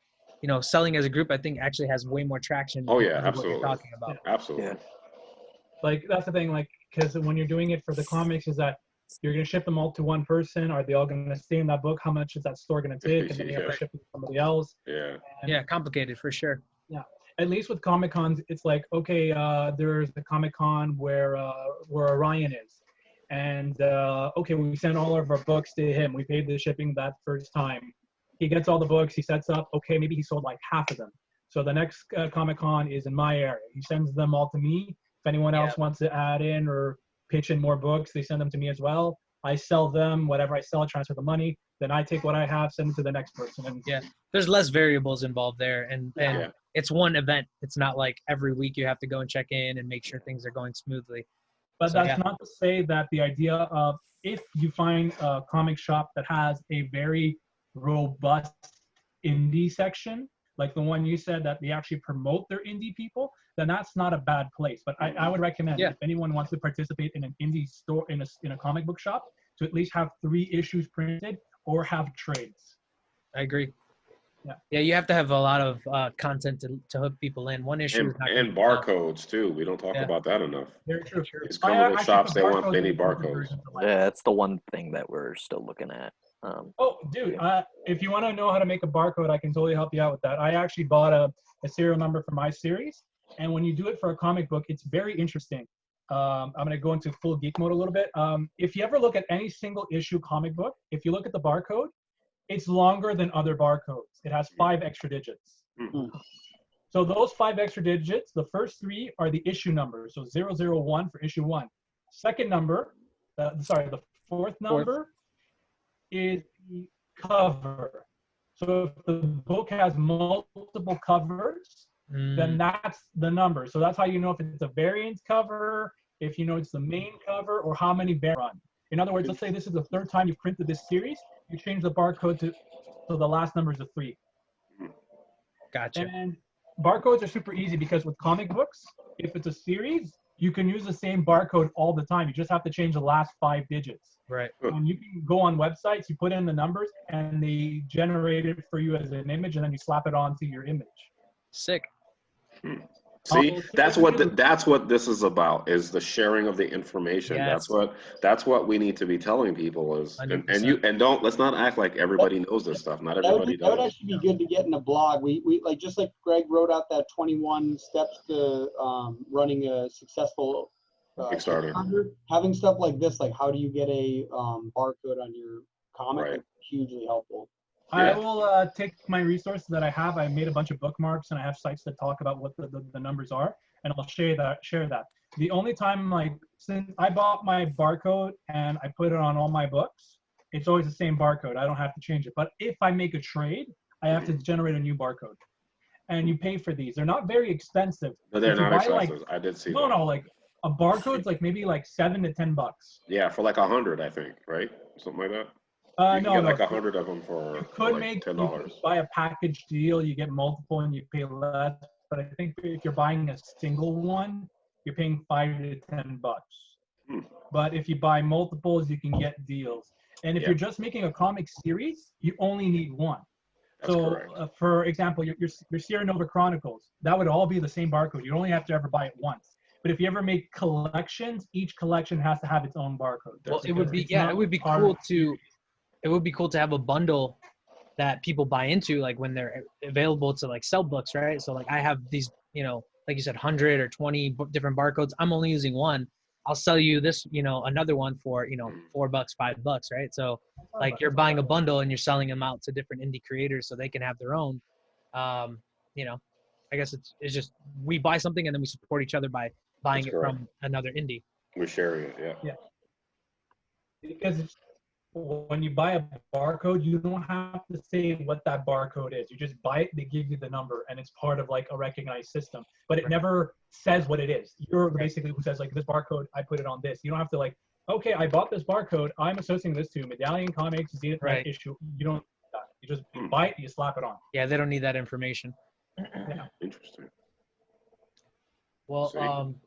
selling as a group, I think actually has way more traction. Oh yeah, than absolutely. What you're talking about. Absolutely. Yeah. Like, that's the thing, like, because when you're doing it for the comics is that you're going to ship them all to one person. Are they all going to stay in that book? How much is that store going to take? And then you have to ship it to somebody else. Yeah. And Complicated for sure. Yeah. At least with Comic-Cons, it's like, okay, there's the Comic-Con where Orion is. And, okay, we send all of our books to him. We paid the shipping that first time. He gets all the books. He sets up. Okay, maybe he sold like half of them. So the next Comic-Con is in my area. He sends them all to me. If anyone else wants to add in or pitch in more books, they send them to me as well. I sell them. Whatever I sell, I transfer the money. Then I take what I have, send it to the next person. And there's less variables involved there. And it's one event. It's not like every week you have to go and check in and make sure things are going smoothly. But that's not to say that the idea of, if you find a comic shop that has a very robust indie section, like the one you said that they actually promote their indie people, then that's not a bad place. But I would recommend if anyone wants to participate in an indie store, in a comic book shop, to at least have 3 issues printed or have trades. I agree. Yeah, you have to have a lot of content to hook people in. One issue is not and barcodes too. We don't talk about that enough. Very true. These comic book shops, they want many barcodes. Yeah, that's the one thing that we're still looking at. Dude, if you want to know how to make a barcode, I can totally help you out with that. I actually bought a serial number for my series, and when you do it for a comic book, it's very interesting. I'm going to go into full geek mode a little bit. If you ever look at any single issue comic book, if you look at the barcode, it's longer than other barcodes. It has 5 extra digits. Mm-hmm. So those 5 extra digits, the first 3 are the issue numbers. So 001 for issue 1. Second number, the fourth number is the cover. So if the book has multiple covers, then that's the number. So that's how you know if it's a variant cover, if you know it's the main cover, or how many variants run. In other words, let's say this is the 3rd time you've printed this series, you change the barcode to the last number is a 3. Gotcha. And barcodes are super easy because with comic books, if it's a series, you can use the same barcode all the time. You just have to change the last 5 digits. Right. And you can go on websites, you put in the numbers, and they generate it for you as an image, and then you slap it onto your image. Sick. See, that's what this is about, is the sharing of the information. Yes. That's what we need to be telling people is, let's not act like everybody knows this stuff. Not everybody does. That would actually be good to get in a blog. We like, just like Greg wrote out that 21 steps to running a successful Kickstarter. Having stuff like this, like how do you get a barcode on your comic, Right. is hugely helpful. I will take my resources that I have. I made a bunch of bookmarks, and I have sites that talk about what the numbers are, and I'll share that. The only time, like, since I bought my barcode and I put it on all my books, it's always the same barcode. I don't have to change it. But if I make a trade, I have to generate a new barcode. And you pay for these. They're not very expensive. No, they're not expensive. Like, I did see that. No, like a barcode's like maybe like $7 to $10. Yeah, for like 100, I think, right? Something like that. You can get like 100 of them for like $10. You buy a package deal, you get multiple, and you pay less. But I think if you're buying a single one, you're paying $5 to $10. But if you buy multiples, you can get deals. And if you're just making a comic series, you only need one. That's so, correct. For example, your Sierra Nova Chronicles, that would all be the same barcode. You only have to ever buy it once. But if you ever make collections, each collection has to have its own barcode. Well, it would be cool to have a bundle that people buy into, like when they're available to like sell books, right? So like I have these, like you said, 100 or 20 different barcodes. I'm only using one. I'll sell you this, another one for, $4, $5, right? So like you're buying a bundle and you're selling them out to different indie creators so they can have their own. I guess it's just, we buy something and then we support each other by buying it from another indie. We're sharing it, yeah. Because when you buy a barcode, you don't have to say what that barcode is. You just buy it, they give you the number, and it's part of like a recognized system. But it never says what it is. You're basically who says like, this barcode, I put it on this. You don't have to like, okay, I bought this barcode, I'm associating this to Medallion Comics, Zenith issue. You don't do that. You just buy it, you slap it on. Yeah, they don't need that information. Yeah. Interesting. Well, See?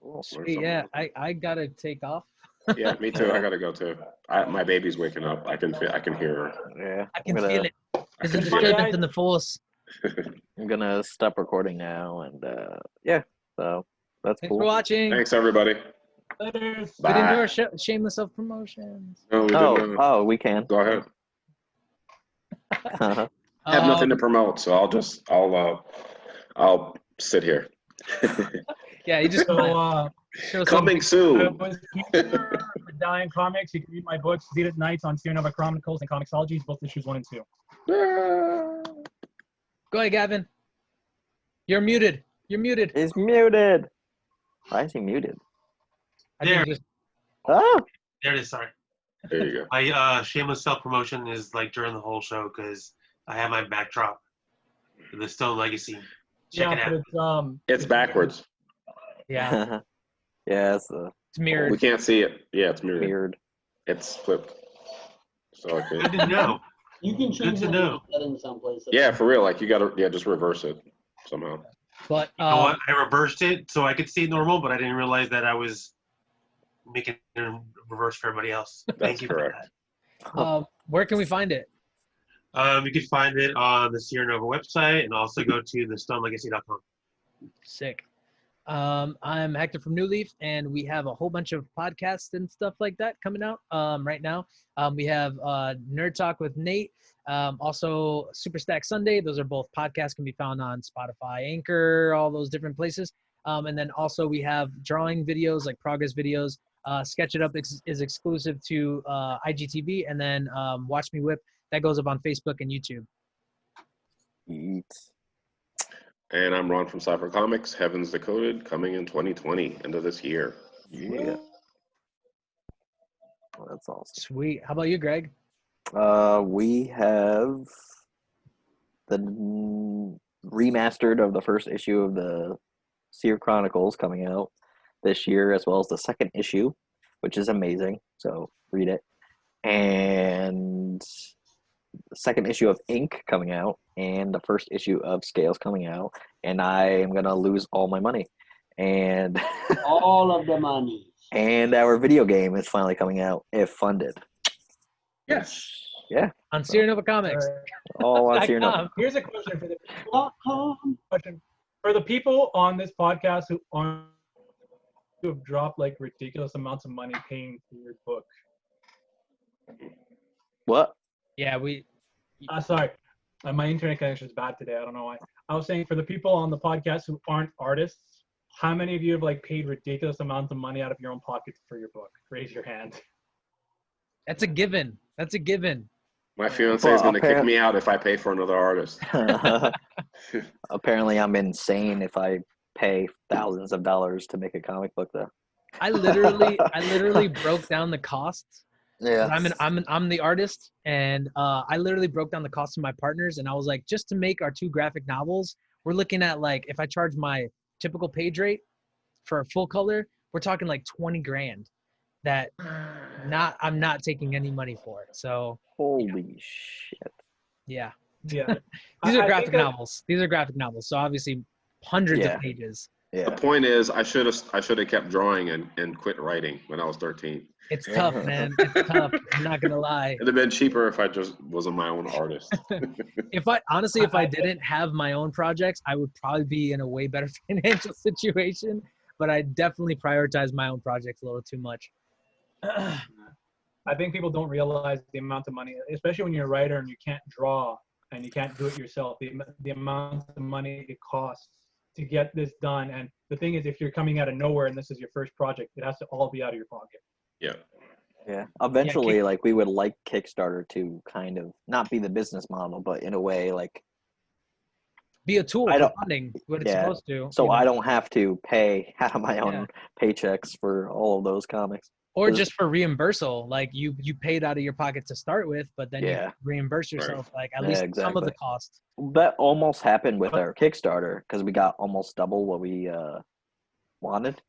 Cool. sweet. Yeah, I gotta take off. Yeah, me too. I gotta go too. My baby's waking up. I can hear her. Yeah. I can feel it. I There's a can feel it. disturbance in the force. I'm gonna stop recording now, and yeah. So that's Thanks cool. for watching. Thanks, everybody. Later. We didn't do Bye. our shameless self promotions. No, we didn't. Oh, we can. Go ahead. I have nothing to promote, so I'll sit here. Yeah, you just show Coming I soon. was for Dying Comics. You can read my books, Lead at Nights on Sierra Nova Chronicles and Comixologies, both issues 1 and 2. Go ahead, Gavin. You're muted. You're muted. He's muted. Why is he muted? I think There. just Oh, There it is. Sorry. There you go. My shameless self promotion is like during the whole show because I have my backdrop, the Stone Legacy. Check Yeah, it but out. it's It's backwards. yeah, yeah, it's it's mirrored. We can't see it. Yeah, it's mirrored. weird. It's flipped. So I Good can. to know. You can change to the know. settings someplace. Yeah, for real. Like you gotta. Yeah, just reverse it somehow. But You know what? I reversed it so I could see normal, but I didn't realize that I was making it reverse for everybody else. Thank That's you correct. for that. where can we find it? You can find it on the Sierra Nova website and also go to thestonelegacy.com. Sick. I'm Hector from New Leaf, and we have a whole bunch of podcasts and stuff like that coming out right now. We have Nerd Talk with Nate, also Super Stack Sunday. Those are both podcasts, can be found on Spotify, Anchor, all those different places. And then also we have drawing videos, like progress videos. Sketch It Up is exclusive to IGTV, and then Watch Me Whip, that goes up on Facebook and YouTube. Eat. And I'm Ron from Cypher Comics. Heavens Decoded, coming in 2020, end of this year. Yeah. Well, that's awesome. Sweet. How about you, Greg? We have the remastered of the first issue of the Seer Chronicles coming out this year, as well as the second issue, which is amazing. So read it. And the second issue of Ink coming out, and the first issue of Scales coming out. And I am gonna lose all my money. And all of the money. and our video game is finally coming out if funded. Yes. Yeah. On Sierra Nova Comics. All on Seer Nova. Here's a question for the people on this podcast who have dropped like ridiculous amounts of money paying for your book. What? Yeah, Sorry, my internet connection is bad today. I don't know why. I was saying for the people on the podcast who aren't artists, how many of you have like paid ridiculous amounts of money out of your own pocket for your book? Raise your hand. that's a given. That's a given. My fiance is going to kick me out if I pay for another artist. Apparently, I'm insane if I pay thousands of dollars to make a comic book, though. I literally broke down the costs. Yeah. I'm the artist, and I literally broke down the cost of my partners, and I was like, just to make our 2 graphic novels, we're looking at like, if I charge my typical page rate for a full color, we're talking like 20 grand that I'm not taking any money for it. So Holy shit. yeah. Yeah. These are I graphic think novels. These are graphic novels. So obviously hundreds Yeah. of pages. The Yeah. point is, I should have kept drawing and quit writing when I was 13. It's tough, man. It's tough. I'm not gonna lie. It'd have been cheaper if I just wasn't my own artist. If I didn't have my own projects, I would probably be in a way better financial situation. But I definitely prioritize my own projects a little too much. I think people don't realize the amount of money, especially when you're a writer and you can't draw and you can't do it yourself, the amount of money it costs to get this done. And the thing is, if you're coming out of nowhere and this is your first project, it has to all be out of your pocket. Yeah. Yeah. Eventually, like, we would like Kickstarter to kind of not be the business model, but in a way, like, Be a tool I for don't- funding what it's yeah. supposed to. so you know? I don't have to pay out of my own Yeah. paychecks for all of those comics. Or 'cause- just for reimbursal, like you paid out of your pocket to start with, but then Yeah. you reimburse yourself like at Yeah, least some of the exactly. cost. That almost happened with our Kickstarter because we got almost double what we wanted,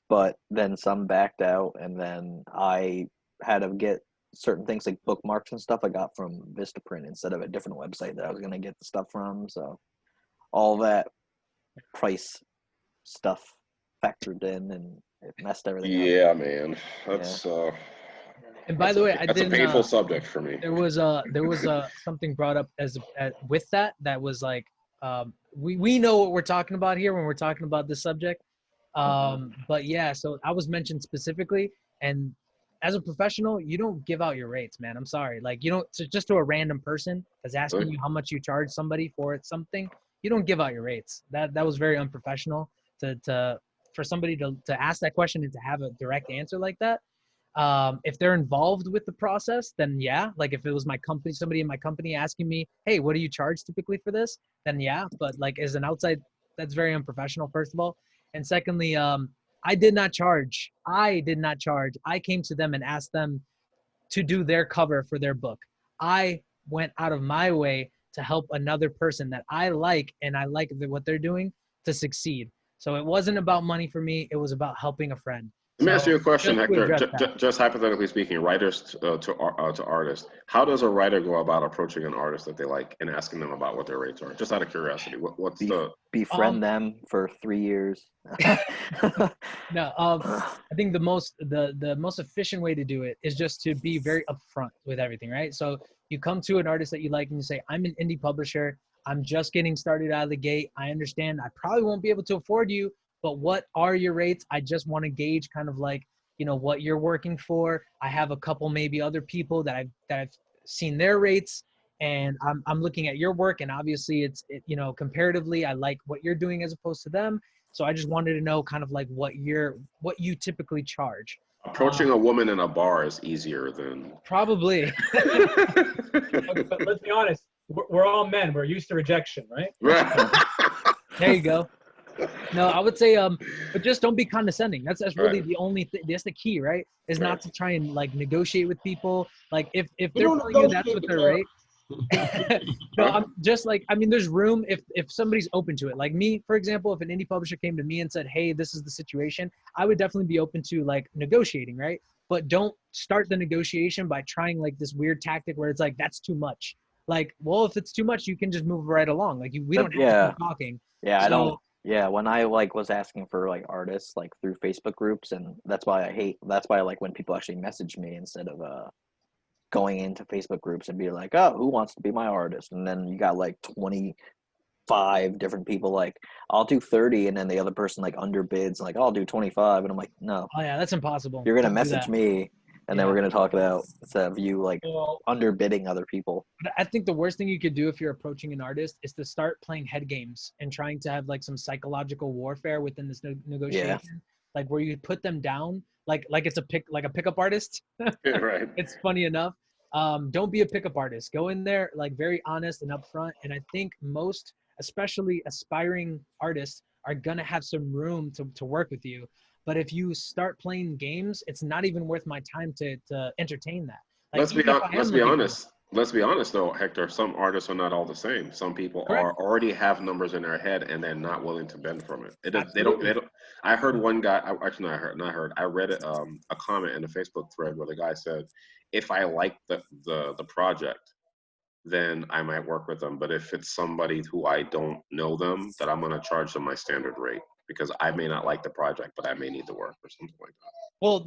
but then some backed out, and then I had to get certain things like bookmarks and stuff I got from Vistaprint instead of a different website that I was going to get the stuff from. So all that price stuff factored in, and it messed everything up. Yeah, man. That's And by the way, that's a painful subject for me. There was something brought up with that was like, we know what we're talking about here when we're talking about this subject. But yeah, so I was mentioned specifically, and as a professional, you don't give out your rates, man. I'm sorry. Like, you don't, just to a random person that's asking you how much you charge somebody for something, you don't give out your rates. That was very unprofessional for somebody to ask that question and to have a direct answer like that. If they're involved with the process, then yeah. Like if it was my company, somebody in my company asking me, hey, what do you charge typically for this? Then yeah. But like as an outside, that's very unprofessional, first of all. And secondly, I did not charge. I came to them and asked them to do their cover for their book. I went out of my way to help another person that I like, and I like what they're doing, to succeed. So it wasn't about money for me. It was about helping a friend. Let me ask you a question, Hector. Just hypothetically speaking, writers to artists, how does a writer go about approaching an artist that they like and asking them about what their rates are? Just out of curiosity, what's befriend them for 3 years? No, I think the most efficient way to do it is just to be very upfront with everything, right? So you come to an artist that you like and you say, I'm an indie publisher. I'm just getting started out of the gate. I understand I probably won't be able to afford you, but what are your rates? I just want to gauge kind of like, what you're working for. I have a couple, maybe other people that I've seen their rates, and I'm looking at your work, and obviously comparatively, I like what you're doing as opposed to them. So I just wanted to know kind of like what you typically charge. Approaching a woman in a bar is easier than probably. But let's be honest, we're all men. We're used to rejection, right? There you go. No, I would say, but just don't be condescending. That's really the only thing. That's the key, right? Is not to try and like negotiate with people. Like if they're telling you that's what their rate. No, I'm just like, I mean, there's room if somebody's open to it. Like me, for example, if an indie publisher came to me and said, hey, this is the situation, I would definitely be open to like negotiating, right? But don't start the negotiation by trying like this weird tactic where it's like, that's too much. Like, well, if it's too much, you can just move right along. Like we don't have to keep talking. Yeah, I don't. Yeah, when I like was asking for like artists like through Facebook groups, and that's why I like when people actually message me instead of going into Facebook groups and be like, oh, who wants to be my artist? And then you got like 25 different people like, I'll do 30, and then the other person like underbids like, I'll do 25, and I'm like, no. Oh yeah, that's impossible. You're gonna message me, and then we're gonna talk it out instead of you like underbidding other people. But I think the worst thing you could do if you're approaching an artist is to start playing head games and trying to have like some psychological warfare within this negotiation, like where you put them down, like it's a pickup artist. Right. It's funny enough. Don't be a pickup artist. Go in there like very honest and upfront. And I think most, especially aspiring artists, are gonna have some room to work with you. But if you start playing games, it's not even worth my time to entertain that. Like, Let's be honest though, Hector, some artists are not all the same. Some people already have numbers in their head and they're not willing to bend from it. They don't. I heard one guy, I read a comment in a Facebook thread where the guy said, if I like the project, then I might work with them. But if it's somebody who I don't know them, that I'm going to charge them my standard rate, because I may not like the project, but I may need the work or something like that. Well,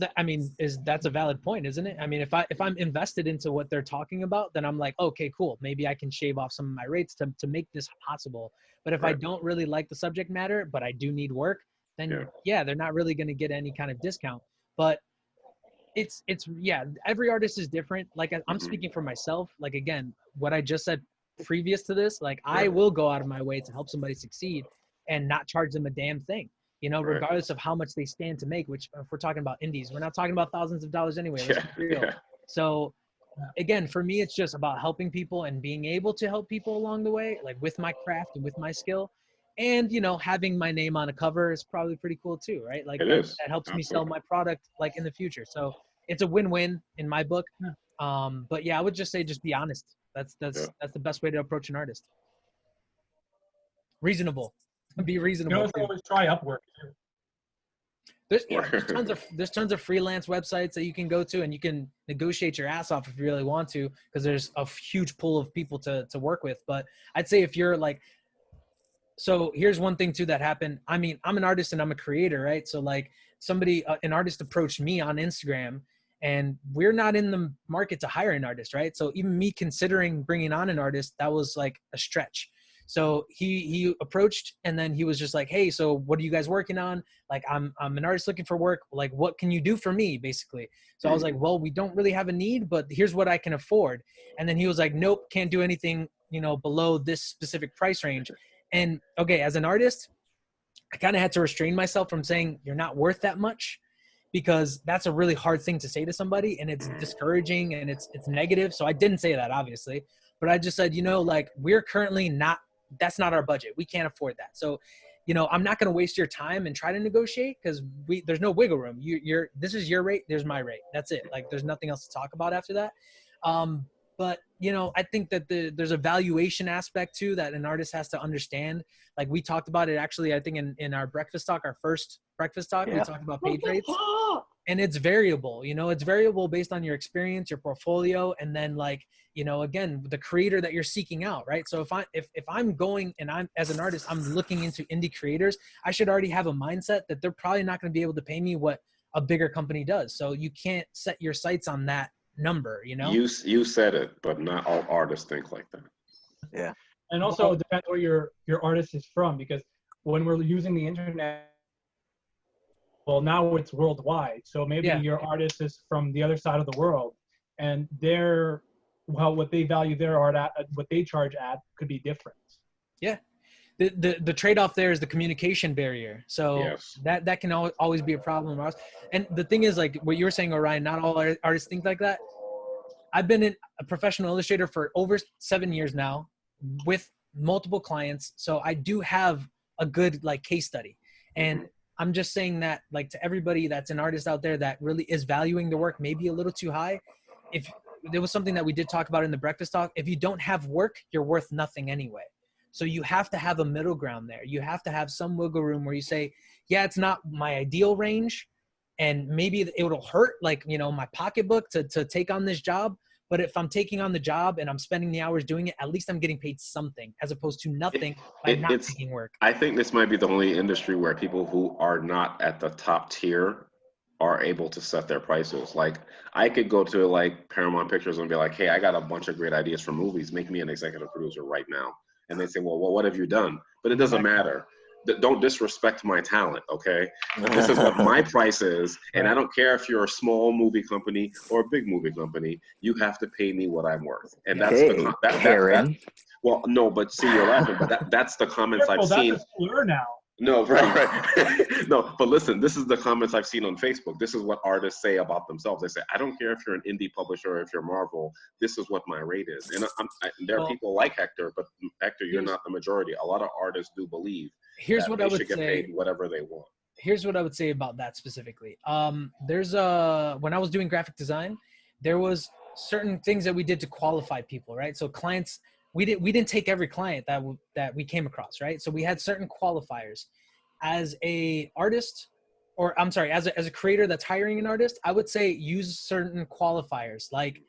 that's a valid point, isn't it? I mean, if I'm invested into what they're talking about, then I'm like, okay, cool. Maybe I can shave off some of my rates to make this possible. But if I don't really like the subject matter, but I do need work, then they're not really going to get any kind of discount. But it's every artist is different. Like I'm speaking for myself. Like, again, what I just said previous to this, like I will go out of my way to help somebody succeed and not charge them a damn thing, regardless of how much they stand to make, which if we're talking about indies, we're not talking about thousands of dollars anyway. Let's be real. So again, for me, it's just about helping people and being able to help people along the way, like with my craft and with my skill. And, having my name on a cover is probably pretty cool too, right? Like that helps me sell my product like in the future. So it's a win-win in my book. But yeah, I would just say, just be honest. That's the best way to approach an artist. Reasonable. Be reasonable. You can always try Upwork. There's tons of freelance websites that you can go to, and you can negotiate your ass off if you really want to, because there's a huge pool of people to work with. But I'd say if you're like So here's one thing too that happened. I mean, I'm an artist and I'm a creator, right? So like an artist approached me on Instagram, and we're not in the market to hire an artist, right? So even me considering bringing on an artist, that was like a stretch. So he approached, and then he was just like, hey, so what are you guys working on? Like, I'm an artist looking for work. Like, what can you do for me, basically? So I was like, well, we don't really have a need, but here's what I can afford. And then he was like, nope, can't do anything, below this specific price range. And okay, as an artist, I kind of had to restrain myself from saying you're not worth that much, because that's a really hard thing to say to somebody, and it's discouraging and it's negative. So I didn't say that, obviously, but I just said, like, we're currently that's not our budget. We can't afford that. So, I'm not going to waste your time and try to negotiate, because there's no wiggle room. This is your rate. There's my rate. That's it. Like, there's nothing else to talk about after that. But, I think that there's a valuation aspect too that an artist has to understand. Like, we talked about it actually, I think in our breakfast talk, our first breakfast talk, we talked about page rates, and it's variable. It's variable based on your experience, your portfolio, and then like, again, the creator that you're seeking out, right? So if I'm going and I'm, as an artist, I'm looking into indie creators, I should already have a mindset that they're probably not going to be able to pay me what a bigger company does. So you can't set your sights on that number, You said it, but not all artists think like that. Yeah. And also it depends where your artist is from, because when we're using the internet, well, now it's worldwide. So maybe your artist is from the other side of the world, and what they value their art at, what they charge at, could be different. Yeah. The trade-off there is the communication barrier. So yes. that can always be a problem. And the thing is, like what you were saying, Orion, not all artists think like that. I've been a professional illustrator for over 7 years now with multiple clients. So I do have a good like case study. And I'm just saying that, like, to everybody that's an artist out there that really is valuing the work maybe a little too high. If there was something that we did talk about in the breakfast talk, if you don't have work, you're worth nothing anyway. So you have to have a middle ground there. You have to have some wiggle room where you say, yeah, it's not my ideal range, and maybe it will hurt, like, my pocketbook to take on this job. But if I'm taking on the job and I'm spending the hours doing it, at least I'm getting paid something, as opposed to nothing by not taking work. I think this might be the only industry where people who are not at the top tier are able to set their prices. Like, I could go to like Paramount Pictures and be like, hey, I got a bunch of great ideas for movies. Make me an executive producer right now. And they say, well, what have you done? But it doesn't matter. Don't disrespect my talent, okay? This is what my price is, and I don't care if you're a small movie company or a big movie company. You have to pay me what I'm worth, and that's well, no, but see, you're laughing, but that's the comments I've seen. That's a slur now. No, right. No, but listen, this is the comments I've seen on Facebook. This is what artists say about themselves. They say, I don't care if you're an indie publisher or if you're Marvel, this is what my rate is. And there are people like Hector, but Hector, you're not the majority. A lot of artists do believe what I would should get paid whatever they want. Here's what I would say about that specifically. When I was doing graphic design, there was certain things that we did to qualify people, right? So clients, we didn't take every client that we came across, right? So we had certain qualifiers. As a artist, or I'm sorry, as a creator that's hiring an artist, I would say use certain qualifiers. Like,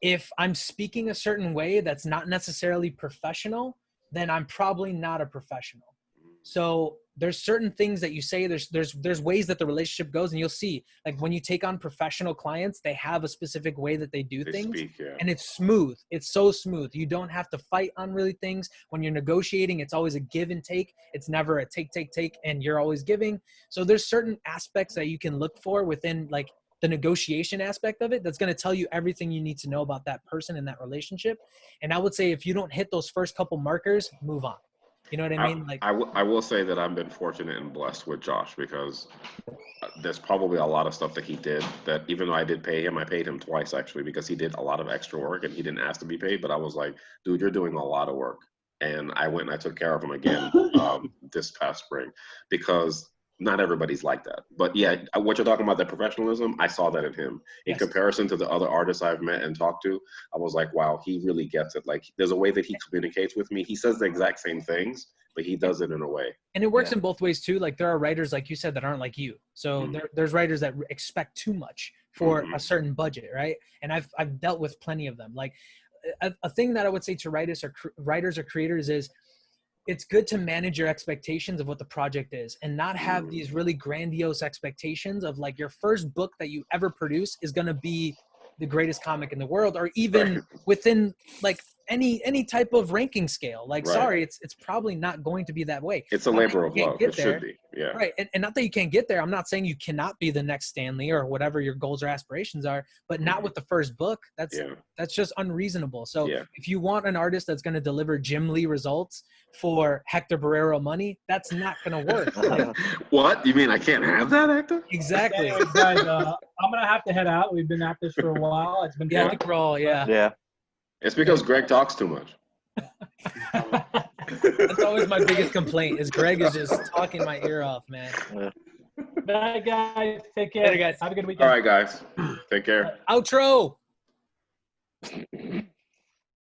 if I'm speaking a certain way that's not necessarily professional, then I'm probably not a professional. So there's certain things that you say, there's ways that the relationship goes, and you'll see, like, when you take on professional clients, they have a specific way that they do things, and it's smooth. It's so smooth. You don't have to fight on really things. When you're negotiating, it's always a give and take. It's never a take, and you're always giving. So there's certain aspects that you can look for within, like, the negotiation aspect of it that's going to tell you everything you need to know about that person and that relationship. And I would say if you don't hit those first couple markers, move on. You know what I mean? Like, I will say that I've been fortunate and blessed with Josh, because there's probably a lot of stuff that he did that, even though I did pay him, I paid him twice actually, because he did a lot of extra work and he didn't ask to be paid. But I was like, dude, you're doing a lot of work. And I went and I took care of him again this past spring, because not everybody's like that. But yeah, what you're talking about, the professionalism, I saw that in him. In comparison to the other artists I've met and talked to, I was like, wow, he really gets it. Like, there's a way that he communicates with me. He says the exact same things, but he does it in a way. And it works in both ways too. Like, there are writers, like you said, that aren't like you. So there's writers that expect too much for a certain budget, right? And I've dealt with plenty of them. Like, a thing that I would say to writers or creators is, it's good to manage your expectations of what the project is and not have these really grandiose expectations of like your first book that you ever produce is going to be the greatest comic in the world, or even within like any type of ranking scale. Like, sorry, it's probably not going to be that way. It's a labor of love. It should be. Yeah. Right. And not that you can't get there. I'm not saying you cannot be the next Stan Lee or whatever your goals or aspirations are, but not with the first book. That's just unreasonable. So if you want an artist that's going to deliver Jim Lee results for Hector Barrero money, that's not going to work. Like, what? You mean I can't have that, Hector? Exactly. Anyways, guys, I'm going to have to head out. We've been at this for a while. It's been I think we're all, Yeah. It's because Greg talks too much. That's always my biggest complaint is Greg is just talking my ear off, man. Bye, guys. Take care. Later, guys. Have a good weekend. All right, guys. Take care. Outro.